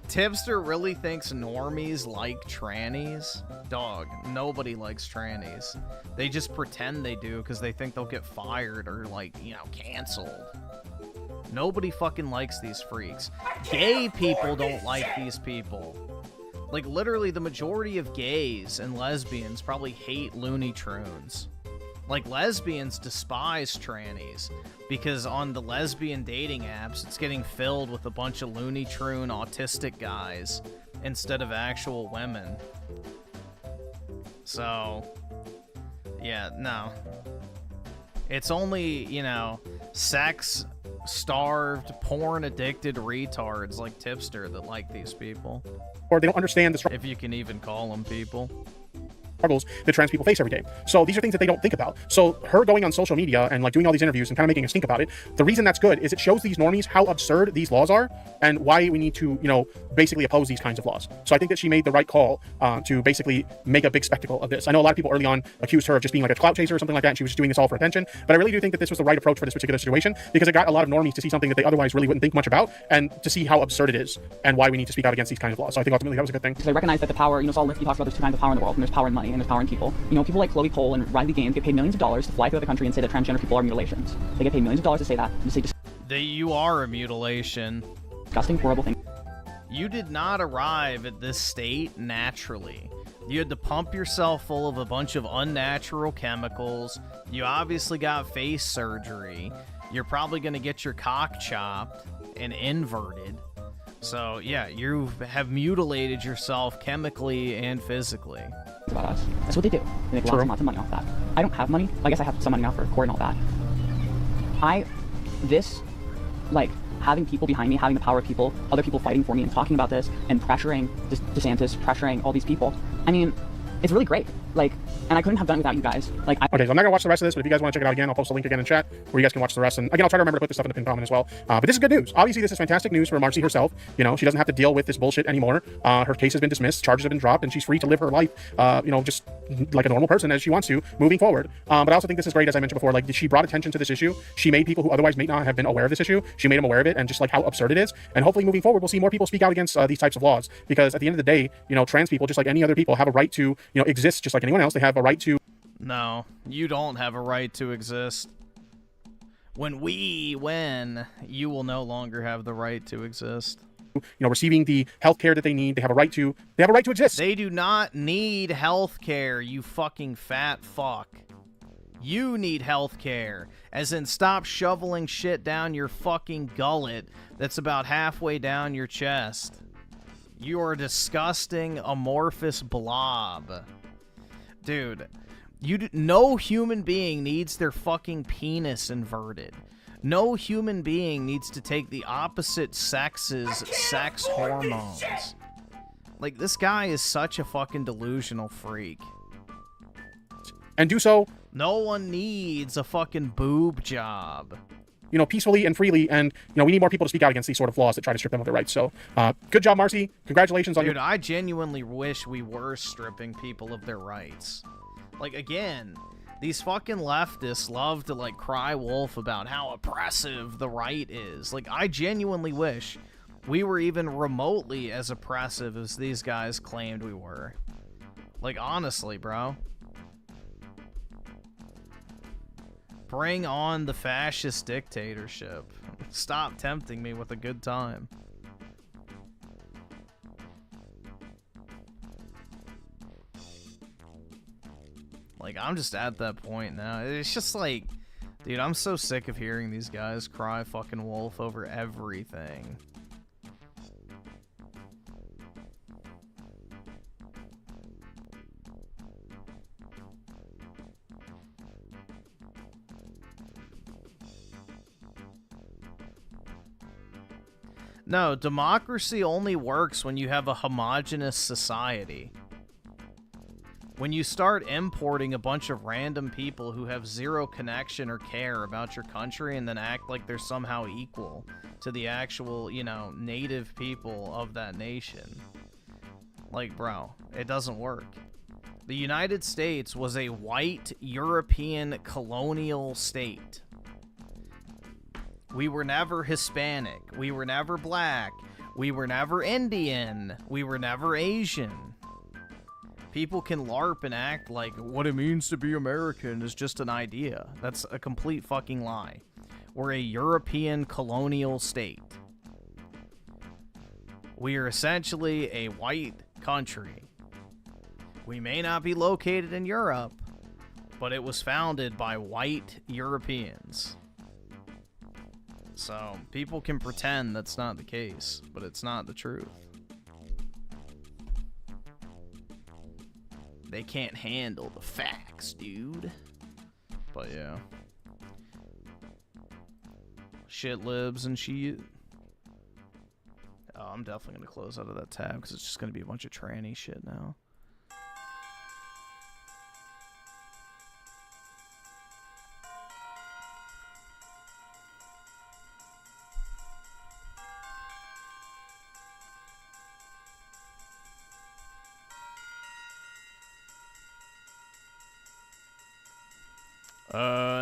Tipster really thinks normies like trannies? Dog, nobody likes trannies. They just pretend they do because they think they'll get fired or, like, you know, canceled. Nobody fucking likes these freaks. Gay people don't like these people. Like, literally, the majority of gays and lesbians probably hate Looney Tunes. Like, lesbians despise trannies because on the lesbian dating apps, it's getting filled with a bunch of Looney Tune autistic guys instead of actual women. So, yeah, no. It's only, you know, sex-starved, porn-addicted retards like Tipster that like these people. Or they don't understand the if you can even call them people. struggles that trans people face every day. So these are things that they don't think about. So her going on social media and like doing all these interviews and kind of making us think about it, the reason that's good is it shows these normies how absurd these laws are and why we need to, you know, basically oppose these kinds of laws. So I think that she made the right call to basically make a big spectacle of this. I know a lot of people early on accused her of just being like a clout chaser or something like that, and she was just doing this all for attention, but I really do think that this was the right approach for this particular situation because it got a lot of normies to see something that they otherwise really wouldn't think much about and to see how absurd it is and why we need to speak out against these kinds of laws. So I think ultimately that was a good thing. Because I recognize that the power, you know, Saul Lifty talks about there's two kinds of power in the world, and there's power in money, and there's power in people. You know, people like Chloe Cole and Riley Gaines get paid millions of dollars to fly throughout the country and say that transgender people are mutilations. They get paid millions of dollars to say that, and to say That you are a mutilation. disgusting, horrible things. You did not arrive at this state naturally. You had to pump yourself full of a bunch of unnatural chemicals. You obviously got face surgery. You're probably going to get your cock chopped and inverted. So, yeah, you have mutilated yourself chemically and physically. About us. That's what they do. They make lots and lots of money off that. I don't have money. I guess I have some money now for court and all that. Like, having people behind me, having the power of people, other people fighting for me and talking about this and pressuring DeSantis, pressuring all these people. I mean, it's really great. Like, and I couldn't have done it without you guys. Like, Okay, so I'm not gonna watch the rest of this, but if you guys want to check it out again, I'll post a link again in chat where you guys can watch the rest. And again, I'll try to remember to put this stuff in the pin comment as well. But this is good news. Obviously, this is fantastic news for Marcy herself. You know, she doesn't have to deal with this bullshit anymore. Her case has been dismissed, charges have been dropped, and she's free to live her life, you know, just like a normal person as she wants to, moving forward. But I also think this is great, as I mentioned before. Like, she brought attention to this issue. She made people who otherwise may not have been aware of this issue. She made them aware of it, and just like how absurd it is. And hopefully, moving forward, we'll see more people speak out against these types of laws. Because at the end of the day, you know, trans people, just like any other people, have a right to, you know, exist just like anyone else. They have a right to. No, you don't have a right to exist. When we win, you will no longer have the right to exist. You know, receiving the health care that they need. They have a right to exist. They do not need health care, you fucking fat fuck. You need health care. As in, stop shoveling shit down your fucking gullet that's about halfway down your chest. You are a disgusting, amorphous blob. Dude, no human being needs their fucking penis inverted. No human being needs to take the opposite sex's sex hormones. Like, this guy is such a fucking delusional freak. And do so. No one needs a fucking boob job. You know, peacefully and freely, and, you know, we need more people to speak out against these sort of laws that try to strip them of their rights. So, good job, Marcy. Congratulations on Dude, I genuinely wish we were stripping people of their rights. Like, again, these fucking leftists love to, like, cry wolf about how oppressive the right is. Like, I genuinely wish we were even remotely as oppressive as these guys claimed we were. Like, honestly, bro. Bring on the fascist dictatorship. Stop tempting me with a good time. Like, I'm just at that point now. It's just like, dude, I'm so sick of hearing these guys cry fucking wolf over everything. No, democracy only works when you have a homogenous society. When you start importing a bunch of random people who have zero connection or care about your country and then act like they're somehow equal to the actual, you know, native people of that nation. Like, bro, it doesn't work. The United States was a white European colonial state. We were never Hispanic. We were never black. We were never Indian. We were never Asian. People can LARP and act like what it means to be American is just an idea. That's a complete fucking lie. We're a European colonial state. We are essentially a white country. We may not be located in Europe, but it was founded by white Europeans. So, people can pretend that's not the case, but it's not the truth. They can't handle the facts, dude. But yeah. Shit libs and shit. Oh, I'm definitely going to close out of that tab because it's just going to be a bunch of tranny shit now.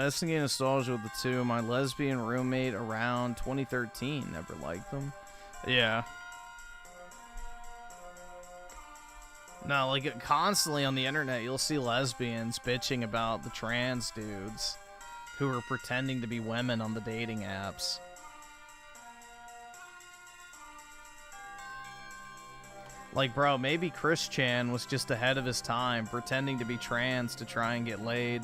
SNK nostalgia with the two. My lesbian roommate around 2013 never liked them. Yeah. No, like constantly on the internet, you'll see lesbians bitching about the trans dudes who are pretending to be women on the dating apps. Like, bro, maybe Chris Chan was just ahead of his time, pretending to be trans to try and get laid.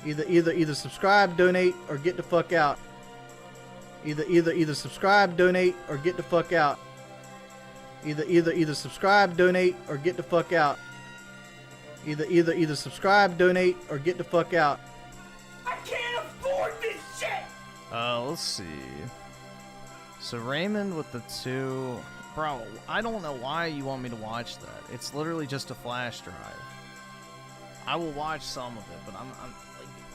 Either subscribe, donate, or get the fuck out. Either subscribe, donate, or get the fuck out. Either subscribe, donate, or get the fuck out. Either subscribe, donate, or get the fuck out. I can't afford this shit! Let's see. So Raymond with the two... Bro, I don't know why you want me to watch that. It's literally just a flash drive. I will watch some of it, but I'm like,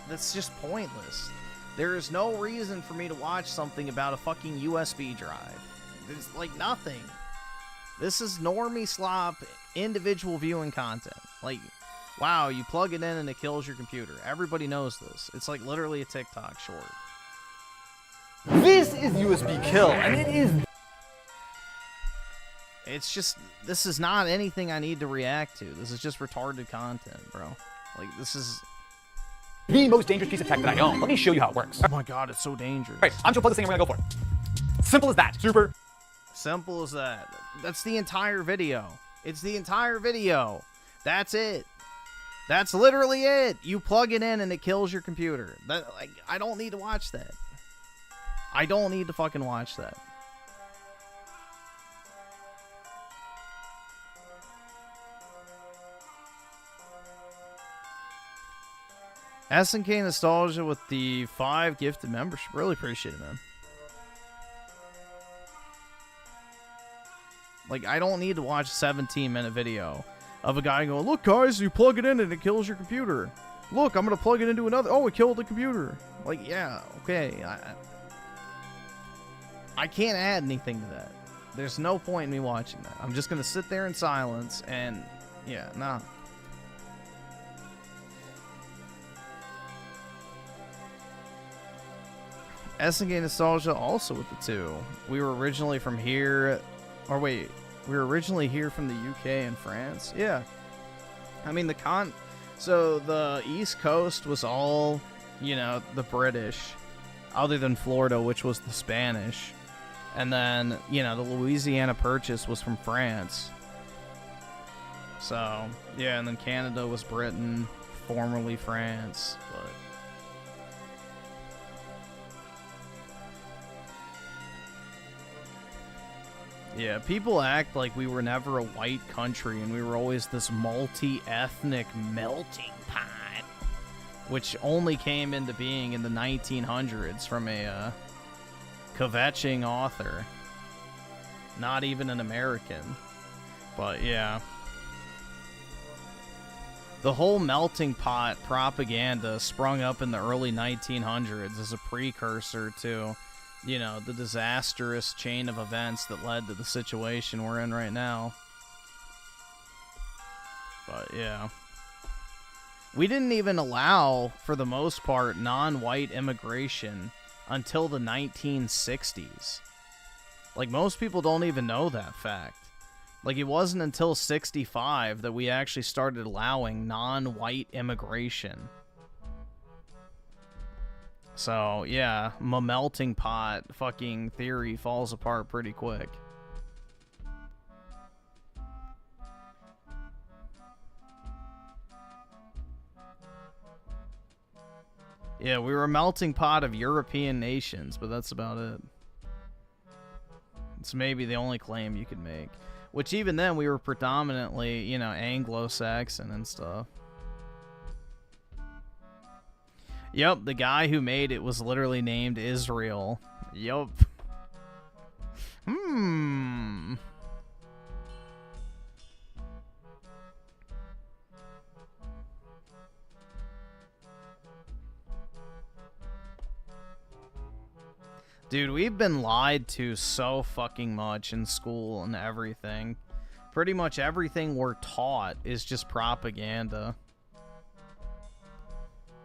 that's just pointless. There is no reason for me to watch something about a fucking USB drive. There's like nothing. This is normie slop, individual viewing content. Like, wow, you plug it in and it kills your computer. Everybody knows this. It's like literally a TikTok short. This is USB kill, and it is... It's just, this is not anything I need to react to. This is just retarded content, bro. Like, this is... the most dangerous piece of tech that I own. Let me show you how it works. Oh my god, it's so dangerous. Right, I'm just gonna plug this thing and we're gonna go for it. Simple as that. Super. Simple as that. That's the entire video. It's the entire video. That's it. That's literally it. You plug it in and it kills your computer. That, like, I don't need to watch that. I don't need to fucking watch that. SNK Nostalgia with the 5 gifted membership. Really appreciate it, man. Like, I don't need to watch a 17-minute video of a guy going, look, guys, you plug it in and it kills your computer. Look, I'm going to plug it into another. Oh, it killed the computer. Like, yeah, okay. I can't add anything to that. There's no point in me watching that. I'm just going to sit there in silence and, yeah, nah. SNK Nostalgia also with the 2. We were originally from here. Or wait, we were originally here from the UK and France. Yeah. I mean, so the East Coast was all, you know, the British, other than Florida, which was the Spanish. And then, you know, the Louisiana Purchase was from France. So, yeah, and then Canada was Britain, formerly France, but... Yeah, people act like we were never a white country and we were always this multi-ethnic melting pot, which only came into being in the 1900s from a kvetching author. Not even an American. But yeah. The whole melting pot propaganda sprung up in the early 1900s as a precursor to, you know, the disastrous chain of events that led to the situation we're in right now. But yeah. We didn't even allow, for the most part, non-white immigration until the 1960s. Like, most people don't even know that fact. Like, it wasn't until 65 that we actually started allowing non-white immigration. So, yeah, my melting pot fucking theory falls apart pretty quick. Yeah, we were a melting pot of European nations, but that's about it. It's maybe the only claim you could make. Which even then, we were predominantly, you know, Anglo-Saxon and stuff. Yep, the guy who made it was literally named Israel. Yup. Dude, we've been lied to so fucking much in school and everything. Pretty much everything we're taught is just propaganda.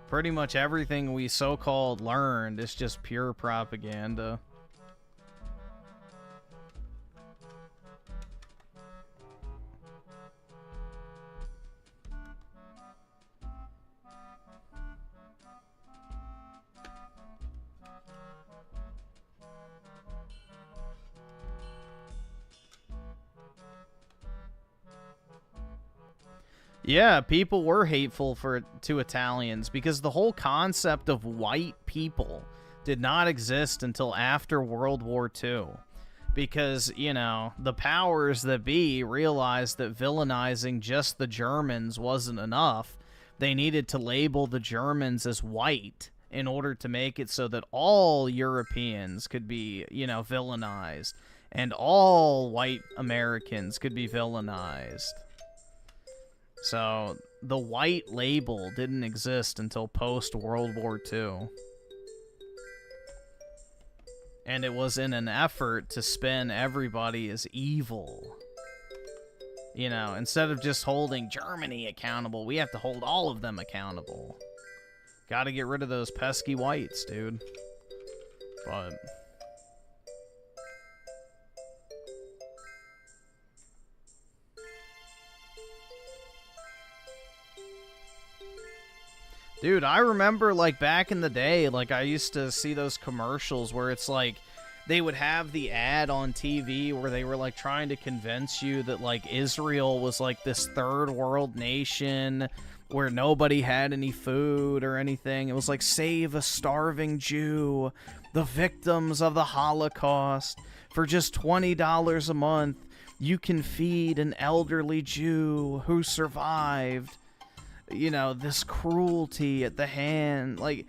Pretty much everything we so-called learned is just pure propaganda. Yeah, people were hateful to Italians because the whole concept of white people did not exist until after World War II. Because, you know, the powers that be realized that villainizing just the Germans wasn't enough. They needed to label the Germans as white in order to make it so that all Europeans could be, you know, villainized. And all white Americans could be villainized. So, the white label didn't exist until post-World War II. And it was in an effort to spin everybody as evil. You know, instead of just holding Germany accountable, we have to hold all of them accountable. Gotta get rid of those pesky whites, dude. But... Dude, I remember, like, back in the day, like, I used to see those commercials where it's, like, they would have the ad on TV where they were, like, trying to convince you that, like, Israel was, like, this third world nation where nobody had any food or anything. It was, like, save a starving Jew, the victims of the Holocaust. For just $20 a month, you can feed an elderly Jew who survived. You know, this cruelty at the hand. Like,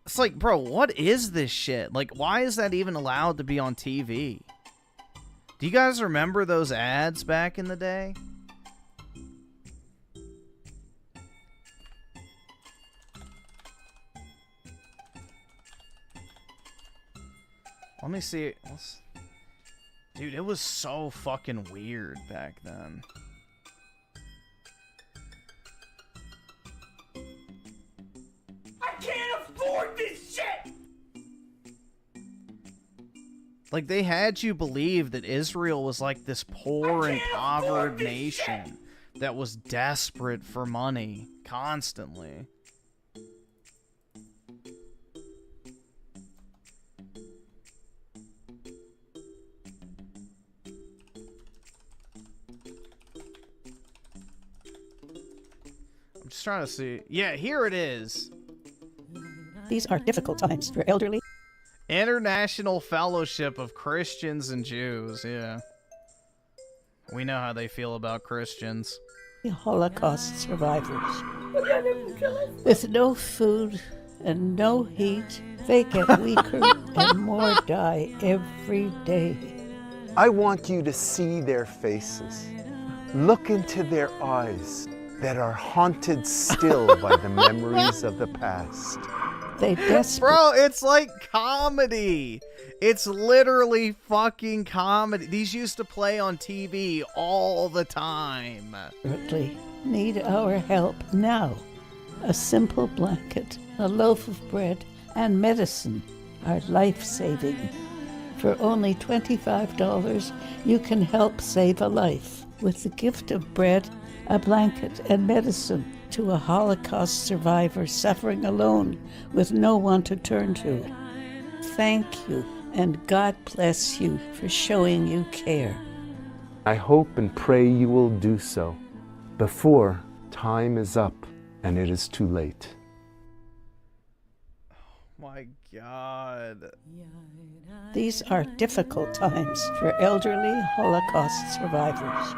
it's like, bro, what is this shit? Like, why is that even allowed to be on TV? Do you guys remember those ads back in the day? Let me see. Dude, it was so fucking weird back then. I can't afford this shit! Like, they had you believe that Israel was like this poor, impoverished nation that was desperate for money constantly. I'm just trying to see. Yeah, here it is. These are difficult times for elderly. International Fellowship of Christians and Jews, yeah. We know how they feel about Christians. Holocaust survivors. With no food and no heat, they get weaker and more die every day. I want you to see their faces. Look into their eyes that are haunted still by the memories of the past. They Bro, it's like comedy. It's literally fucking comedy. These used to play on TV all the time. Desperately need our help now. A simple blanket, a loaf of bread, and medicine are life-saving. For only $25, you can help save a life with the gift of bread, a blanket, and medicine to a Holocaust survivor suffering alone with no one to turn to. Thank you, and God bless you for showing you care. I hope and pray you will do so before time is up and it is too late. My God. These are difficult times for elderly Holocaust survivors.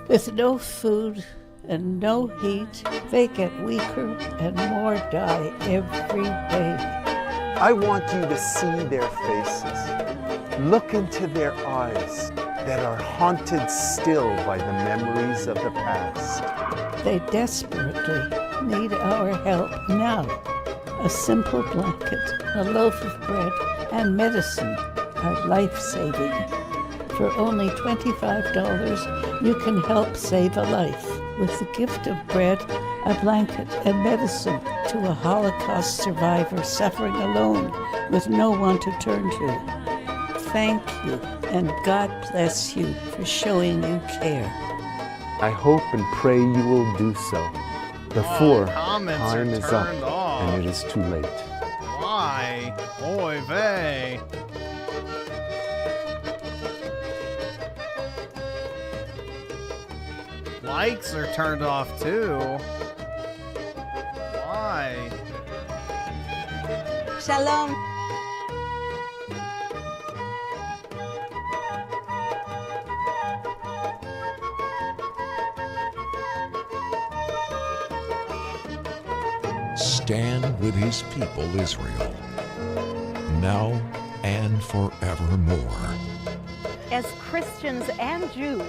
With no food and no heat, they get weaker and more die every day. I want you to see their faces. Look into their eyes that are haunted still by the memories of the past. They desperately need our help now. A simple blanket, a loaf of bread, and medicine are life-saving. For only $25, you can help save a life with the gift of bread, a blanket, and medicine to a Holocaust survivor suffering alone with no one to turn to. Thank you, and God bless you for showing you care. I hope and pray you will do so before comments time are is up turned off. and it is too late. Why? Oy vey. Likes are turned off too. Why? Shalom. Stand with his people Israel, now and forevermore. As Christians and Jews,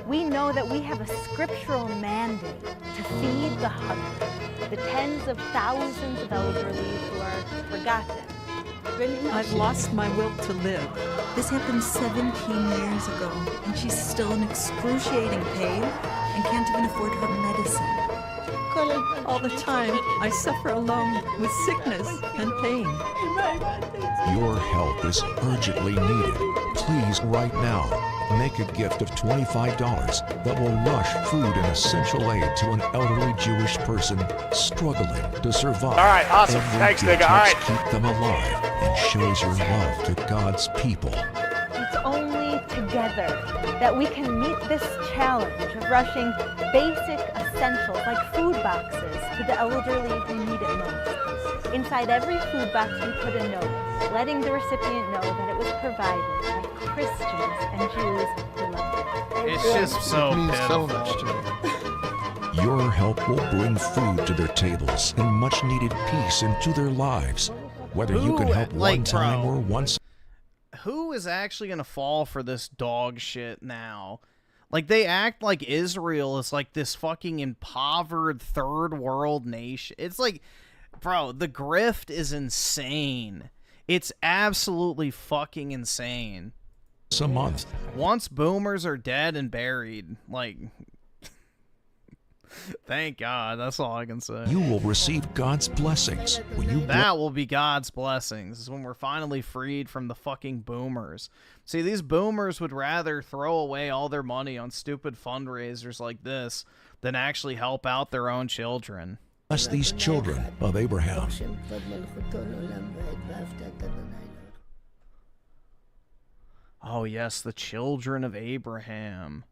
we know that we have a scriptural mandate to feed the hungry, the tens of thousands of elderly who are forgotten. I've lost my will to live. This happened 17 years ago, and she's still in excruciating pain and can't even afford her medicine. All the time, I suffer alone with sickness and pain. Your help is urgently needed. Please, right now, make a gift of $25 that will rush food and essential aid to an elderly Jewish person struggling to survive. All right, awesome. Every Thanks, gift nigga. All helps right. keep them alive and shows your love to God's people. It's only together that we can meet this challenge of rushing basic essentials like food boxes to the elderly who need it most. Inside every food box, we put a note, letting the recipient know that it was provided by Christians and Jews who love it. It's just so It means so pitiful. much to me. Your help will bring food to their tables and much needed peace into their lives. Whether you can help one time or once. who is actually going to fall for this dog shit now? Like, they act like Israel is like this fucking impoverished third world nation. It's like, bro, the grift is insane. It's absolutely fucking insane. A month. Once boomers are dead and buried, like, thank God. That's all I can say. You will receive God's blessings when you. That will be God's blessings, is when we're finally freed from the fucking boomers. See, these boomers would rather throw away all their money on stupid fundraisers like this than actually help out their own children. Bless these children of Abraham. Oh, yes, the children of Abraham.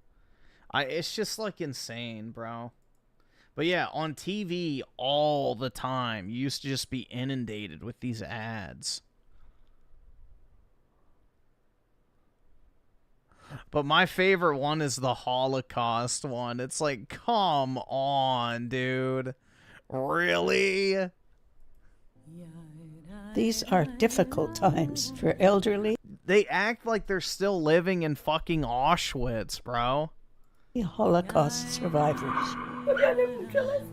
It's just, like, insane, bro. But, yeah, on TV all the time, you used to just be inundated with these ads. But my favorite one is the Holocaust one. It's like, come on, dude. Really? These are difficult times for elderly. They act like they're still living in fucking Auschwitz, bro. Holocaust survivors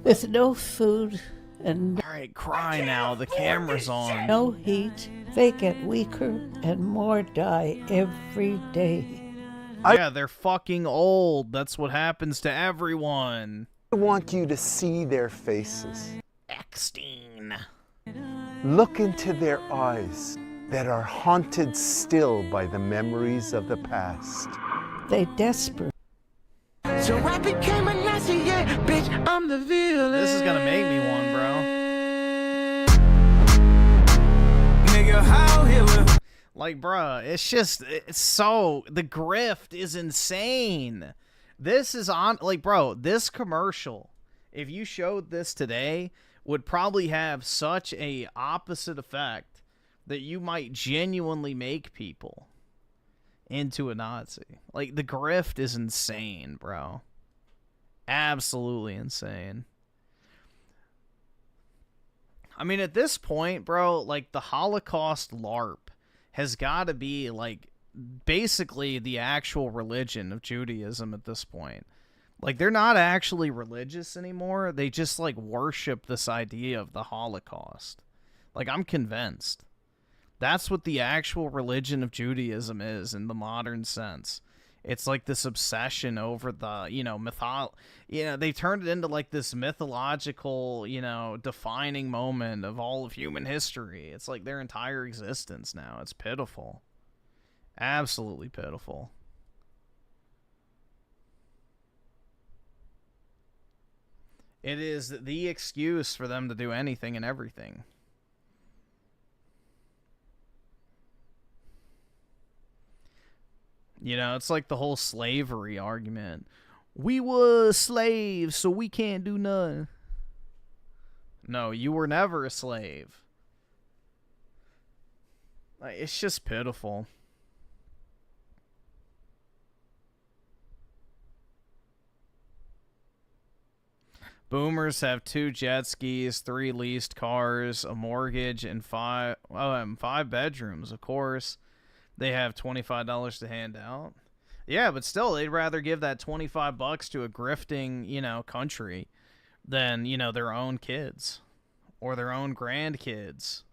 with no food and alright, cry now. The camera's on. no heat. They get weaker and more die every day. Yeah, they're fucking old. That's what happens to everyone. I want you to see their faces. Eckstein. Look into their eyes that are haunted still by the memories of the past. They desperate. So I became a Nazi, yeah, bitch, I'm the villain. This is gonna make me one, bro. Nigga, how healing? Like, bruh, it's so, the grift is insane. This is on, like, bro, this commercial, if you showed this today, would probably have such a opposite effect that you might genuinely make people into a Nazi. Like, the grift is insane, bro. Absolutely insane. I mean, at this point, bro, like, the Holocaust LARP has got to be, like, basically the actual religion of Judaism at this point. Like, they're not actually religious anymore. They just, like, worship this idea of the Holocaust. Like, I'm convinced. That's what the actual religion of Judaism is in the modern sense. It's like this obsession over the, they turned it into like this mythological, defining moment of all of human history. It's like their entire existence now. It's pitiful. Absolutely pitiful. It is the excuse for them to do anything and everything. It's like the whole slavery argument. We was slaves, so we can't do nothing. No, you were never a slave. Like, it's just pitiful. Boomers have 2 jet skis, 3 leased cars, a mortgage, and 5 bedrooms, of course. They have $25 to hand out. Yeah, but still, they'd rather give that $25 to a grifting, country than, their own kids or their own grandkids.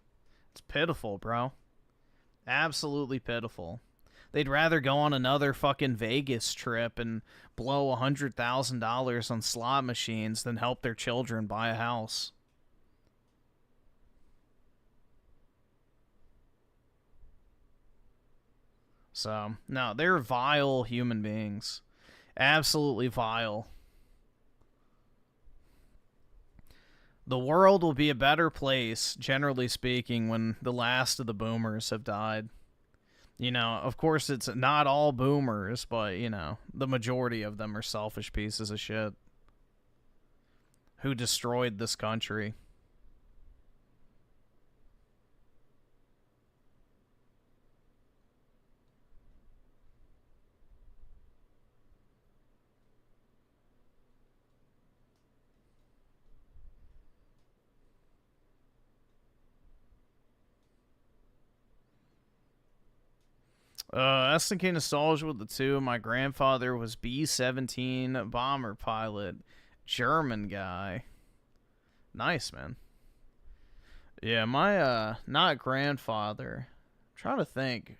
It's pitiful, bro. Absolutely pitiful. They'd rather go on another fucking Vegas trip and blow $100,000 on slot machines than help their children buy a house. So, no, they're vile human beings. Absolutely vile. The world will be a better place, generally speaking, when the last of the boomers have died. Of course, it's not all boomers, but, the majority of them are selfish pieces of shit who destroyed this country. SNK Nostalgia with the 2. My grandfather was B-17 bomber pilot. German guy. Nice, man. Yeah, my, not grandfather. I'm trying to think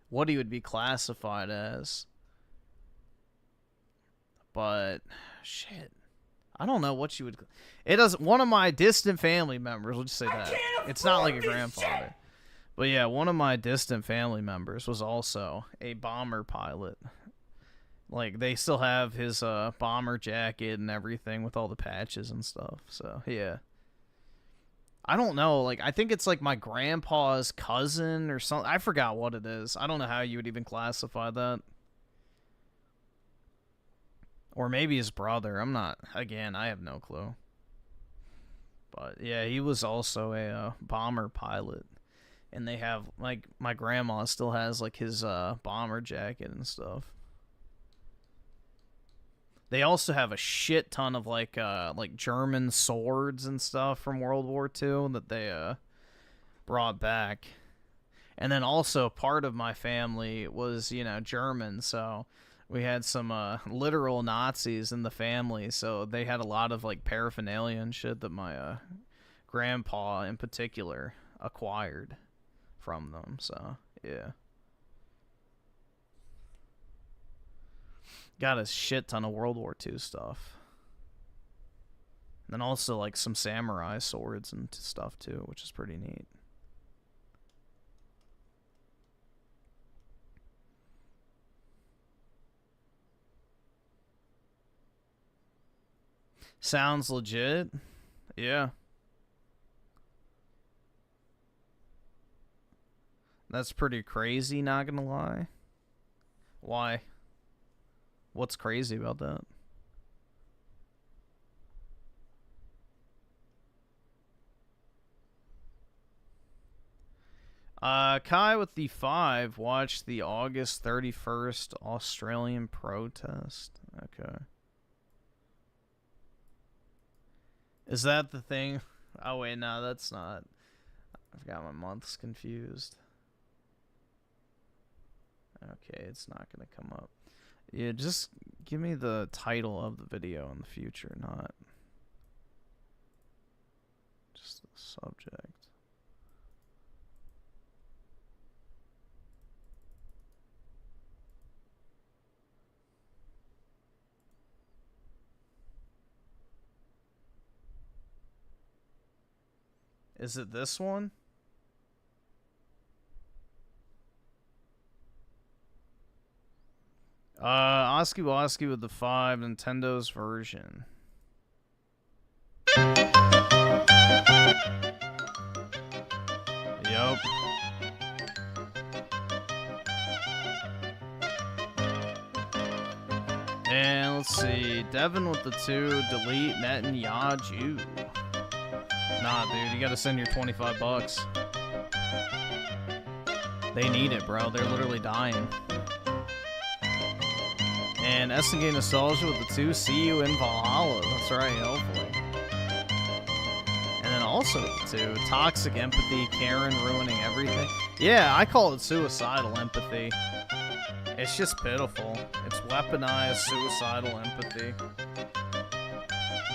what he would be classified as. But, shit. I don't know what you would... It does... One of my distant family members, let's just say that. It's not like a grandfather. But yeah, one of my distant family members was also a bomber pilot. Like, they still have his bomber jacket and everything with all the patches and stuff. So, yeah. I don't know. Like, I think it's like my grandpa's cousin or something. I forgot what it is. I don't know how you would even classify that. Or maybe his brother. I'm not... Again, I have no clue. But, yeah, he was also a bomber pilot. And they have... Like, my grandma still has, like, his bomber jacket and stuff. They also have a shit ton of, like German swords and stuff from World War II that they brought back. And then also part of my family was, you know, German, so... We had some literal Nazis in the family, so they had a lot of like paraphernalia and shit that my grandpa in particular acquired from them. So yeah, got a shit ton of World War II stuff, and then also like some samurai swords and stuff too, which is pretty neat. Sounds legit. Yeah. That's pretty crazy, not gonna lie. Why? What's crazy about that? Kai with the 5 watched the August 31st Australian protest. Okay. Is that the thing? Oh, wait, no, that's not. I've got my months confused. Okay, it's not going to come up. Yeah, just give me the title of the video in the future, not just the subject. Is it this one? Oski Woski with the 5, Nintendo's version. Yup. And let's see. Devin with the 2, delete Netanyahu. Nah, dude, you gotta send your 25 bucks. They need it, bro. They're literally dying. And SNK Nostalgia with the 2, see you in Valhalla. That's right, hopefully. And then also with the 2, toxic empathy, Karen ruining everything. Yeah, I call it suicidal empathy. It's just pitiful. It's weaponized suicidal empathy.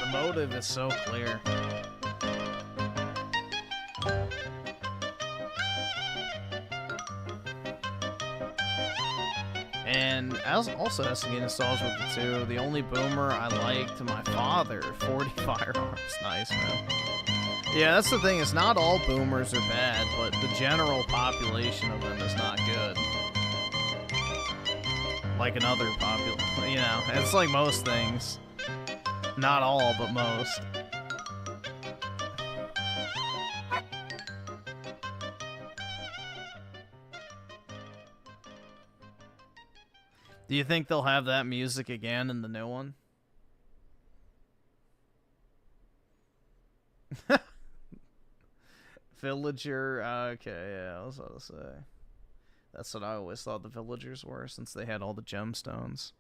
The motive is so clear. And also SNK Nostalgia with the 2, the only boomer I liked, my father, 40 firearms. Nice, man. Yeah, that's the thing, is not all boomers are bad, but the general population of them is not good. Like another population, you know, it's like most things. Not all, but most. Do you think they'll have that music again in the new one? Villager, okay, yeah, I was about to say. That's what I always thought the villagers were, since they had all the gemstones.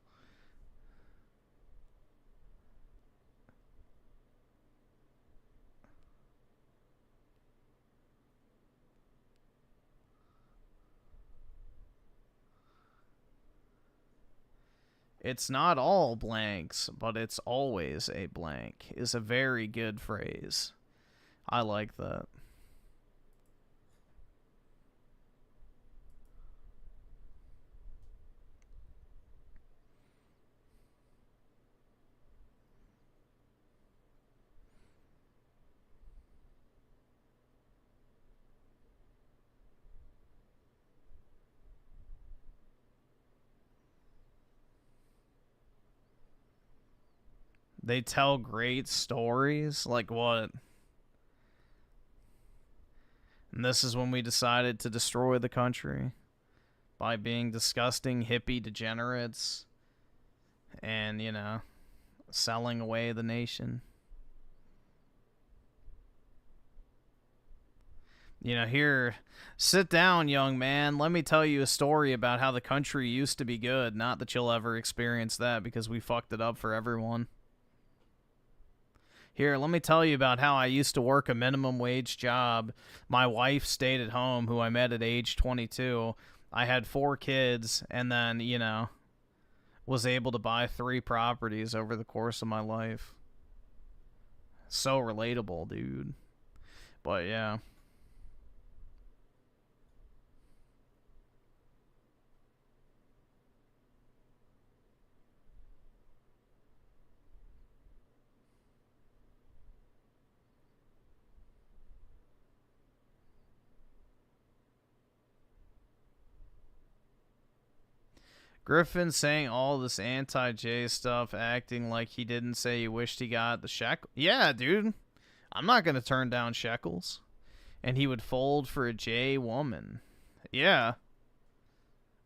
It's not all blanks, but it's always a blank is a very good phrase. I like that. They tell great stories? Like what? And this is when we decided to destroy the country by being disgusting hippie degenerates and, you know, selling away the nation. You know, here, sit down, young man. Let me tell you a story about how the country used to be good. Not that you'll ever experience that because we fucked it up for everyone. Here, let me tell you about how I used to work a minimum wage job. My wife stayed at home, who I met at age 22. I had 4 kids, and then, you know, was able to buy 3 properties over the course of my life. So relatable, dude. But, yeah. Griffin saying all this anti-J stuff, acting like he didn't say he wished he got the shekel. Yeah, dude. I'm not going to turn down shekels. And he would fold for a J woman. Yeah.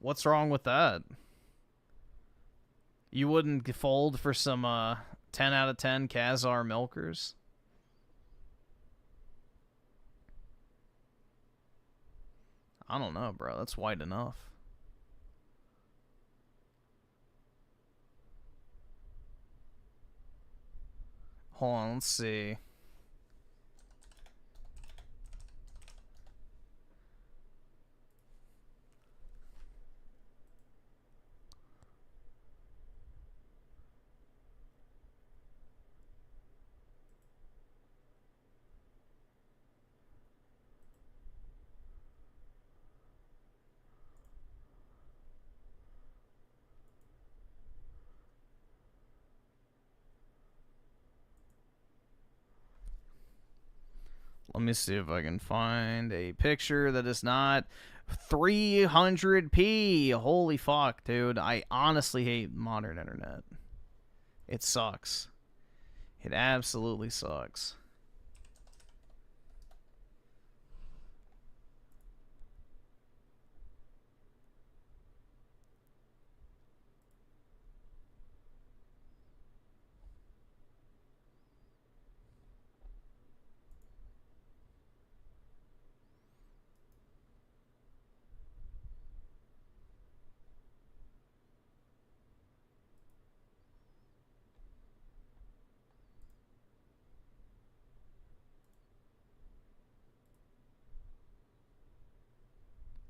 What's wrong with that? You wouldn't fold for some 10 out of 10 Khazar milkers? I don't know, bro. That's white enough. Hold on, let's see. Let me see if I can find a picture that is not 300p. Holy fuck, dude. I honestly hate modern internet. It sucks. It absolutely sucks.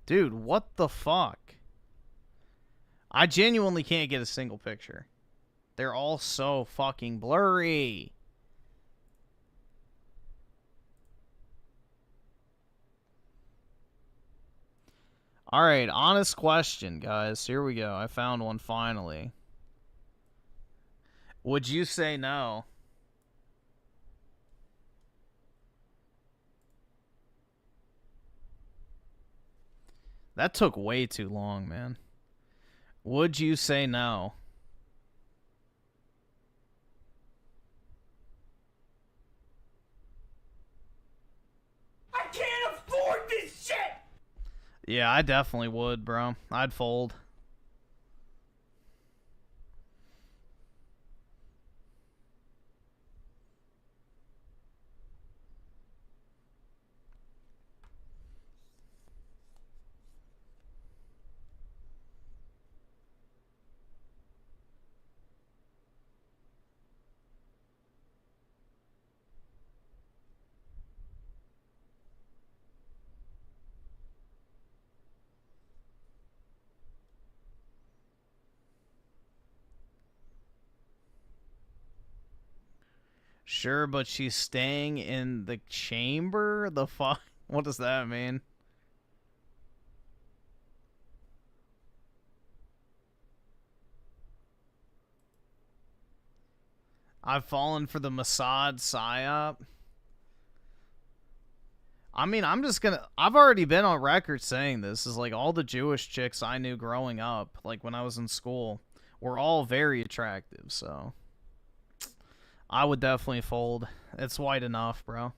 Dude, what the fuck? I genuinely can't get a single picture. They're all so fucking blurry. Alright, honest question, guys. Here we go. I found one finally. Would you say no? That took way too long, man. Would you say no? I can't afford this shit! Yeah, I definitely would, bro. I'd fold. Sure, but she's staying in the chamber? The fuck? What does that mean? I've fallen for the Mossad psyop. I mean, I've already been on record saying this. Is like all the Jewish chicks I knew growing up, like when I was in school, were all very attractive, so I would definitely fold. It's white enough, bro.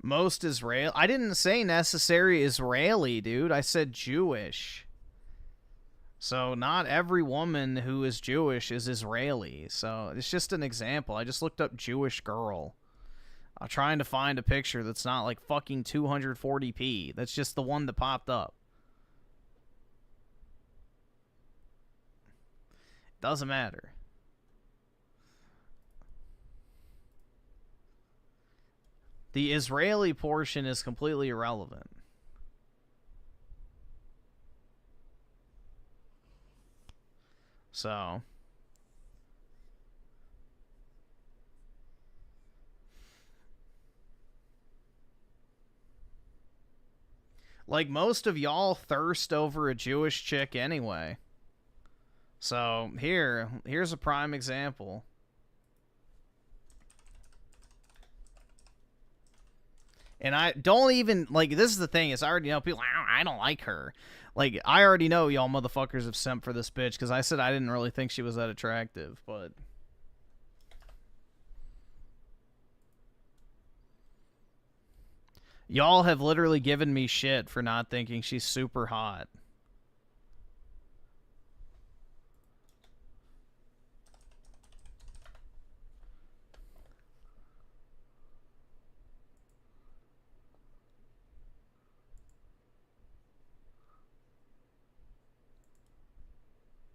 Most Israeli. I didn't say necessary Israeli, dude. I said Jewish. So not every woman who is Jewish is Israeli. So it's just an example. I just looked up Jewish girl. I'm trying to find a picture that's not like fucking 240p. That's just the one that popped up. Doesn't matter. The Israeli portion is completely irrelevant. So, like most of y'all thirst over a Jewish chick anyway. So, here's a prime example. And I don't even, like, this is the thing, is I already know people, I don't like her. Like, I already know y'all motherfuckers have simped for this bitch, because I said I didn't really think she was that attractive, but... Y'all have literally given me shit for not thinking she's super hot.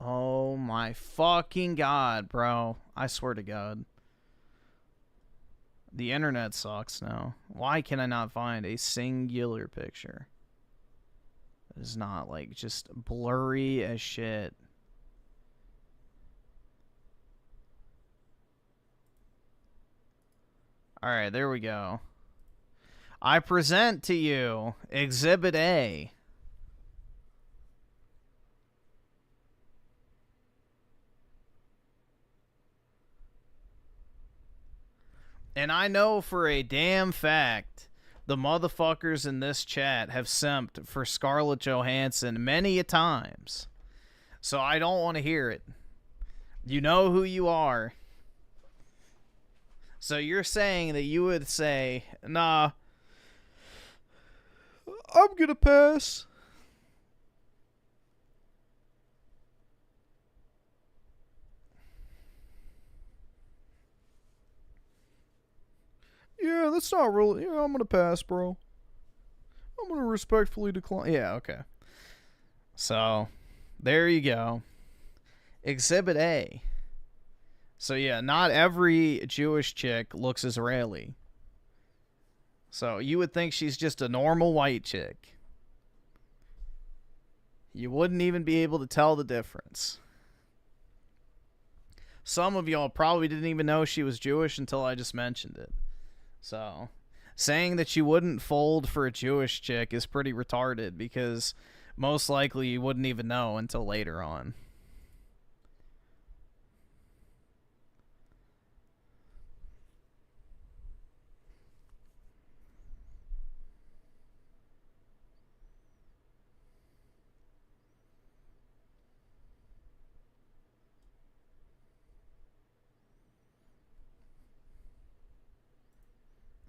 Oh my fucking god, bro. I swear to god. The internet sucks now. Why can I not find a singular picture? It's not, like, just blurry as shit. Alright, there we go. I present to you Exhibit A. And I know for a damn fact the motherfuckers in this chat have simped for Scarlett Johansson many a times. So I don't want to hear it. You know who you are. So you're saying that you would say, nah, I'm gonna pass. Yeah, that's not really... Yeah, I'm gonna pass, bro. I'm gonna respectfully decline. Yeah, okay. So, there you go. Exhibit A. So, yeah, not every Jewish chick looks Israeli. So, you would think she's just a normal white chick. You wouldn't even be able to tell the difference. Some of y'all probably didn't even know she was Jewish until I just mentioned it. So, saying that you wouldn't fold for a Jewish chick is pretty retarded because most likely you wouldn't even know until later on.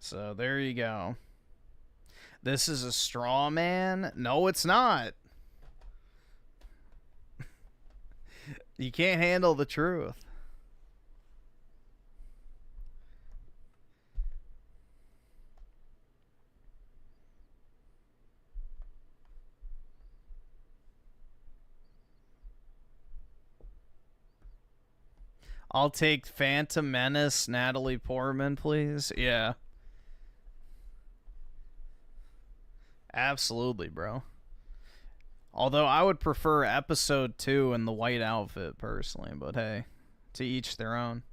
So there you go. This is a straw man? No, it's not. You can't handle the truth. I'll take Phantom Menace, Natalie Portman, please. Yeah. Absolutely, bro. Although I would prefer episode 2 in the white outfit, personally. But hey, to each their own.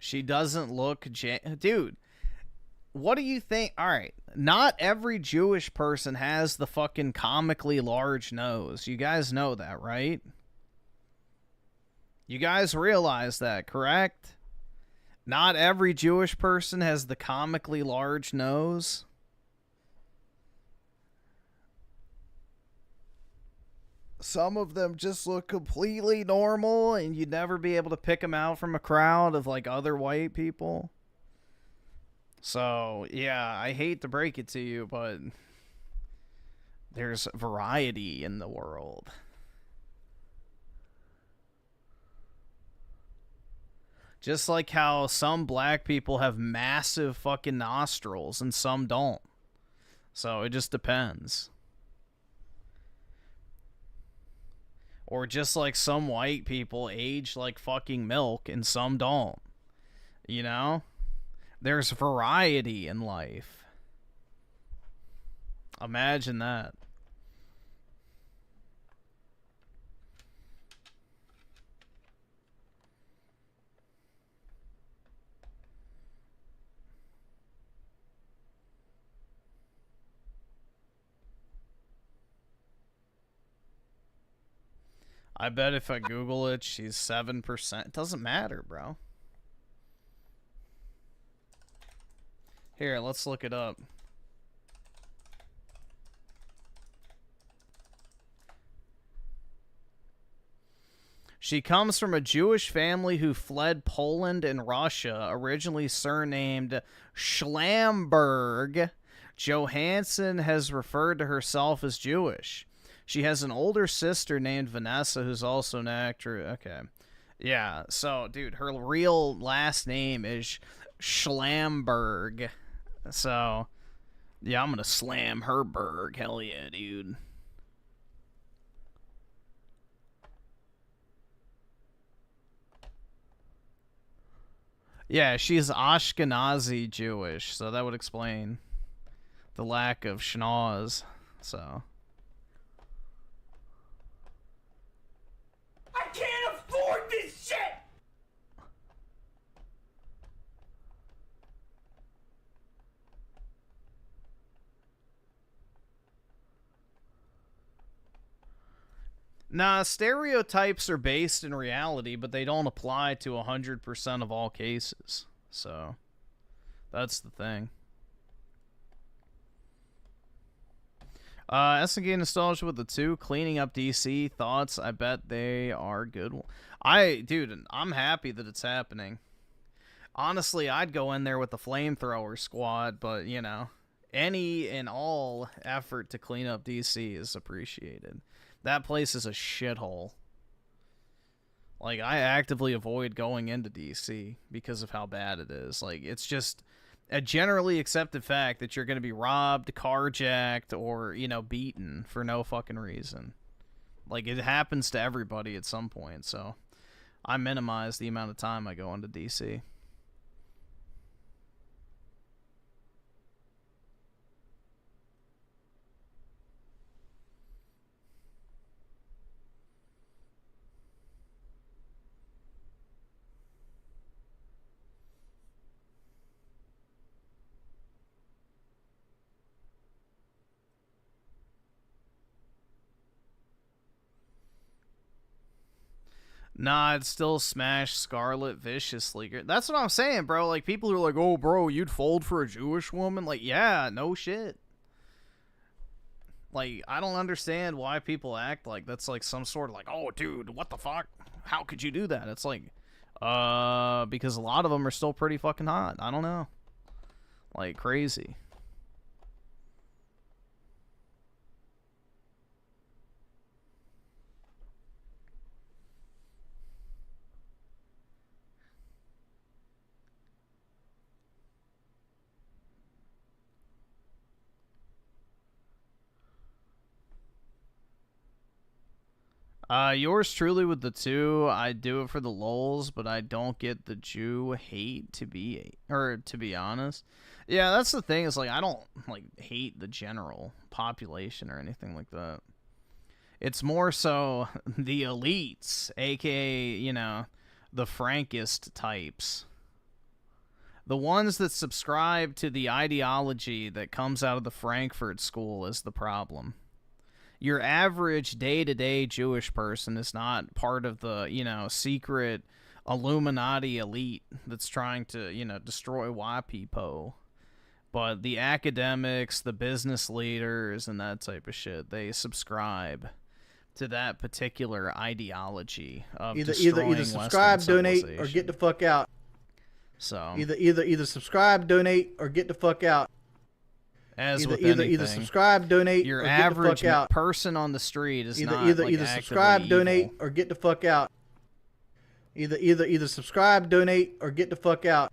She doesn't look... Dude, what do you think? Alright, not every Jewish person has the fucking comically large nose. You guys know that, right? You guys realize that, correct? Not every Jewish person has the comically large nose. Some of them just look completely normal, and you'd never be able to pick them out from a crowd of, like, other white people. So, yeah, I hate to break it to you, but there's variety in the world. Just like how some black people have massive fucking nostrils and some don't. So, it just depends. Or just like some white people age like fucking milk and some don't. You know? There's variety in life. Imagine that. I bet if I Google it, she's 7%. It doesn't matter, bro. Here, let's look it up. She comes from a Jewish family who fled Poland and Russia, originally surnamed Schlamberg. Johansson has referred to herself as Jewish. She has an older sister named Vanessa, who's also an actor. Okay. Yeah, so, dude, her real last name is Schlamberg. So, yeah, I'm gonna slam her berg. Hell yeah, dude. Yeah, she's Ashkenazi Jewish, so that would explain the lack of schnoz, so... I can't afford this shit! Nah, stereotypes are based in reality, but they don't apply to 100% of all cases. So, that's the thing. SNG Nostalgia with the 2. Cleaning up DC. Thoughts? I bet they are good. Dude, I'm happy that it's happening. Honestly, I'd go in there with the flamethrower squad, but, you know, any and all effort to clean up DC is appreciated. That place is a shithole. Like, I actively avoid going into DC because of how bad it is. Like, it's just a generally accepted fact that you're going to be robbed, carjacked, or, you know, beaten for no fucking reason. Like, it happens to everybody at some point, so I minimize the amount of time I go into DC. Nah, I'd still smash Scarlet viciously. That's what I'm saying, bro. Like, people who are like, oh, bro, you'd fold for a Jewish woman? Like, yeah, no shit. Like, I don't understand why people act like that's, like, some sort of, like, oh, dude, what the fuck? How could you do that? It's like, Because a lot of them are still pretty fucking hot. I don't know. Like, crazy. Yours truly with the 2. I do it for the lols, but I don't get the Jew hate to be honest. Yeah, that's the thing. Is like I don't like hate the general population or anything like that. It's more so the elites, aka the Frankist types, the ones that subscribe to the ideology that comes out of the Frankfurt School is the problem. Your average day-to-day Jewish person is not part of the, secret Illuminati elite that's trying to, destroy WAPIPO. But the academics, the business leaders, and that type of shit, they subscribe to that particular ideology of either destroying subscribe, Western donate, or civilization. get the fuck out. So Either subscribe, donate, or get the fuck out. As with either anything, subscribe, donate, your or get the average fuck out. person on the street is not Either like, actively subscribe, evil. donate, or get the fuck out. Either subscribe, donate, or get the fuck out.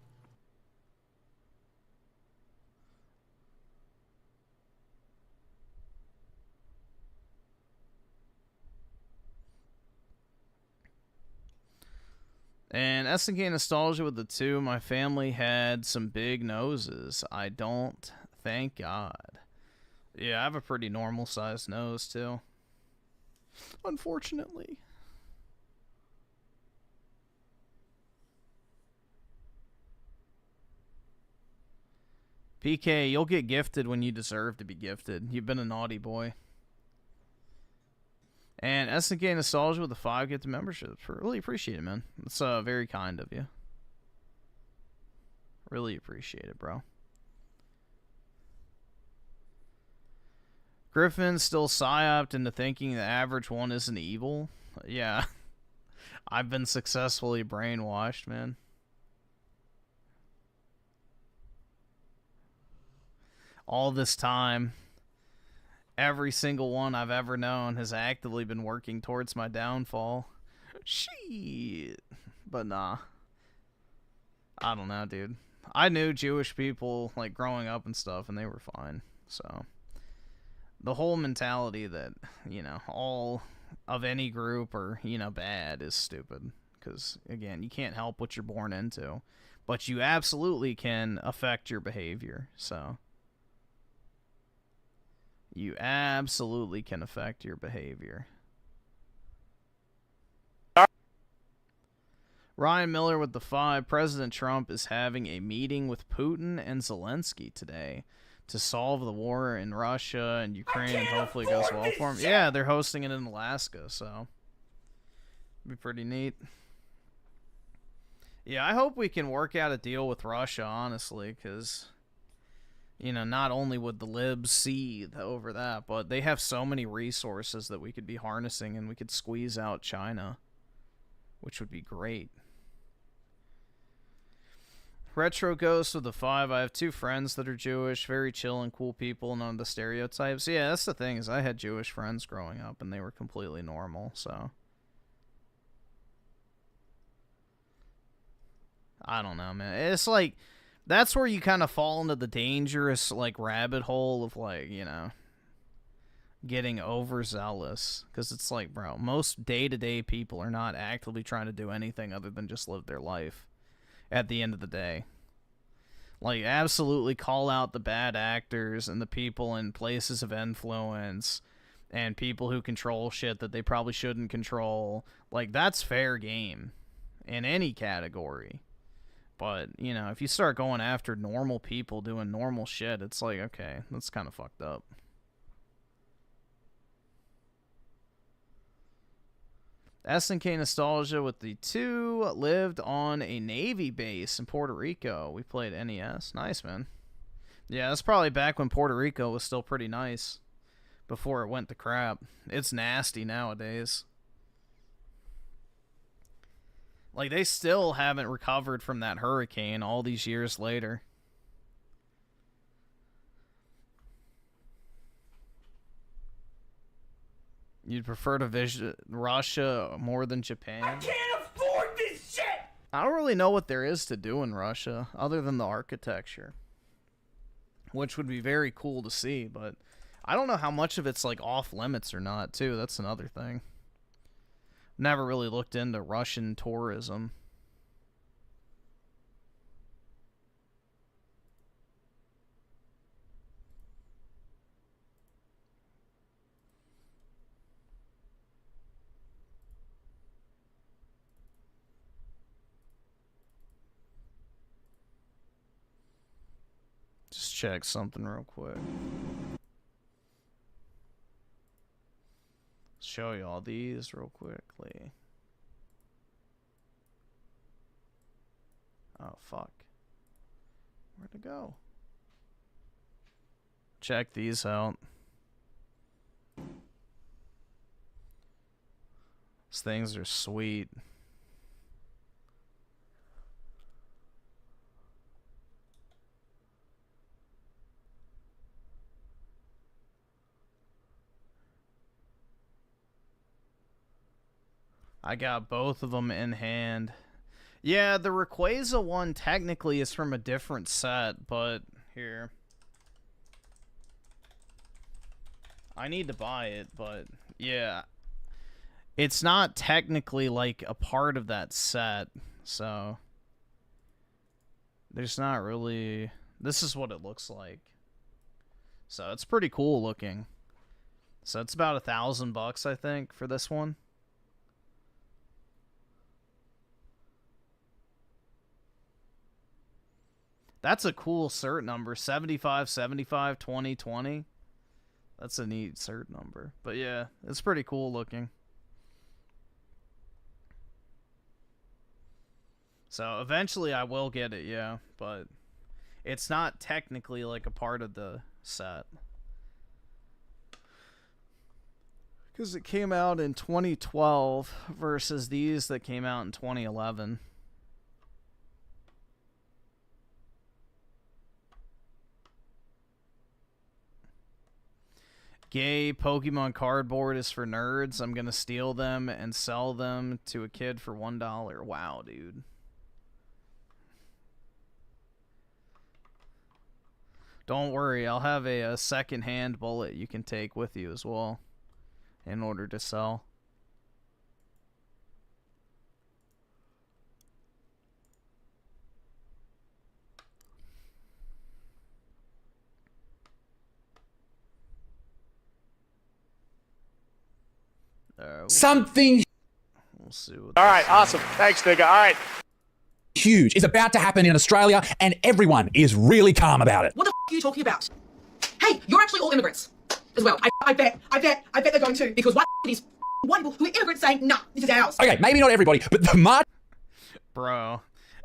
And SNK Nostalgia with the 2, my family had some big noses. I don't, thank God. Yeah, I have a pretty normal sized nose too. Unfortunately. PK, you'll get gifted when you deserve to be gifted. You've been a naughty boy. And SNK Nostalgia with the 5 get the membership. Really appreciate it, man. It's very kind of you. Really appreciate it, bro. Griffin still psyoped into thinking the average one isn't evil. Yeah. I've been successfully brainwashed, man. All this time, every single one I've ever known has actively been working towards my downfall. Shit. But nah. I don't know, dude. I knew Jewish people, like, growing up and stuff, and they were fine. So, the whole mentality that, all of any group are, bad is stupid. Because, again, you can't help what you're born into. But you absolutely can affect your behavior, so... You absolutely can affect your behavior. Ryan Miller with the 5. President Trump is having a meeting with Putin and Zelensky today to solve the war in Russia and Ukraine, and hopefully it goes well for them. Yeah, they're hosting it in Alaska, so it'd be pretty neat. Yeah, I hope we can work out a deal with Russia, honestly, because... not only would the libs seethe over that, but they have so many resources that we could be harnessing, and we could squeeze out China, which would be great. Retro Ghost with the 5. I have 2 friends that are Jewish, very chill and cool people, none of the stereotypes. Yeah, that's the thing, is I had Jewish friends growing up, and they were completely normal, so... I don't know, man. It's like... That's where you kind of fall into the dangerous, like, rabbit hole of, like, getting overzealous. Because it's like, bro, most day-to-day people are not actively trying to do anything other than just live their life at the end of the day. Like, absolutely call out the bad actors and the people in places of influence and people who control shit that they probably shouldn't control. Like, that's fair game in any category. But, if you start going after normal people doing normal shit, it's like, okay, that's kind of fucked up. SNK Nostalgia with the 2 lived on a Navy base in Puerto Rico. We played NES. Nice, man. Yeah, that's probably back when Puerto Rico was still pretty nice before it went to crap. It's nasty nowadays. Like, they still haven't recovered from that hurricane all these years later. You'd prefer to visit Russia more than Japan? I can't afford this shit! I don't really know what there is to do in Russia, other than the architecture. Which would be very cool to see, but I don't know how much of it's, like, off limits or not, too. That's another thing. Never really looked into Russian tourism. Just check something real quick. Show you all these real quickly. Oh, fuck. Where'd it go? Check these out. These things are sweet. I got both of them in hand. Yeah, the Rayquaza one technically is from a different set, but here. I need to buy it, but yeah. It's not technically like a part of that set, so there's not really... This is what it looks like. So it's pretty cool looking. So it's about $1,000, I think, for this one. That's a cool cert number. 75, 75, 20, 20. That's a neat cert number. But yeah, it's pretty cool looking. So eventually I will get it, yeah. But it's not technically like a part of the set. Because it came out in 2012 versus these that came out in 2011. Gay Pokemon cardboard is for nerds. I'm gonna steal them and sell them to a kid for $1. Wow, dude. Don't worry, I'll have a second-hand bullet you can take with you as well in order to sell. Something We'll see what All right, awesome. Thanks, nigga. All right. huge is about to happen in Australia, and everyone is really calm about it. What the f are you talking about? Hey, you're actually all immigrants as well. I bet they're going to, because white people who are immigrants saying, nah, this is ours. Okay, maybe not everybody, but the march Bro,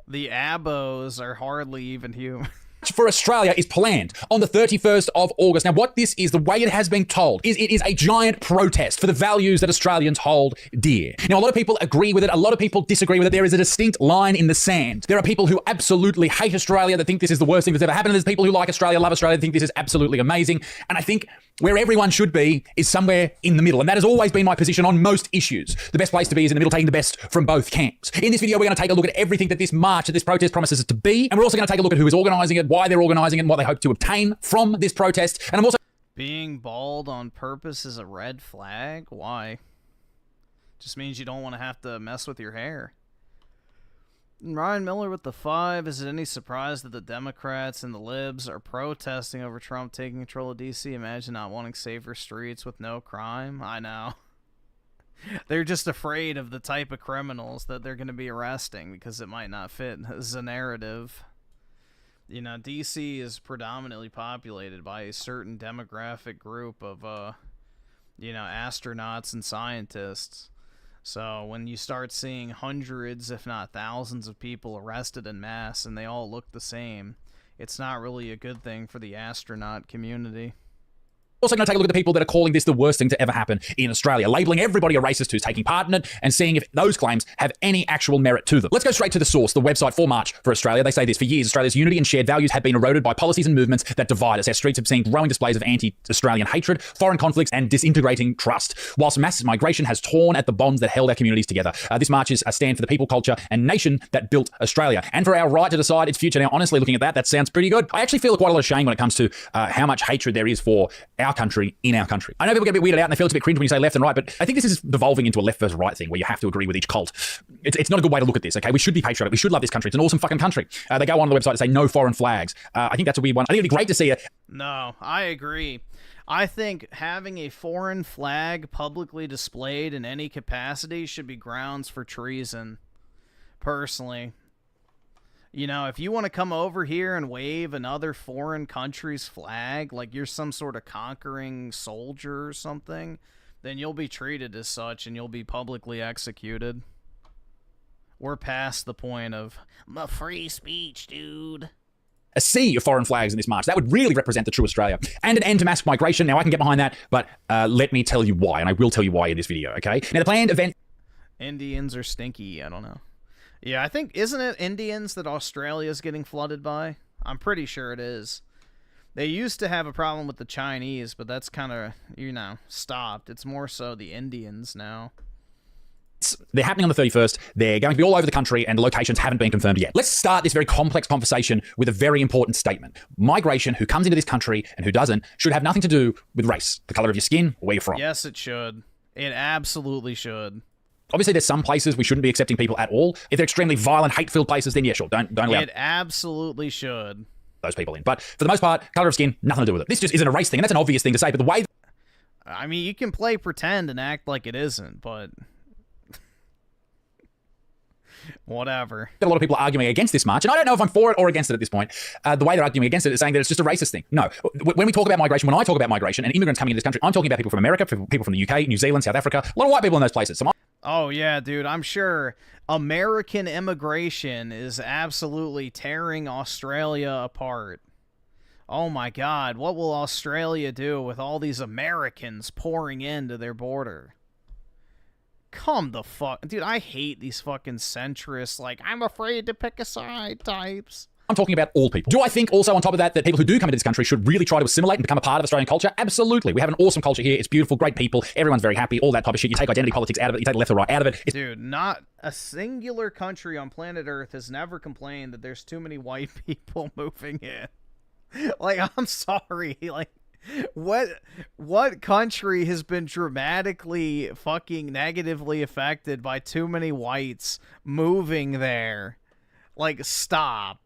the abos are hardly even human. for Australia is planned on the 31st of August. Now, what this is, the way it has been told, is it is a giant protest for the values that Australians hold dear. Now, a lot of people agree with it. A lot of people disagree with it. There is a distinct line in the sand. There are people who absolutely hate Australia, that think this is the worst thing that's ever happened. And there's people who like Australia, love Australia, think this is absolutely amazing. And I think where everyone should be is somewhere in the middle. And that has always been my position on most issues. The best place to be is in the middle, taking the best from both camps. In this video, we're going to take a look at everything that this march, that this protest promises it to be. And we're also going to take a look at who is organising it, why they're organising it, and what they hope to obtain from this protest. And I'm also... Being bald on purpose is a red flag? Why? Just means you don't want to have to mess with your hair. Ryan Miller with the 5. Is it any surprise that the Democrats and the Libs are protesting over Trump taking control of D.C.? Imagine not wanting safer streets with no crime. I know. They're just afraid of the type of criminals that they're going to be arresting because it might not fit as a narrative. You know, D.C. is predominantly populated by a certain demographic group of, you know, astronauts and scientists. So when you start seeing hundreds, if not thousands of people arrested en masse and they all look the same, it's not really a good thing for the astronaut community. Also going to take a look at the people that are calling this the worst thing to ever happen in Australia, labeling everybody a racist who's taking part in it and seeing if those claims have any actual merit to them. Let's go straight to the source, the website for March for Australia. They say this: for years, Australia's unity and shared values have been eroded by policies and movements that divide us. Our streets have seen growing displays of anti-Australian hatred, foreign conflicts, and disintegrating trust, whilst mass migration has torn at the bonds that held our communities together. This march is a stand for the people, culture, and nation that built Australia, and for our right to decide its future. Now, honestly, looking at that sounds pretty good. I actually feel quite a lot of shame when it comes to how much hatred there is for our country in our country. I know people get a bit weirded out and they feel it's a bit cringe when you say left and right, but I think this is devolving into a left versus right thing where you have to agree with each cult. It's not a good way to look at this, okay? We should be patriotic. We should love this country. It's an awesome fucking country. They go on the website and say no foreign flags. I think that's a weird one. I think it'd be great to see it. No, I agree. I think having a foreign flag publicly displayed in any capacity should be grounds for treason, personally. You know, if you want to come over here and wave another foreign country's flag like you're some sort of conquering soldier or something, then you'll be treated as such and you'll be publicly executed. We're past the point of my free speech, dude. A sea of foreign flags in this march. That would really represent the true Australia. And an end to mass migration. Now, I can get behind that, but let me tell you why, and I will tell you why in this video, okay? Now, the planned event... Indians are stinky, I don't know. Yeah, I think, isn't it Indians that Australia's getting flooded by? I'm pretty sure it is. They used to have a problem with the Chinese, but that's kind of, you know, stopped. It's more so the Indians now. They're happening on the 31st. They're going to be all over the country, and the locations haven't been confirmed yet. Let's start this very complex conversation with a very important statement. Migration, who comes into this country and who doesn't, should have nothing to do with race, the color of your skin, or where you're from. Yes, it should. It absolutely should. Obviously, there's some places we shouldn't be accepting people at all. If they're extremely violent, hate-filled places, then yeah, sure, don't allow it. Absolutely should. Those people in. But for the most part, color of skin, nothing to do with it. This just isn't a race thing, and that's an obvious thing to say, but the way... I mean, you can play pretend and act like it isn't, but... whatever. A lot of people are arguing against this march, and I don't know if I'm for it or against it at this point. The way they're arguing against it is saying that it's just a racist thing. No. When we talk about migration, when I talk about migration and immigrants coming into this country, I'm talking about people from America, people from the UK, New Zealand, South Africa, a lot of white people in those places. So oh, yeah, dude. I'm sure American immigration is absolutely tearing Australia apart. Oh, my God. What will Australia do with all these Americans pouring into their border? Come the fuck... Dude, I hate these fucking centrists, like, I'm afraid to pick a side types. I'm talking about all people. Do I think also on top of that people who do come into this country should really try to assimilate and become a part of Australian culture? Absolutely. We have an awesome culture here. It's beautiful, great people. Everyone's very happy, all that type of shit. You take identity politics out of it. You take the left or right out of it. Dude, not a singular country on planet Earth has never complained that there's too many white people moving in. Like, I'm sorry. Like, what country has been dramatically fucking negatively affected by too many whites moving there? Like, stop.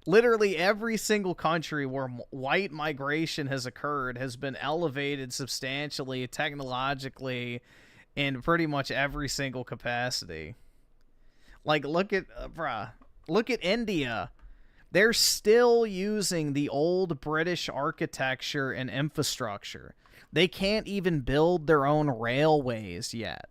Literally every single country where white migration has occurred has been elevated substantially, technologically, in pretty much every single capacity. Like, look at India. They're still using the old British architecture and infrastructure. They can't even build their own railways yet.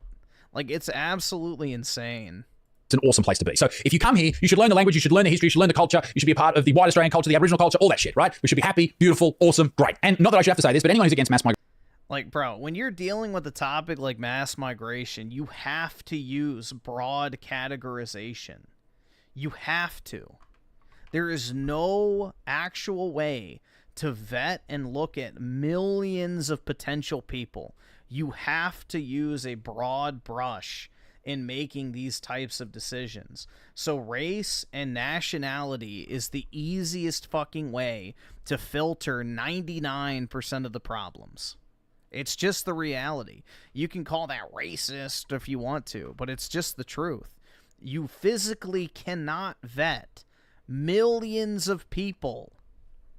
Like, it's absolutely insane. It's an awesome place to be. So if you come here, you should learn the language, you should learn the history, you should learn the culture, you should be a part of the white Australian culture, the Aboriginal culture, all that shit, right? We should be happy, beautiful, awesome, great. And not that I should have to say this, but anyone who's against mass migration... Like, bro, when you're dealing with a topic like mass migration, you have to use broad categorization. You have to. There is no actual way to vet and look at millions of potential people. You have to use a broad brush in making these types of decisions. So race and nationality is the easiest fucking way to filter 99% of the problems. It's just the reality. You can call that racist if you want to, but it's just the truth. You physically cannot vet millions of people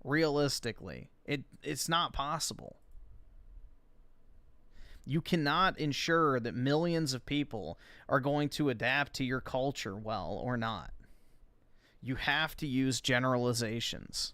realistically. It's not possible. You cannot ensure that millions of people are going to adapt to your culture well or not. You have to use generalizations.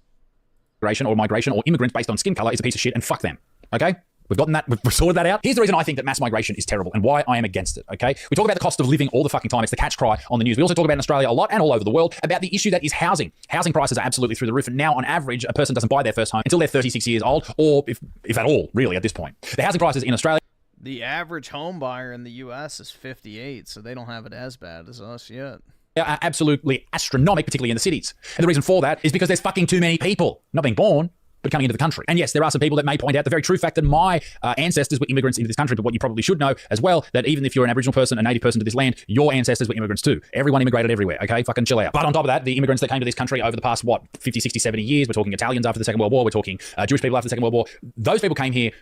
Migration or migration or immigrants based on skin color is a piece of shit, and fuck them. Okay? We've gotten that, we've sorted that out. Here's the reason I think that mass migration is terrible and why I am against it, okay? We talk about the cost of living all the fucking time. It's the catch cry on the news. We also talk about in Australia a lot and all over the world about the issue that is housing. Housing prices are absolutely through the roof. And now, on average, a person doesn't buy their first home until they're 36 years old, or if at all, really, at this point. The housing prices in Australia. The average home buyer in the U.S. is 58, so they don't have it as bad as us yet. Are absolutely astronomical, particularly in the cities. And the reason for that is because there's fucking too many people not being born, but coming into the country. And yes, there are some people that may point out the very true fact that my ancestors were immigrants into this country, but what you probably should know as well, that even if you're an Aboriginal person, a native person to this land, your ancestors were immigrants too. Everyone immigrated everywhere, okay? Fucking chill out. But on top of that, the immigrants that came to this country over the past, 50, 60, 70 years, we're talking Italians after the Second World War, we're talking Jewish people after the Second World War, those people came here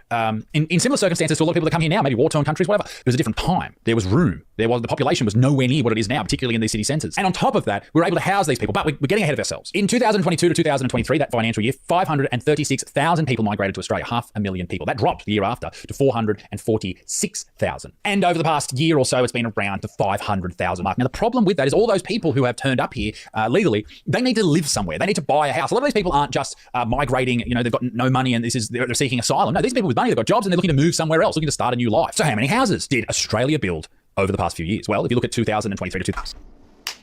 in similar circumstances to a lot of people that come here now, maybe war-torn countries, whatever. It was a different time. There was room. The population was nowhere near what it is now, particularly in these city centres. And on top of that, we were able to house these people, but we're getting ahead of ourselves. In 2022 to 2023, that financial year, 536,000 people migrated to Australia, 500,000 people. That dropped the year after to 446,000. And over the past year or so, it's been around the 500,000 mark. Now, the problem with that is all those people who have turned up here legally, they need to live somewhere. They need to buy a house. A lot of these people aren't just migrating, they've got no money and they're seeking asylum. No, these people with money, they've got jobs and they're looking to move somewhere else, looking to start a new life. So how many houses did Australia build over the past few years? Well, if you look at 2023 to 2000.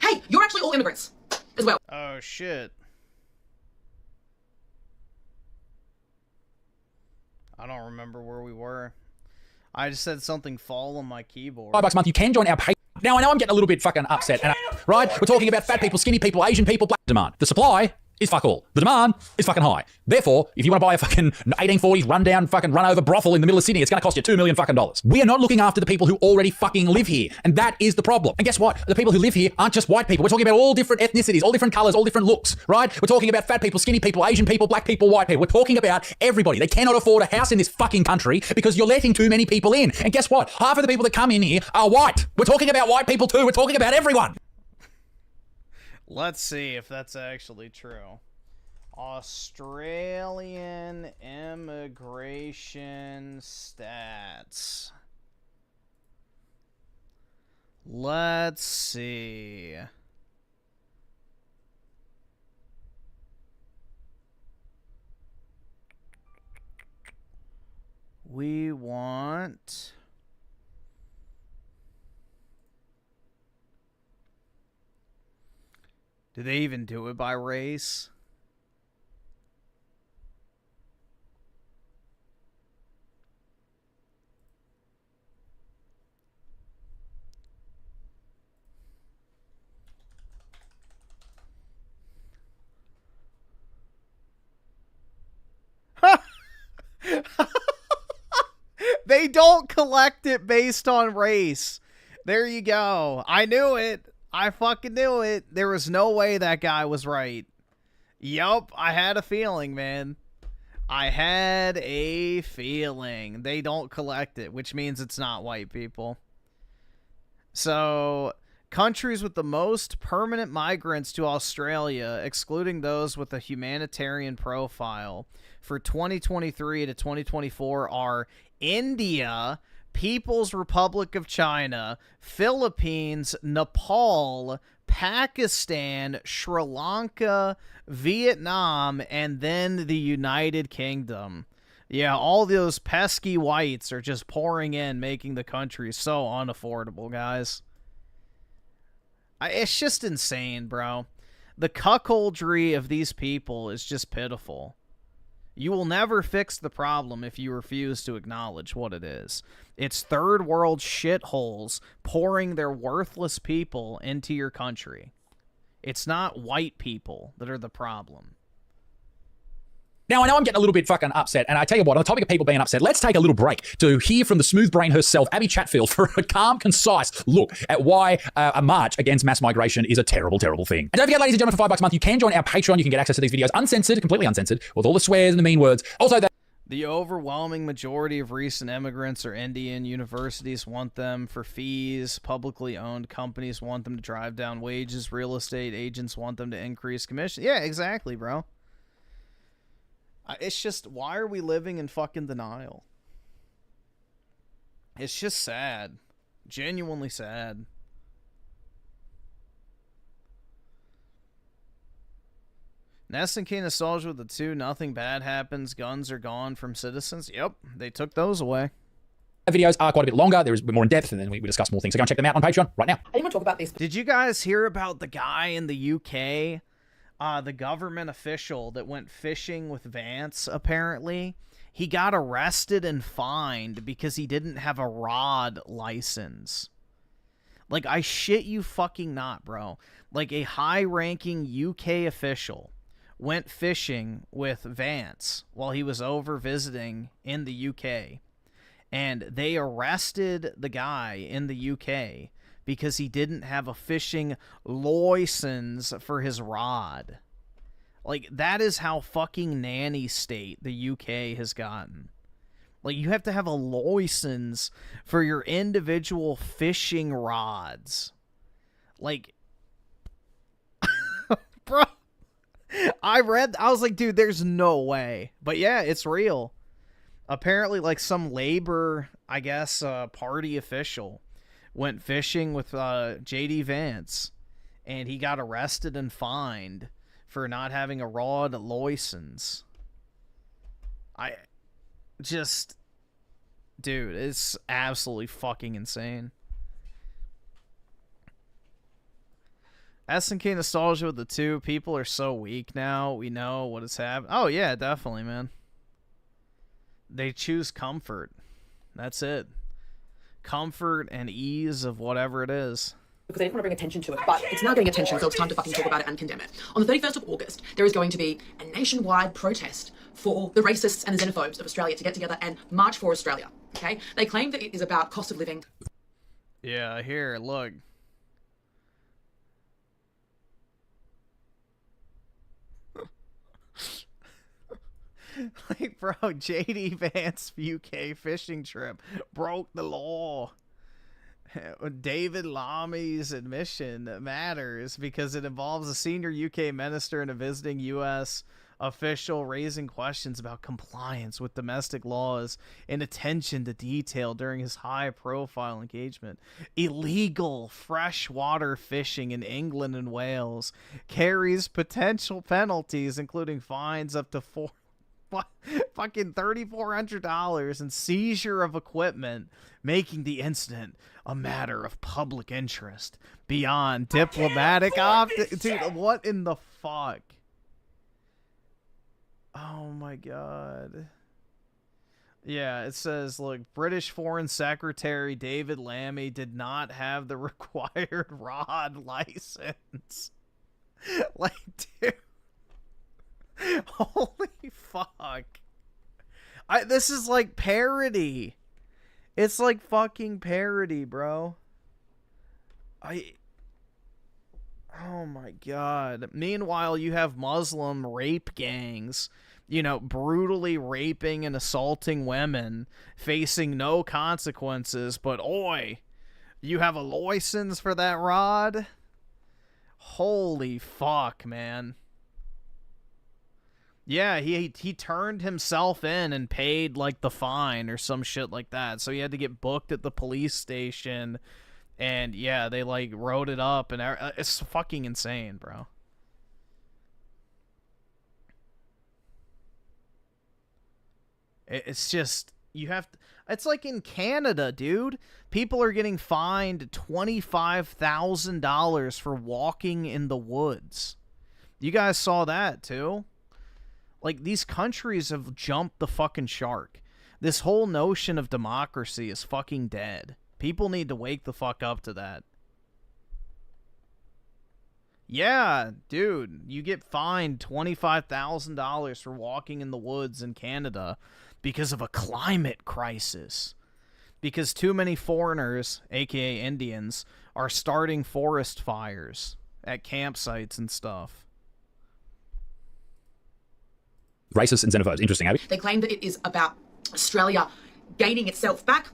Hey, you're actually all immigrants as well. Oh, shit. I don't remember where we were. I just said something fall on my keyboard. $5 a month, you can join our pay. Now, I know I'm getting a little bit fucking upset, right? We're talking about fat people, skinny people, Asian people, black demand. The supply is fuck all. The demand is fucking high. Therefore, if you want to buy a fucking 1840s rundown fucking run over brothel in the middle of Sydney, it's going to cost you $2 million fucking dollars. We are not looking after the people who already fucking live here. And that is the problem. And guess what? The people who live here aren't just white people. We're talking about all different ethnicities, all different colors, all different looks, right? We're talking about fat people, skinny people, Asian people, black people, white people. We're talking about everybody. They cannot afford a house in this fucking country because you're letting too many people in. And guess what? Half of the people that come in here are white. We're talking about white people too. We're talking about everyone. Let's see if that's actually true. Australian immigration stats. Let's see. We want... Do they even do it by race? They don't collect it based on race. There you go. I knew it. I fucking knew it. There was no way that guy was right. Yup, I had a feeling, man. I had a feeling. They don't collect it, which means it's not white people. So, countries with the most permanent migrants to Australia, excluding those with a humanitarian profile, for 2023 to 2024 are India, People's Republic of China, Philippines, Nepal, Pakistan, Sri Lanka, Vietnam, and then the United Kingdom. Yeah, all those pesky whites are just pouring in, making the country so unaffordable, guys. It's just insane, bro. The cuckoldry of these people is just pitiful. You will never fix the problem if you refuse to acknowledge what it is. It's third world shitholes pouring their worthless people into your country. It's not white people that are the problem. Now, I know I'm getting a little bit fucking upset, and I tell you what, on the topic of people being upset, let's take a little break to hear from the smooth brain herself, Abby Chatfield, for a calm, concise look at why a march against mass migration is a terrible, terrible thing. And don't forget, ladies and gentlemen, for $5 a month, you can join our Patreon. You can get access to these videos uncensored, completely uncensored, with all the swears and the mean words. Also, that the overwhelming majority of recent immigrants are Indian. Universities want them for fees. Publicly owned companies want them to drive down wages. Real estate agents want them to increase commission. Yeah, exactly, bro. It's just, why are we living in fucking denial? It's just sad. Genuinely sad. Nest and Key Nostalgia with the 2, nothing bad happens, guns are gone from citizens. Yep, they took those away. Videos are quite a bit longer. There is more in depth, and then we discuss more things. So go and check them out on Patreon right now. I didn't want to talk about this. Did you guys hear about the guy in the UK, the government official that went fishing with Vance, apparently? He got arrested and fined because he didn't have a rod license. Like, I shit you fucking not, bro. Like, a high-ranking UK official went fishing with Vance while he was over visiting in the UK. And they arrested the guy in the UK because he didn't have a fishing license for his rod. Like, that is how fucking nanny state the UK has gotten. Like, you have to have a license for your individual fishing rods. Like, bro, I was like, dude, there's no way. But yeah, it's real. Apparently, like, some labor, I guess, party official went fishing with J.D. Vance, and he got arrested and fined for not having a rod license. Dude, it's absolutely fucking insane. SNK Nostalgia with the 2, people are so weak now, we know what has happened. Oh yeah, definitely, man. They choose comfort. That's it. Comfort and ease of whatever it is. Because they didn't want to bring attention to it, but it's now getting attention, so it's time to fucking talk about it and condemn it. On the 31st of August, there is going to be a nationwide protest for the racists and the xenophobes of Australia to get together and march for Australia, okay? They claim that it is about cost of living. Yeah, here, look. Like, bro, JD Vance UK fishing trip broke the law. David Lamy's admission matters because it involves a senior UK minister and a visiting US official raising questions about compliance with domestic laws and attention to detail during his high-profile engagement. Illegal freshwater fishing in England and Wales carries potential penalties, including fines up to fucking $3,400 and seizure of equipment, making the incident a matter of public interest beyond diplomatic Dude, what in the fuck? Oh my god. Yeah, it says, look, British Foreign Secretary David Lammy did not have the required rod license. Like, dude. Holy fuck. This is like parody. It's like fucking parody, bro. Oh my god. Meanwhile, you have Muslim rape gangs, you know, brutally raping and assaulting women, facing no consequences, but oi, you have a license for that rod? Holy fuck, man. Yeah, he turned himself in and paid, like, the fine or some shit like that. So he had to get booked at the police station. And, yeah, they, like, wrote it up. And it's fucking insane, bro. It's just, you have to... It's like in Canada, dude. People are getting fined $25,000 for walking in the woods. You guys saw that, too? Like, these countries have jumped the fucking shark. This whole notion of democracy is fucking dead. People need to wake the fuck up to that. Yeah, dude, you get fined $25,000 for walking in the woods in Canada because of a climate crisis. Because too many foreigners, aka Indians, are starting forest fires at campsites and stuff. Racists and xenophobes. Interesting, Abby. They claim that it is about Australia gaining itself back,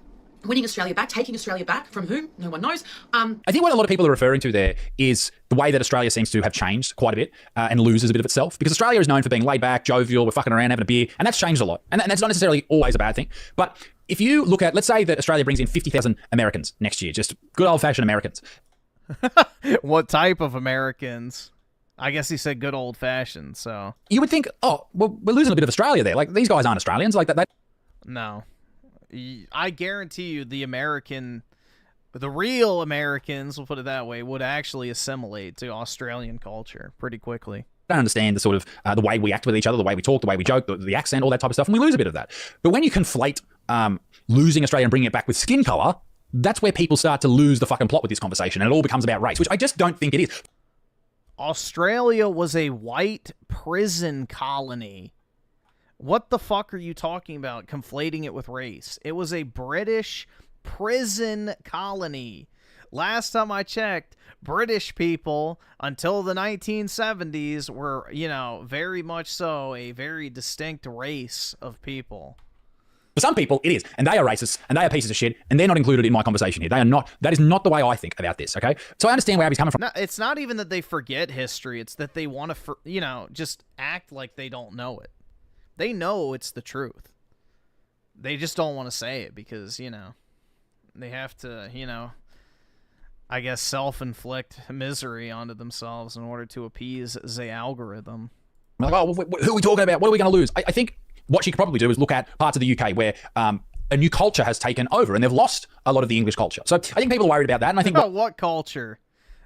winning Australia back, taking Australia back from whom? No one knows. I think what a lot of people are referring to there is the way that Australia seems to have changed quite a bit and loses a bit of itself. Because Australia is known for being laid back, jovial, we're fucking around having a beer, and that's changed a lot. And that's not necessarily always a bad thing. But if you look at, let's say that Australia brings in 50,000 Americans next year, just good old-fashioned Americans. What type of Americans? I guess he said good old fashioned, so. You would think, oh, well, we're losing a bit of Australia there. Like, these guys aren't Australians. Like, that. No. I guarantee you the real Americans, we'll put it that way, would actually assimilate to Australian culture pretty quickly. Don't understand the sort of the way we act with each other, the way we talk, the way we joke, the accent, all that type of stuff, and we lose a bit of that. But when you conflate losing Australia and bringing it back with skin color, that's where people start to lose the fucking plot with this conversation, and it all becomes about race, which I just don't think it is. Australia was a white prison colony. What the fuck are you talking about, conflating it with race? It was a British prison colony. Last time I checked, British people, until the 1970s, were, you know, very much so a very distinct race of people. For some people, it is, and they are racist, and they are pieces of shit, and they're not included in my conversation here. They are not. That is not the way I think about this, okay? So I understand where Abby's coming from. No, it's not even that they forget history. It's that they want to, you know, just act like they don't know it. They know it's the truth. They just don't want to say it because, you know, they have to, you know, I guess self-inflict misery onto themselves in order to appease the algorithm. Like, oh, who are we talking about? What are we going to lose? I think what she could probably do is look at parts of the UK where a new culture has taken over and they've lost a lot of the English culture. So I think people are worried about that. And I think about what culture?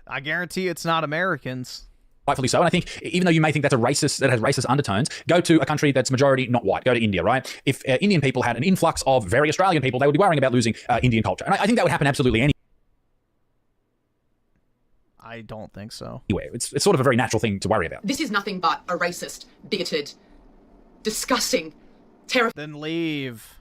I guarantee it's not Americans. Rightfully so. And I think even though you may think that's that has racist undertones, go to a country that's majority not white. Go to India, right? If Indian people had an influx of very Australian people, they would be worrying about losing Indian culture. And I think that would happen absolutely anywhere. I don't think so. It's sort of a very natural thing to worry about. This is nothing but a racist, bigoted, disgusting, Then leave.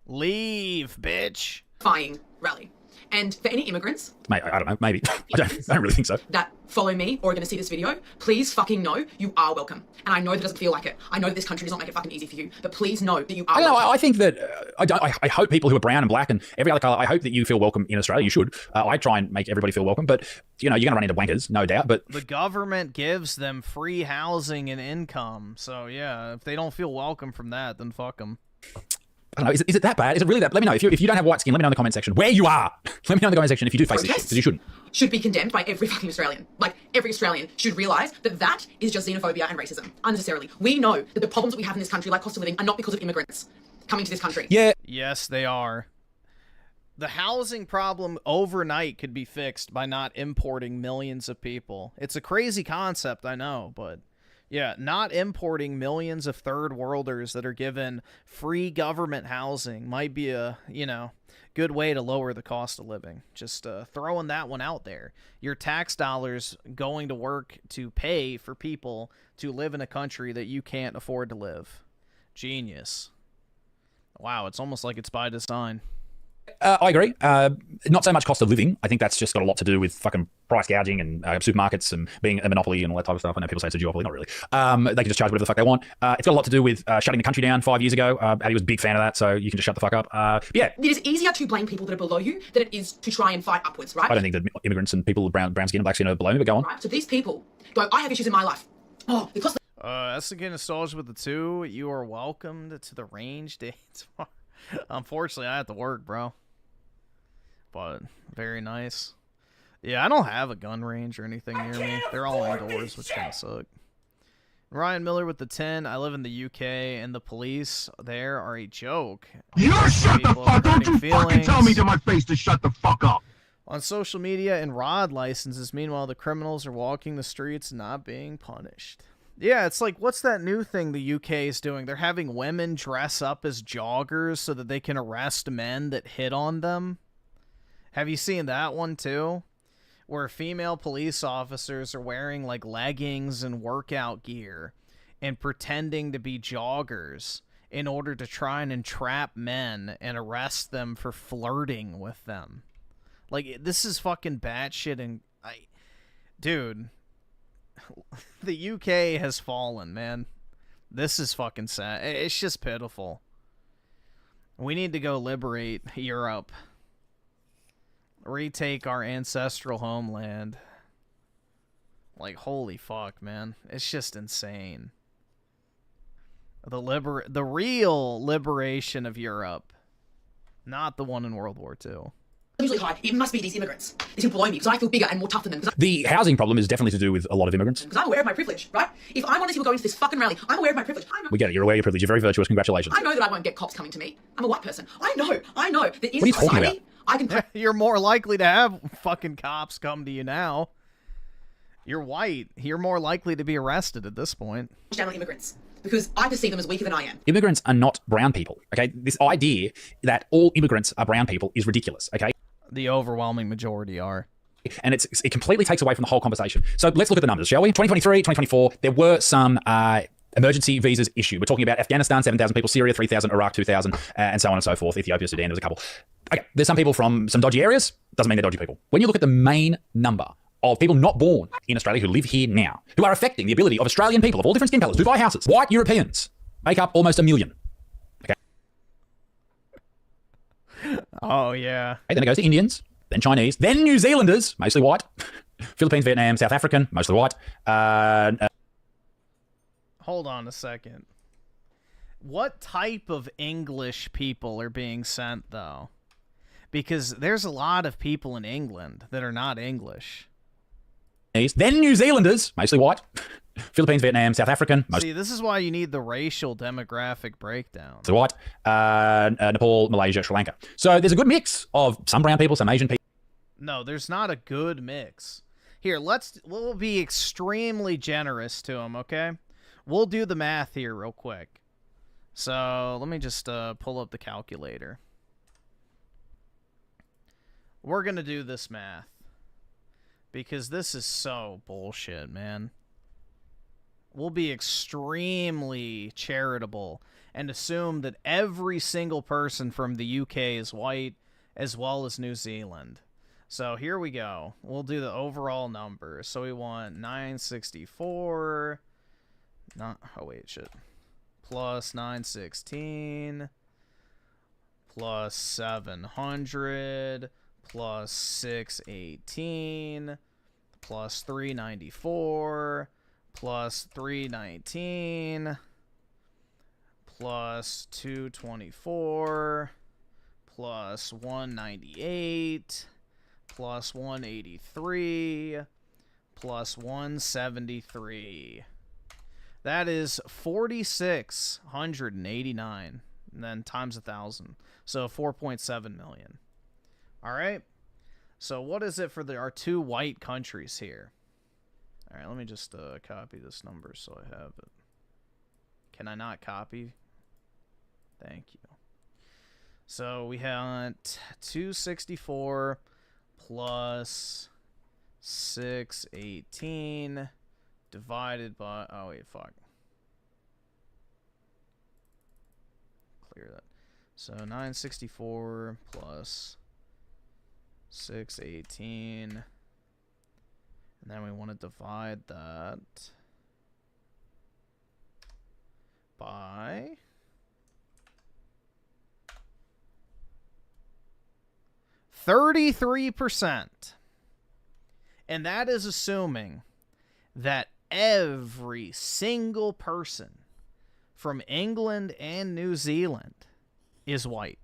Leave, bitch. terrifying rally. And for any immigrants, Mate, I don't know, maybe. I don't really think so. that follow me or are going to see this video, please fucking know you are welcome. And I know that it doesn't feel like it. I know that this country does not make it fucking easy for you, but please know that you are welcome. I think that I hope people who are brown and black and every other color, I hope that you feel welcome in Australia. You should. I try and make everybody feel welcome, but you know, you're going to run into wankers, no doubt. But the government gives them free housing and income. So yeah, if they don't feel welcome from that, then fuck them. I don't know, is it that bad? Is it really that? Let me know. If you don't have white skin, let me know in the comment section where you are. Let me know in the comment section if you do face this shit, because you shouldn't. Should be condemned by every fucking Australian. Like, every Australian should realise that that is just xenophobia and racism, unnecessarily. We know that the problems that we have in this country, like cost of living, are not because of immigrants coming to this country. Yeah. Yes, they are. The housing problem overnight could be fixed by not importing millions of people. It's a crazy concept, I know, but yeah, not importing millions of third worlders that are given free government housing might be a, you know, good way to lower the cost of living. Just throwing that one out there. Your tax dollars going to work to pay for people to live in a country that you can't afford to live. Genius. Wow, it's almost like it's by design. I agree. Not so much cost of living. I think that's just got a lot to do with fucking price gouging and supermarkets and being a monopoly and all that type of stuff. I know people say it's a duopoly, not really. They can just charge whatever the fuck they want. It's got a lot to do with shutting the country down 5 years ago. Addy was a big fan of that, so you can just shut the fuck up. Yeah. It is easier to blame people that are below you than it is to try and fight upwards, right? I don't think that immigrants and people with brown skin and black skin are below me, but go on. Right? So these people go, I have issues in my life. Oh, because... That's again nostalgia with the two. You are welcomed to the range dates. Unfortunately, I have to work, bro. But very nice. Yeah, I don't have a gun range or anything near me. They're all indoors, which kind of suck. Ryan Miller with the 10. I live in the UK, and the police there are a joke. You shut the fuck! Don't you fucking tell me to my face to shut the fuck up! On social media and ROD licenses, meanwhile, the criminals are walking the streets not being punished. Yeah, it's like, what's that new thing the UK is doing? They're having women dress up as joggers so that they can arrest men that hit on them. Have you seen that one too? Where female police officers are wearing like leggings and workout gear and pretending to be joggers in order to try and entrap men and arrest them for flirting with them. Like, this is fucking batshit, and dude, the UK has fallen, man. This is fucking sad. It's just pitiful. We need to go liberate Europe. Retake our ancestral homeland. Like, holy fuck, man. It's just insane. The real liberation of Europe. Not the one in World War II. usually high. It must be these immigrants. These people below me because I feel bigger and more tough than them. The housing problem is definitely to do with a lot of immigrants. Because I'm aware of my privilege, right? If I'm one of these people going to this fucking rally, I'm aware of my privilege. We get it. You're aware of your privilege. You're very virtuous. Congratulations. I know that I won't get cops coming to me. I'm a white person. I know that in What are you talking society, I can. You're more likely to have fucking cops come to you now. You're white. You're more likely to be arrested at this point. Down on immigrants because I perceive them as weaker than I am. Immigrants are not brown people. Okay, this idea that all immigrants are brown people is ridiculous. Okay, the overwhelming majority are. And it completely takes away from the whole conversation. So let's look at the numbers, shall we? 2023, 2024, there were some emergency visas issued. We're talking about Afghanistan, 7,000 people, Syria, 3,000, Iraq, 2,000, and so on and so forth. Ethiopia, Sudan, there's a couple. Okay, there's some people from some dodgy areas. Doesn't mean they're dodgy people. When you look at the main number of people not born in Australia who live here now, who are affecting the ability of Australian people of all different skin colours to buy houses, white Europeans make up almost 1 million. Okay. Oh, yeah. Okay, then it goes to Indians, then Chinese, then New Zealanders, mostly white, Philippines, Vietnam, South African, mostly white. Hold on a second. What type of English people are being sent, though? Because there's a lot of people in England that are not English. Then New Zealanders, mostly white, Philippines, Vietnam, South African, mostly See, this is why you need the racial demographic breakdown. white, Nepal, Malaysia, Sri Lanka. So there's a good mix of some brown people, some Asian people. No, there's not a good mix. Here, we'll be extremely generous to them, okay? We'll do the math here real quick. So let me just pull up the calculator. We're going to do this math. Because this is so bullshit, man. We'll be extremely charitable and assume that every single person from the UK is white, as well as New Zealand. So here we go. We'll do the overall numbers. So we want 964... plus 916 plus 700 plus 618 plus 394 plus 319 plus 224 plus 198 plus 183 plus 173. That is 4,689, and then times 1,000, so 4.7 million. All right. So what is it for our two white countries here? All right, let me just copy this number so I have it. Can I not copy? Thank you. So we have 264 plus 618 divided by, oh wait, fuck. Clear that. So 964 plus 618. And then we want to divide that by 33%. And that is assuming that every single person from England and New Zealand is white.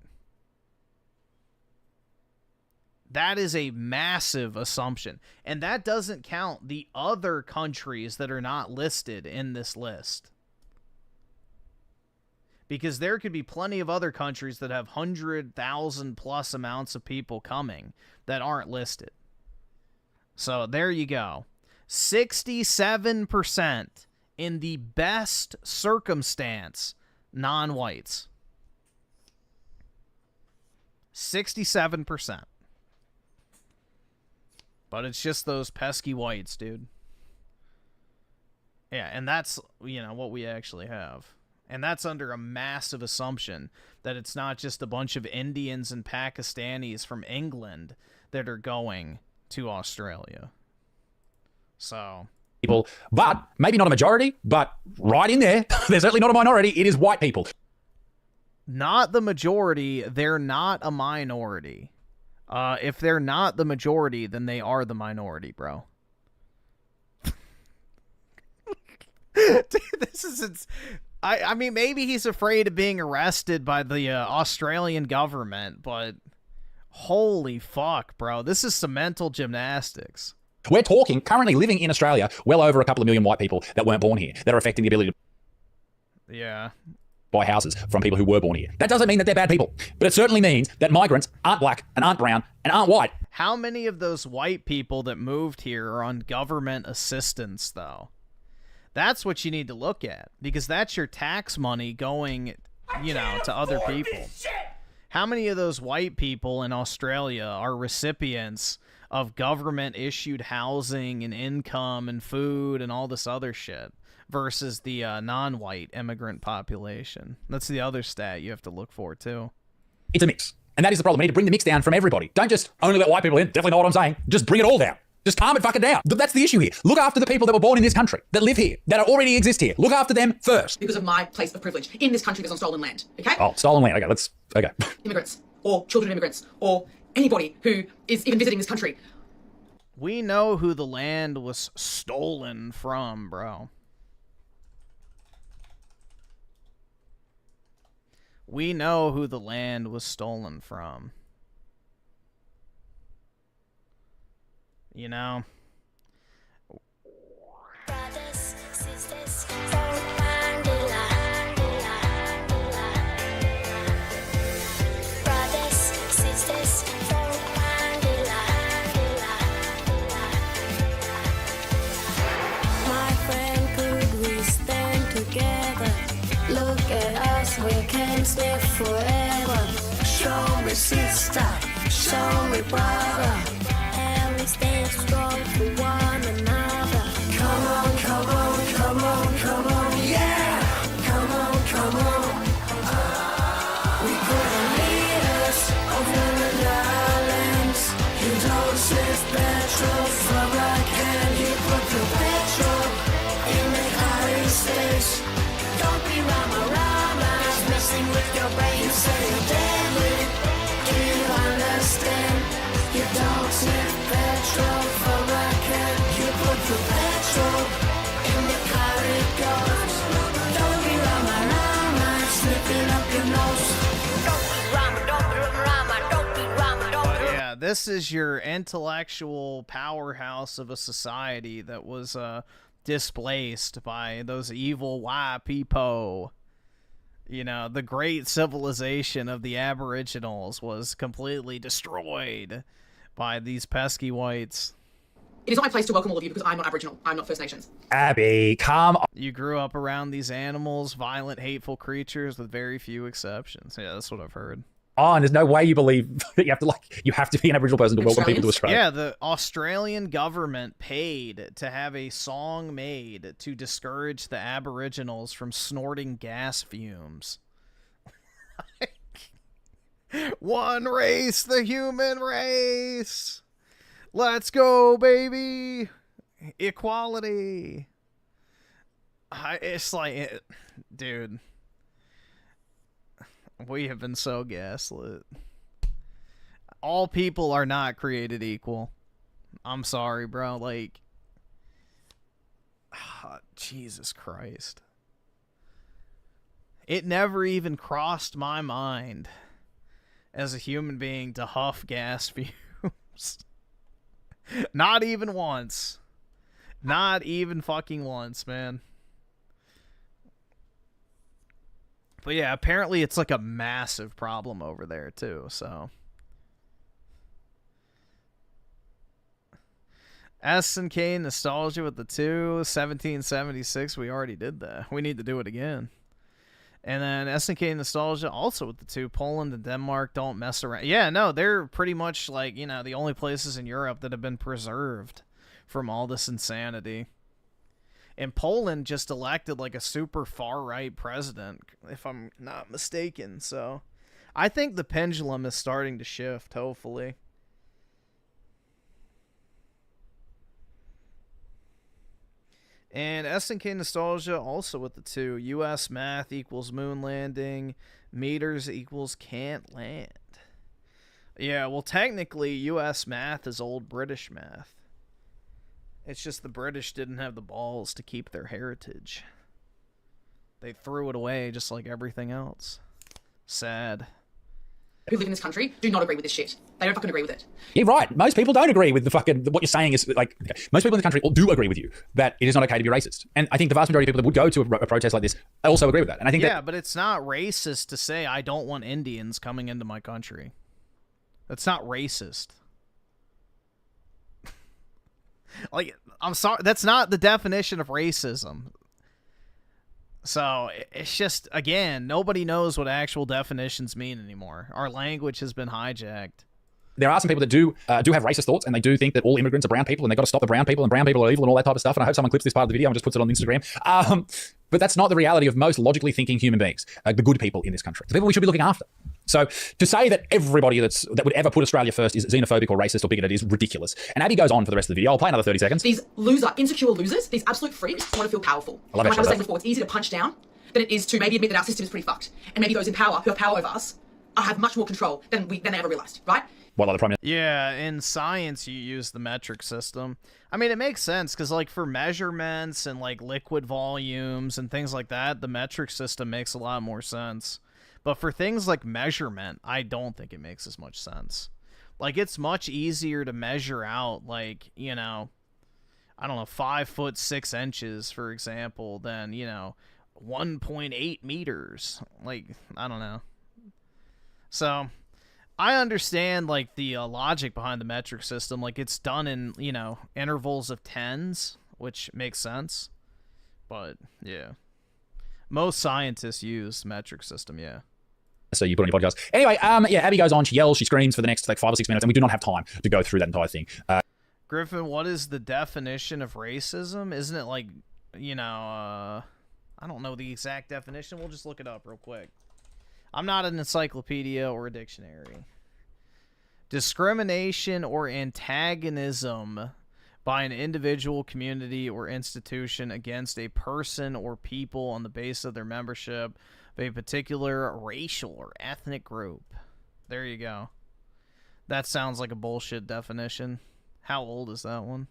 That is a massive assumption. And that doesn't count the other countries that are not listed in this list. Because there could be plenty of other countries that have 100,000 plus amounts of people coming that aren't listed. So there you go. 67% in the best circumstance, non-whites. 67%. But it's just those pesky whites, dude. Yeah, and that's, you know, what we actually have. And that's under a massive assumption that it's not just a bunch of Indians and Pakistanis from England that are going to Australia. So people, but maybe not a majority, but right in there, they're certainly not a minority. It is white people. Not the majority. They're not a minority. If they're not the majority, then they are the minority, bro. Dude, this is... I mean, maybe he's afraid of being arrested by the Australian government, but Holy fuck, bro. This is some mental gymnastics. We're talking currently living in Australia, well over a couple of million white people that weren't born here, that are affecting the ability to Yeah. buy houses from people who were born here. That doesn't mean that they're bad people, but it certainly means that migrants aren't black and aren't brown and aren't white. How many of those white people that moved here are on government assistance, though? That's what you need to look at, because that's your tax money going, you know, to other people. How many of those white people in Australia are recipients of government-issued housing and income and food and all this other shit versus the non-white immigrant population? That's the other stat you have to look for, too. It's a mix. And that is the problem. We need to bring the mix down from everybody. Don't just only let white people in. Definitely know what I'm saying. Just bring it all down. Just calm it fucking down. That's the issue here. Look after the people that were born in this country, that live here, that already exist here. Look after them first. Because of my place of privilege in this country that's on stolen land, okay? Oh, stolen land. Okay. Immigrants, or children of immigrants, or anybody who is even visiting this country. We know who the land was stolen from, bro. We know who the land was stolen from. You know? Brothers, sisters, Mandela. Brothers, sisters, Mandela. My friend, could we stand together? Look at us, we can stay forever. Show me sister, show me brother. And we stand strong for one another. Come on, come on, come on, come on, yeah! Come on, come on. We put the leaders over the islands. You don't save petrol from a can. You put the petrol in the high space. Don't be rama, it's messing with your brain. You say you're deadly. Do you understand? You don't save petrol from a can. You put the petrol in the car it goes. Don't be rama, it's slipping up your nose. Don't be rama, don't be rama, don't be rama, don't be rama. Yeah, this is your intellectual powerhouse of a society that was displaced by those evil white people. You know, the great civilization of the Aboriginals was completely destroyed by these pesky whites. It is not my place to welcome all of you because I'm not Aboriginal. I'm not First Nations. Abby, come on. You grew up around these animals, violent, hateful creatures with very few exceptions. Yeah, that's what I've heard. Oh, and there's no way you believe that you have to be an Aboriginal person to welcome people to Australia. Yeah, the Australian government paid to have a song made to discourage the Aboriginals from snorting gas fumes. One race, the human race. Let's go, baby. Equality. It's like, dude. We have been so gaslit. All people are not created equal. I'm sorry, bro. Like, Jesus Christ. It never even crossed my mind as a human being to huff gas fumes. Not even once. Not even fucking once, man. But yeah, apparently it's like a massive problem over there too, so. S&K nostalgia with the 2, 1776, we already did that. We need to do it again. And then S&K nostalgia also with the 2, Poland and Denmark don't mess around. Yeah, no, they're pretty much like, you know, the only places in Europe that have been preserved from all this insanity. And Poland just elected like a super far-right president, if I'm not mistaken. So I think the pendulum is starting to shift, hopefully. And S&K nostalgia also with the 2. U.S. math equals moon landing. Meters equals can't land. Yeah, well, technically, U.S. math is old British math. It's just the British didn't have the balls to keep their heritage. They threw it away just like everything else. Sad. who live in this country do not agree with this shit. They don't fucking agree with it. You're right. Most people don't agree with the fucking, what you're saying is like, okay, most people in the country do agree with you that it is not okay to be racist. And I think the vast majority of people that would go to a protest like this also agree with that. And I think yeah, but it's not racist to say I don't want Indians coming into my country. That's not racist. Like, I'm sorry, that's not the definition of racism. So it's just, again, nobody knows what actual definitions mean anymore. Our language has been hijacked. There are some people that do have racist thoughts, and they do think that all immigrants are brown people, and they got to stop the brown people, and brown people are evil, and all that type of stuff. And I hope someone clips this part of the video and just puts it on Instagram. But that's not the reality of most logically thinking human beings, the good people in this country, the people we should be looking after. So to say that everybody that would ever put Australia first is xenophobic or racist or bigoted is ridiculous. And Abby goes on for the rest of the video. I'll play another 30 seconds. These insecure losers, these absolute freaks want to feel powerful. I love like I was saying before, it's easier to punch down than it is to maybe admit that our system is pretty fucked. And maybe those in power, who have power over us, have much more control than they ever realized, right? What other prime minister? Yeah, in science, you use the metric system. I mean, it makes sense, because, like, for measurements and, like, liquid volumes and things like that, the metric system makes a lot more sense. But for things like measurement, I don't think it makes as much sense. Like, it's much easier to measure out, like, you know, I don't know, 5 foot 6 inches, for example, than, you know, 1.8 meters. Like, I don't know. So I understand, like, the logic behind the metric system. Like, it's done in, you know, intervals of tens, which makes sense. But, yeah. Most scientists use metric system, yeah. So you put on your podcast. Anyway, yeah, Abby goes on, she yells, she screams for the next, like, 5 or 6 minutes, and we do not have time to go through that entire thing. Griffin, what is the definition of racism? Isn't it, like, you know, I don't know the exact definition. We'll just look it up real quick. I'm not an encyclopedia or a dictionary. Discrimination or antagonism by an individual, community, or institution against a person or people on the basis of their membership of a particular racial or ethnic group. There you go. That sounds like a bullshit definition. How old is that one?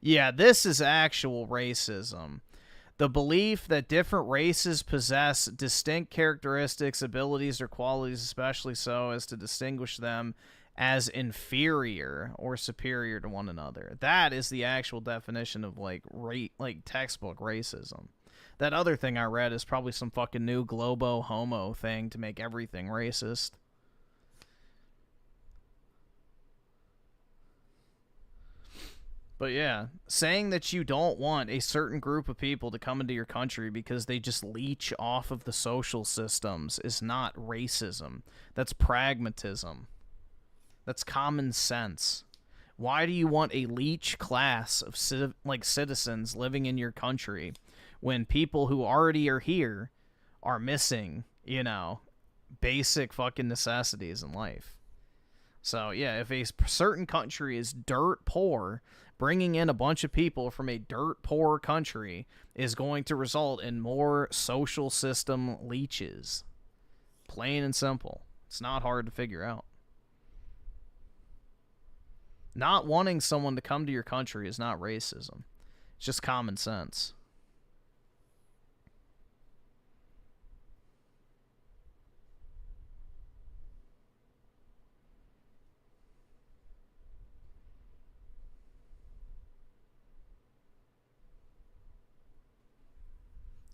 Yeah, this is actual racism. The belief that different races possess distinct characteristics, abilities, or qualities, especially so as to distinguish them as inferior or superior to one another. That is the actual definition of, like, textbook racism. That other thing I read is probably some fucking new globo homo thing to make everything racist. But yeah, saying that you don't want a certain group of people to come into your country because they just leech off of the social systems is not racism. That's pragmatism. That's common sense. Why do you want a leech class of citizens living in your country when people who already are here are missing, you know, basic fucking necessities in life? So yeah, if a certain country is dirt poor, bringing in a bunch of people from a dirt poor country is going to result in more social system leeches. Plain and simple. It's not hard to figure out. Not wanting someone to come to your country is not racism. It's just common sense.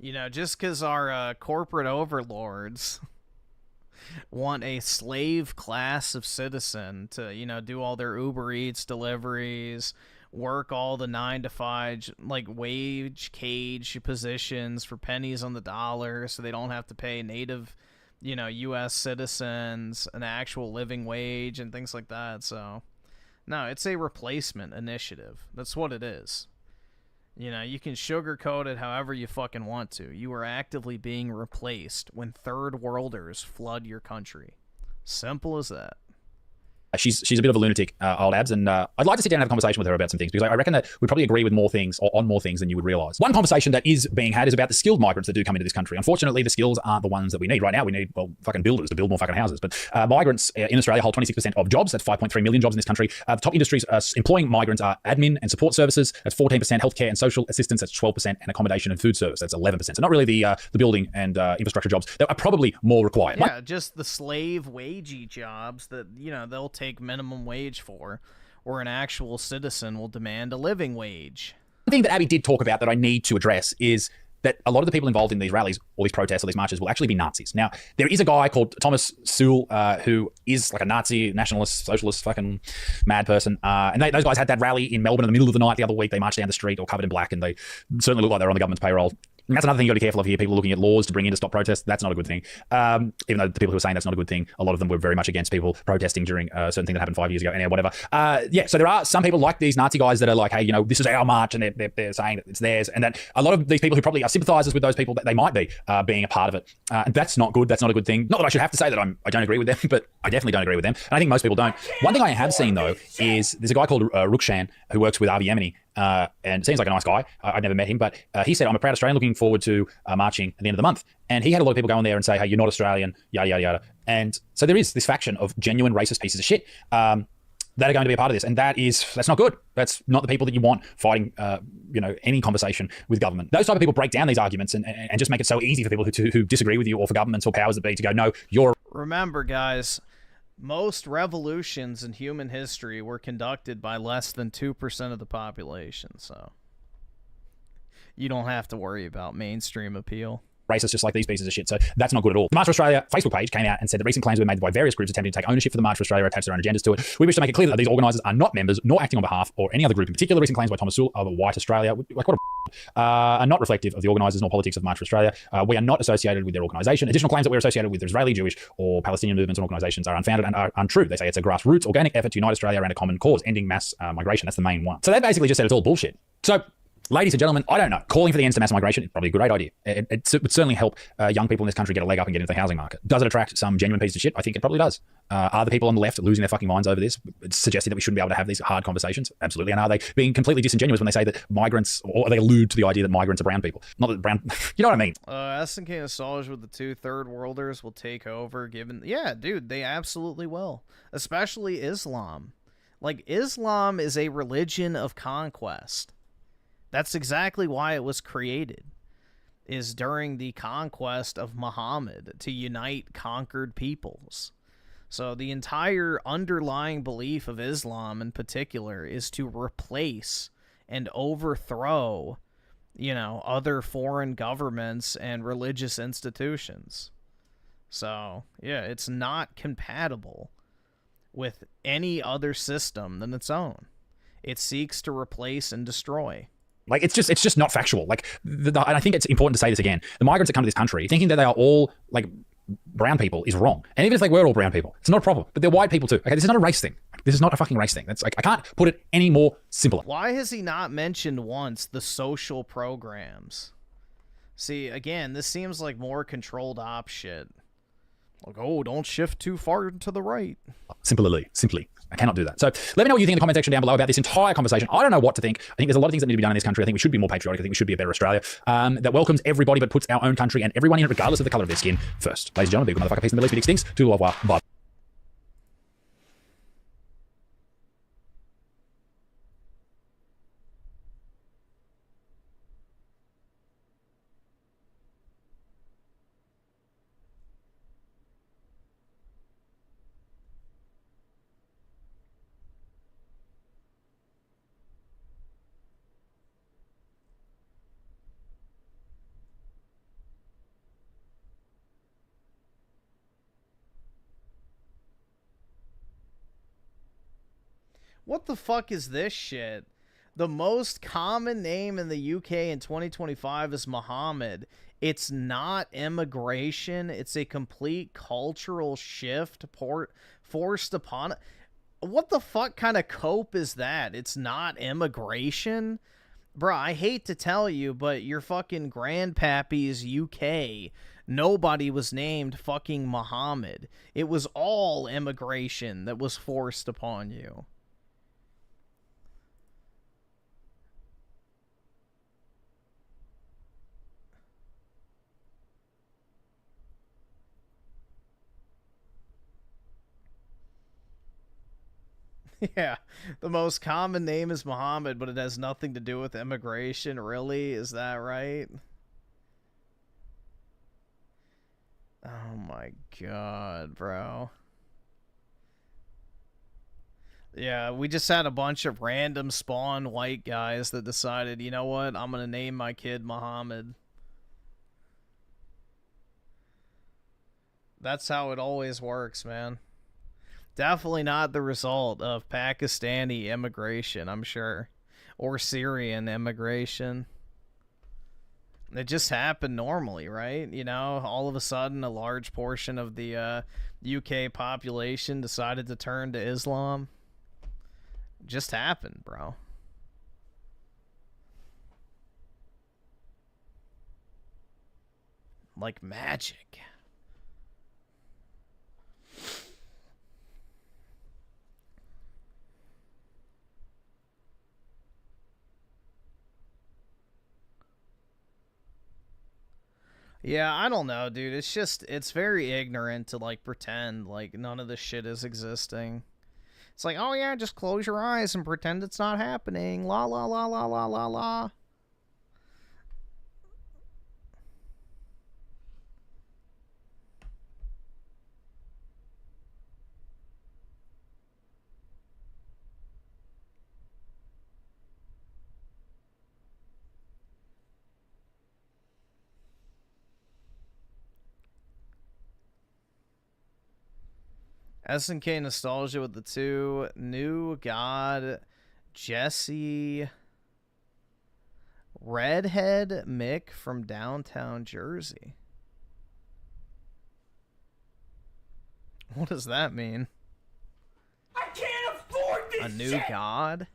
You know, just because our corporate overlords want a slave class of citizen to, you know, do all their Uber Eats deliveries, work all the 9-to-5, like, wage cage positions for pennies on the dollar so they don't have to pay native, you know, U.S. citizens an actual living wage and things like that. So, no, it's a replacement initiative. That's what it is. You know, you can sugarcoat it however you fucking want to. You are actively being replaced when third worlders flood your country. Simple as that. She's a bit of a lunatic, old abs, and I'd like to sit down and have a conversation with her about some things, because I reckon that we probably agree with more things, or on more things than you would realize. One conversation that is being had is about the skilled migrants that do come into this country. Unfortunately, the skills aren't the ones that we need right now. We need, well, fucking builders to build more fucking houses. But migrants in Australia hold 26% of jobs. That's 5.3 million jobs in this country. The top industries employing migrants are admin and support services. That's 14%. Healthcare and social assistance. That's 12%. And accommodation and food service. That's 11%. So not really the building and infrastructure jobs that are probably more required. Yeah, just the slave wagey jobs that, you know, they'll take minimum wage for, or an actual citizen will demand a living wage. One thing that Abby did talk about that I need to address is that a lot of the people involved in these rallies, or these protests, or these marches will actually be Nazis. Now, there is a guy called Thomas Sewell who is like a Nazi, nationalist, socialist, fucking mad person. And those guys had that rally in Melbourne in the middle of the night the other week. They marched down the street all covered in black, and they certainly look like they're on the government's payroll. And that's another thing you got to be careful of here. People looking at laws to bring in to stop protests. That's not a good thing. Even though the people who are saying that's not a good thing, a lot of them were very much against people protesting during a certain thing that happened 5 years ago, and whatever. Yeah, so there are some people like these Nazi guys that are like, hey, you know, this is our march, and they're saying that it's theirs. And that a lot of these people who probably are sympathizers with those people, that they might be being a part of it. And that's not good. That's not a good thing. Not that I should have to say that I don't agree with them, but I definitely don't agree with them. And I think most people don't. One thing I have seen, though, is there's a guy called Rukshan who works with Avi Yemeni. And seems like a nice guy. I've never met him, but he said, I'm a proud Australian looking forward to marching at the end of the month. And he had a lot of people go in there and say, hey, you're not Australian, yada, yada, yada. And so there is this faction of genuine racist pieces of shit that are going to be a part of this. And that's not good. That's not the people that you want fighting, any conversation with government. Those type of people break down these arguments and just make it so easy for people who disagree with you, or for governments or powers that be, to go, no, you're... Remember, guys, most revolutions in human history were conducted by less than 2% of the population, so you don't have to worry about mainstream appeal. Racist, just like these pieces of shit. So that's not good at all. The March for Australia Facebook page came out and said that recent claims were made by various groups attempting to take ownership for the March for Australia, attach their own agendas to it. We wish to make it clear that these organisers are not members, nor acting on behalf or any other group in particular. Recent claims by Thomas Sewell of White Australia, like what are not reflective of the organisers nor politics of March for Australia. We are not associated with their organisation. Additional claims that we're associated with Israeli, Jewish, or Palestinian movements and organisations are unfounded and are untrue. They say it's a grassroots, organic effort to unite Australia around a common cause, ending mass migration. That's the main one. So they basically just said it's all bullshit. So, ladies and gentlemen, I don't know. Calling for the ends to mass migration is probably a great idea. It would certainly help young people in this country get a leg up and get into the housing market. Does it attract some genuine piece of shit? I think it probably does. Are the people on the left losing their fucking minds over this, suggesting that we shouldn't be able to have these hard conversations? Absolutely. And are they being completely disingenuous when they say that migrants, or they allude to the idea that migrants are brown people? Not that brown... You know what I mean? SNK Assange with the 2 third worlders will take over, given... Yeah, dude, they absolutely will. Especially Islam. Like, Islam is a religion of conquest. That's exactly why it was created, is during the conquest of Muhammad, to unite conquered peoples. So the entire underlying belief of Islam in particular is to replace and overthrow, other foreign governments and religious institutions. So, yeah, it's not compatible with any other system than its own. It seeks to replace and destroy. Like, it's just not factual. Like, and I think it's important to say this again. The migrants that come to this country, thinking that they are all, like, brown people is wrong. And even if they were all brown people, it's not a problem. But they're white people too. Okay, this is not a race thing. This is not a fucking race thing. That's like, I can't put it any more simpler. Why has he not mentioned once the social programs? See, again, this seems like more controlled op shit. Like, oh, don't shift too far to the right. Simply. I cannot do that. So let me know what you think in the comment section down below about this entire conversation. I don't know what to think. I think there's a lot of things that need to be done in this country. I think we should be more patriotic. I think we should be a better Australia that welcomes everybody but puts our own country and everyone in it, regardless of the colour of their skin, first. Ladies and gentlemen, big motherfucker, peace in the Middle East, big stinks. Toodle, au revoir, bye. What the fuck is this shit? The most common name in the UK in 2025 is Muhammad. It's not immigration. It's a complete cultural shift forced upon it. What the fuck kind of cope is that? It's not immigration? Bruh, I hate to tell you, but your fucking grandpappy's UK Nobody was named fucking Muhammad. It was all immigration that was forced upon you. Yeah, the most common name is Muhammad, but it has nothing to do with immigration. Really? Is that right? Oh my god, bro. Yeah, we just had a bunch of random spawn white guys that decided, you know what, I'm gonna name my kid Muhammad. That's how it always works, man. Definitely not the result of Pakistani immigration, I'm sure. Or Syrian immigration. It just happened normally, right? You know, all of a sudden a large portion of the UK population decided to turn to Islam. It just happened, bro. Like magic. Yeah, I don't know, dude. It's just, it's very ignorant to, like, pretend like none of this shit is existing. It's like, oh yeah, just close your eyes and pretend it's not happening. La la la la la la la. SNK nostalgia with the two. New God, Jesse, Redhead Mick from downtown Jersey. What does that mean? I can't afford this A new shit. God?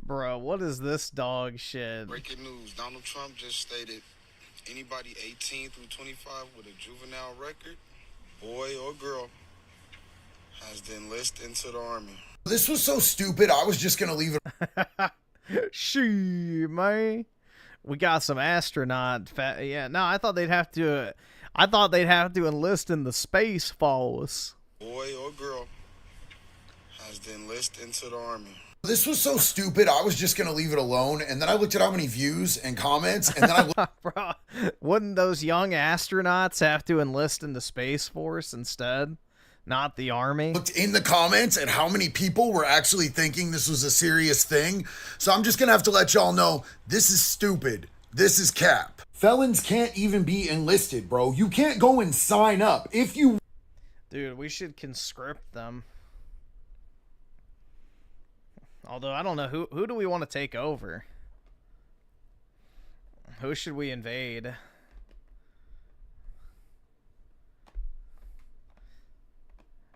Bro, what is this dog shit? Breaking news. Donald Trump just stated anybody 18 through 25 with a juvenile record, boy or girl, has to enlist into the army. This was so stupid, I was just going to leave it. She, man. We got some astronaut yeah, no, I thought they'd have to enlist in the Space Force. Boy or girl has to enlist into the army. This was so stupid, I was just going to leave it alone. And then I looked at how many views and comments, and then I looked. Bro, wouldn't those young astronauts have to enlist in the Space Force instead? Not the Army? Looked in the comments at how many people were actually thinking this was a serious thing. So I'm just going to have to let y'all know, this is stupid. This is cap. Felons can't even be enlisted, bro. You can't go and sign up. If you... Dude, we should conscript them. Although, I don't know, who do we want to take over? Who should we invade?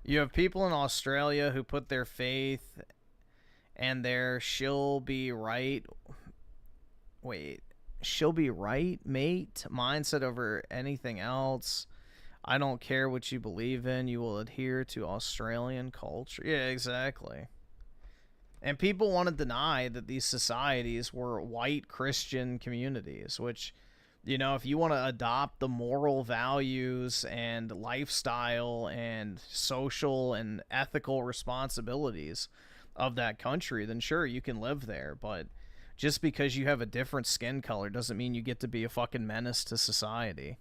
You have people in Australia who put their faith and their she'll be right... Wait. She'll be right, mate? Mindset over anything else. I don't care what you believe in. You will adhere to Australian culture. Yeah, exactly. And people want to deny that these societies were white Christian communities, which, you know, if you want to adopt the moral values and lifestyle and social and ethical responsibilities of that country, then sure, you can live there. But just because you have a different skin color doesn't mean you get to be a fucking menace to society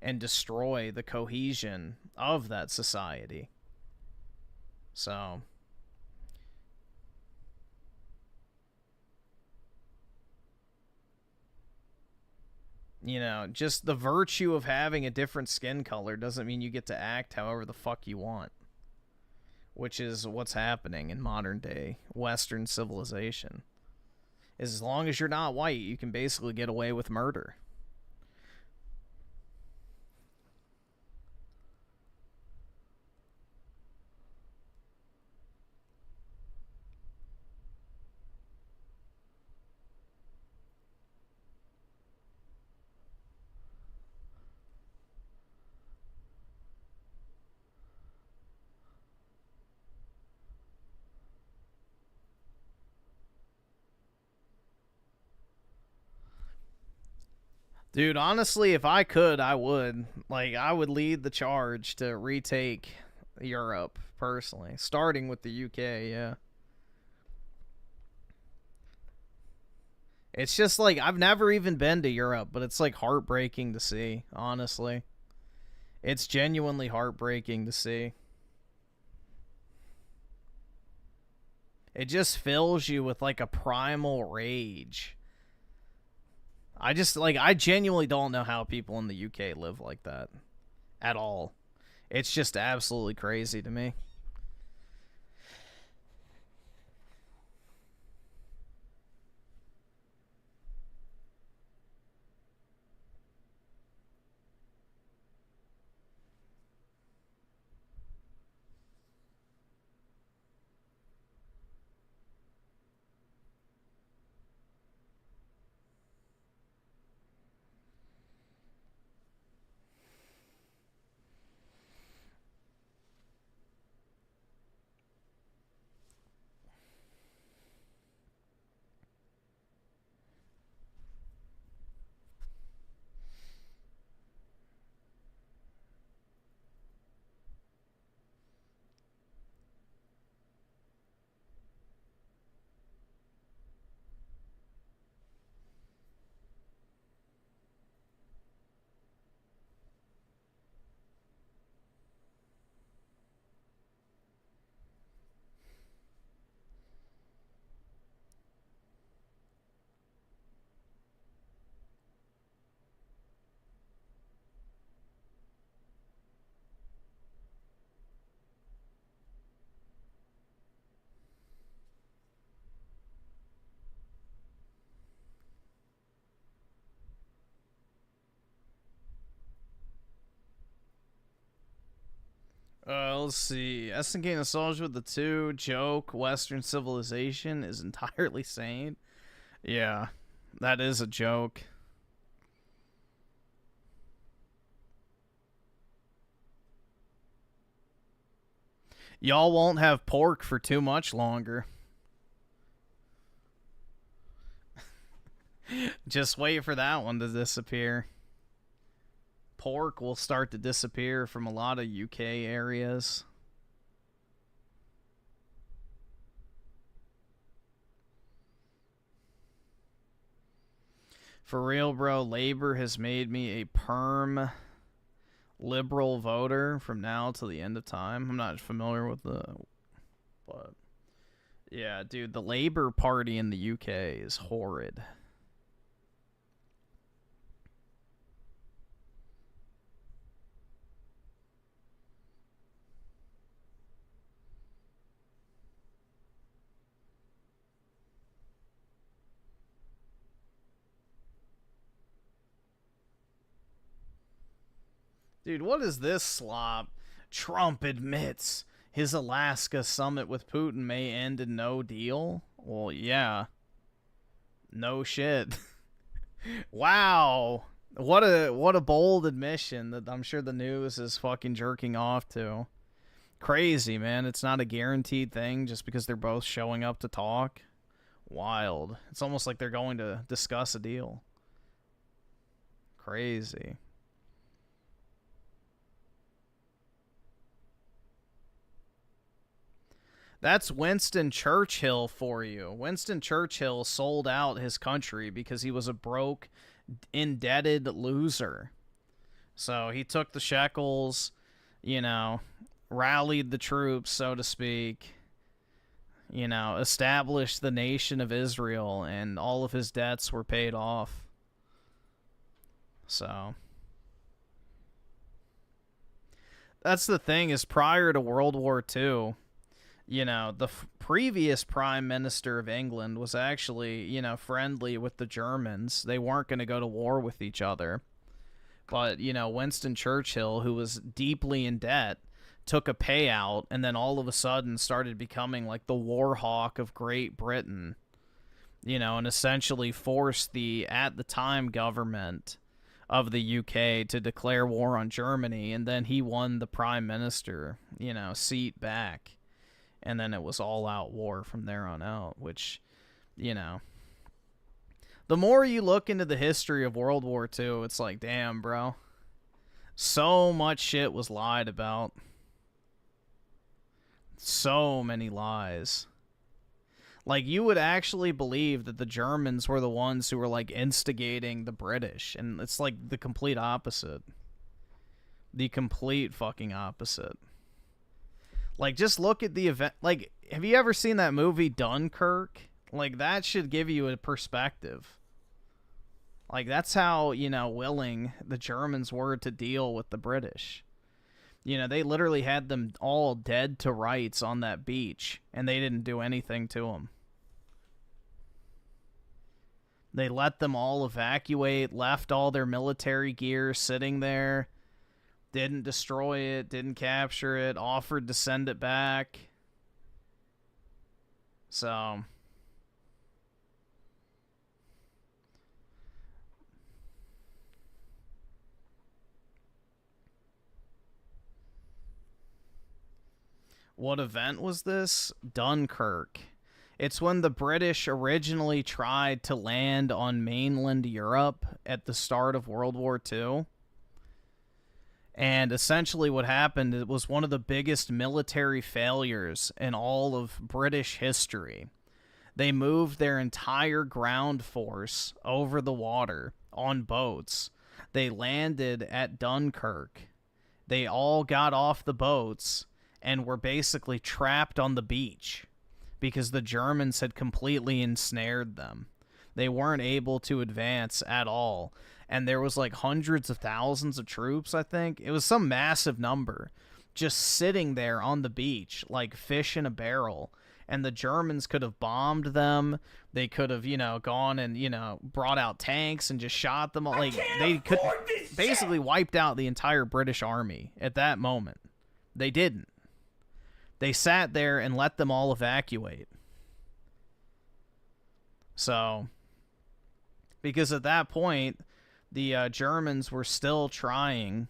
and destroy the cohesion of that society. So... You know, just the virtue of having a different skin color doesn't mean you get to act however the fuck you want. Which is what's happening in modern day Western civilization. As long as you're not white, you can basically get away with murder. Dude, honestly, if I could, I would. Like, I would lead the charge to retake Europe, personally. Starting with the UK, yeah. It's just like, I've never even been to Europe, but it's like heartbreaking to see, honestly. It's genuinely heartbreaking to see. It just fills you with like a primal rage. I genuinely don't know how people in the UK live like that. At all. It's just absolutely crazy to me. Let's see. Essengating nostalgia with the 2 joke Western civilization is entirely sane. Yeah, that is a joke. Y'all won't have pork for too much longer. Just wait for that one to disappear. Pork will start to disappear from a lot of UK areas. For real, bro, Labor has made me a perm liberal voter from now till the end of time. I'm not familiar with but yeah, dude, the Labor Party in the UK is horrid. Dude, what is this slop? Trump admits his Alaska summit with Putin may end in no deal. Well, yeah. No shit. Wow. What a bold admission that I'm sure the news is fucking jerking off to. Crazy, man. It's not a guaranteed thing just because they're both showing up to talk. Wild. It's almost like they're going to discuss a deal. Crazy. That's Winston Churchill for you. Winston Churchill sold out his country because he was a broke, indebted loser. So he took the shekels, you know, rallied the troops, so to speak, you know, established the nation of Israel, and all of his debts were paid off. So that's the thing, is prior to World War II, you know, the previous Prime Minister of England was actually, you know, friendly with the Germans. They weren't going to go to war with each other. But, you know, Winston Churchill, who was deeply in debt, took a payout and then all of a sudden started becoming like the war hawk of Great Britain, you know, and essentially forced the, at the time, government of the UK to declare war on Germany. And then he won the Prime Minister, you know, seat back. And then it was all-out war from there on out, which, you know, The more you look into the history of World War II, it's like, damn, bro. So much shit was lied about. So many lies. Like, you would actually believe that the Germans were the ones who were, like, instigating the British. And it's, like, the complete opposite. The complete fucking opposite. Like, just look at the event. Like, have you ever seen that movie Dunkirk? Like, that should give you a perspective. Like, that's how, you know, willing the Germans were to deal with the British. You know, they literally had them all dead to rights on that beach, and they didn't do anything to them. They let them all evacuate, left all their military gear sitting there, didn't destroy it, didn't capture it, offered to send it back. So... What event was this? Dunkirk. It's when the British originally tried to land on mainland Europe at the start of World War II. And essentially what happened, it was one of the biggest military failures in all of British history. They moved their entire ground force over the water on boats. They landed at Dunkirk. They all got off the boats and were basically trapped on the beach because the Germans had completely ensnared them. They weren't able to advance at all. And there was like hundreds of thousands of troops, I think. It was some massive number just sitting there on the beach like fish in a barrel. And the Germans could have bombed them. They could have, you know, gone and, you know, brought out tanks and just shot them. Like, they could basically wiped out the entire British army at that moment. They didn't. They sat there and let them all evacuate. So, because at that point, the Germans were still trying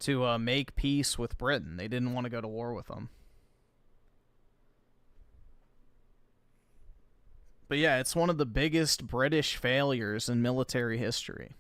to make peace with Britain. They didn't want to go to war with them. But yeah, it's one of the biggest British failures in military history.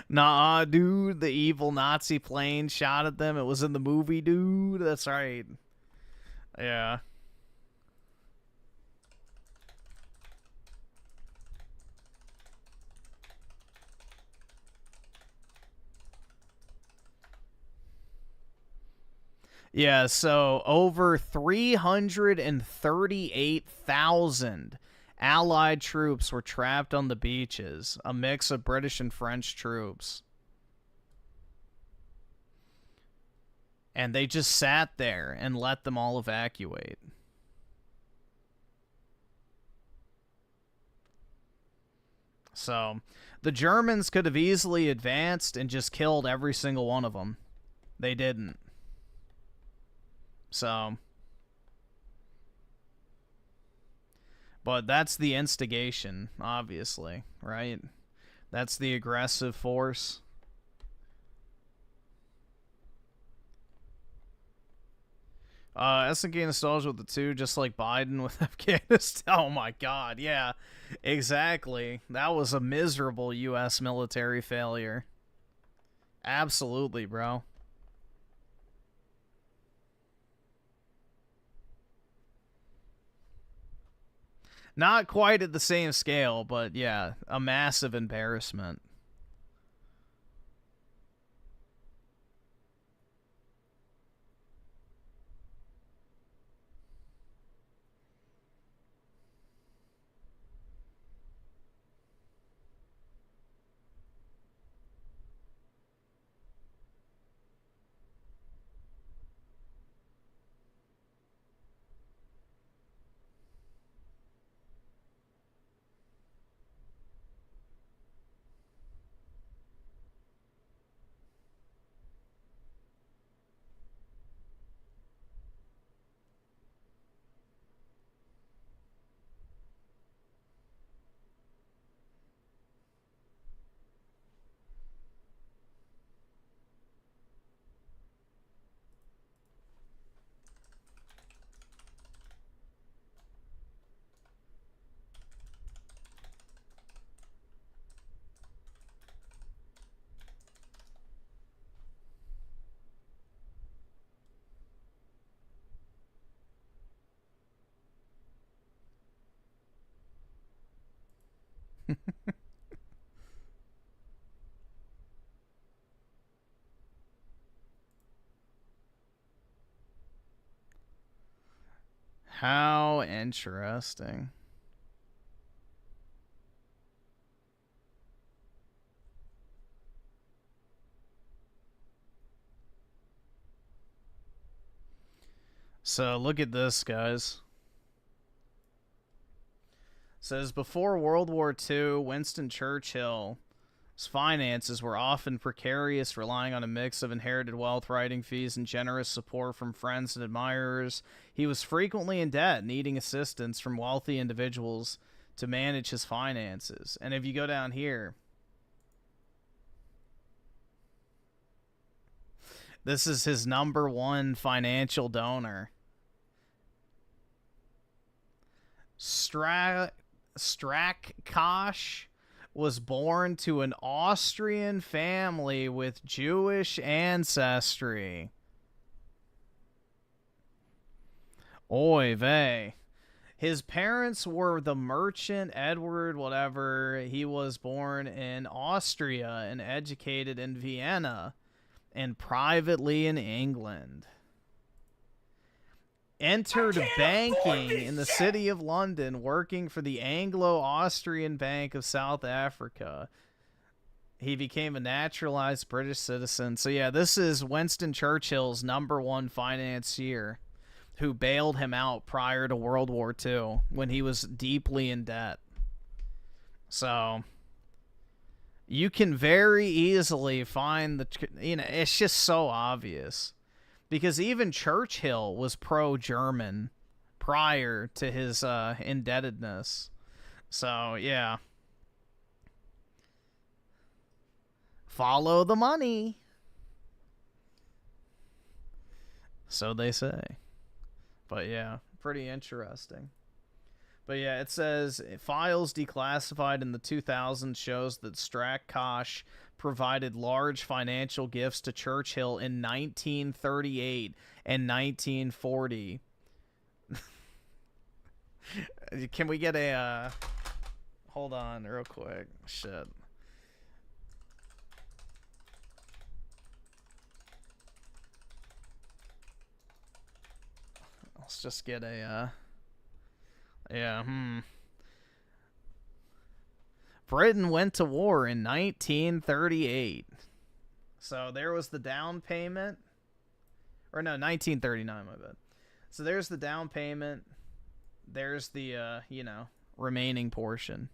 Nah, dude, the evil Nazi plane shot at them. It was in the movie, dude. That's right. Yeah. Yeah, so over 338,000 Allied troops were trapped on the beaches, a mix of British and French troops. And they just sat there and let them all evacuate. So, the Germans could have easily advanced and just killed every single one of them. They didn't. So... But that's the instigation, obviously, right? That's the aggressive force. SNK nostalgia with the two, just like Biden with Afghanistan. Oh my god, yeah, exactly. That was a miserable U.S. military failure. Absolutely, bro. Not quite at the same scale, but yeah, a massive embarrassment. How interesting. So look at this, guys. It says before World War II, Winston Churchill's finances were often precarious, relying on a mix of inherited wealth, writing fees, and generous support from friends and admirers. He was frequently in debt, needing assistance from wealthy individuals to manage his finances. And if you go down here, this is his #1 financial donor. Strackkosch was born to an Austrian family with Jewish ancestry. Oy vey. His parents were the merchant Edward whatever. He was born in Austria and educated in Vienna and privately in England. Entered banking in the city of London, working for the Anglo-Austrian Bank of South Africa. He became a naturalized British citizen. So yeah, this is Winston Churchill's #1 financier who bailed him out prior to World War II when he was deeply in debt. So you can very easily find the, it's just so obvious. Because even Churchill was pro-German prior to his indebtedness. So, yeah. Follow the money. So they say. But, yeah, pretty interesting. But, yeah, it says, files declassified in the 2000s shows that Strackkosch provided large financial gifts to Churchill in 1938 and 1940. Can we get a, hold on real quick. Shit. Let's just get a, Britain went to war in 1938. So there was the down payment. Or no, 1939, my bad. So there's the down payment. There's the, remaining portion.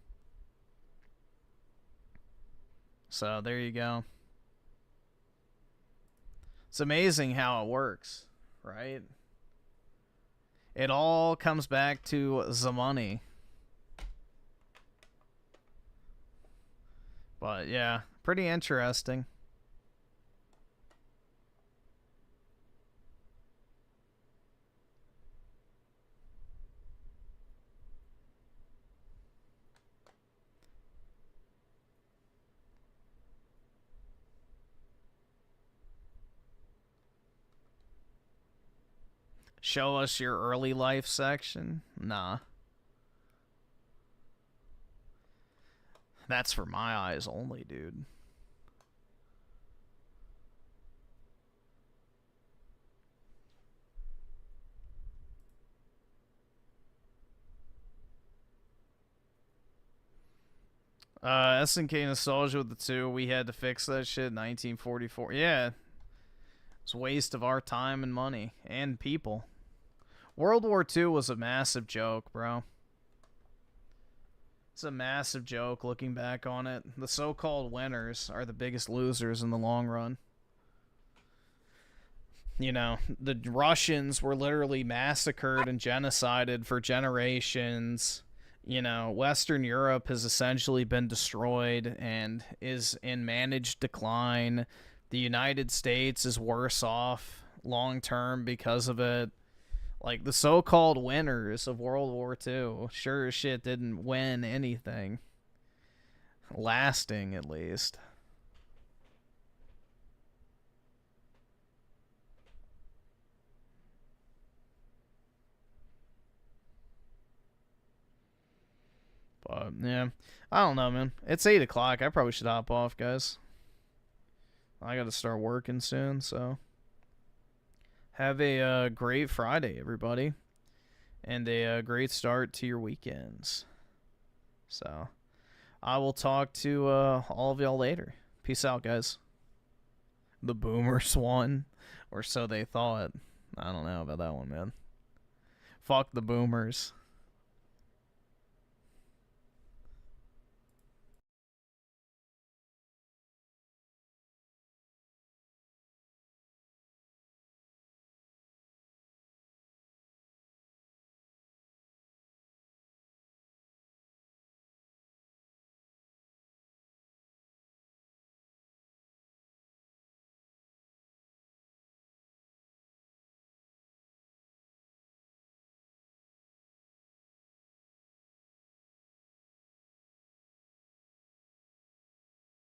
So there you go. It's amazing how it works, right? It all comes back to the money. But yeah, pretty interesting. Show us your early life section? Nah. That's for my eyes only, dude. SNK Nostalgia with the 2. We had to fix that shit in 1944. Yeah. It's a waste of our time and money. And people. World War II was a massive joke, bro. It's a massive joke looking back on it. The so-called winners are the biggest losers in the long run. The Russians were literally massacred and genocided for generations. Western Europe has essentially been destroyed and is in managed decline. The United States is worse off long-term because of it. Like, the so-called winners of World War II sure as shit didn't win anything. Lasting, at least. But, yeah. I don't know, man. It's 8 o'clock. I probably should hop off, guys. I gotta start working soon, so... Have a great Friday, everybody. and a great start to your weekends. So, I will talk to all of y'all later. Peace out, guys. The Boomers won, or so they thought. I don't know about that one, man. Fuck the Boomers.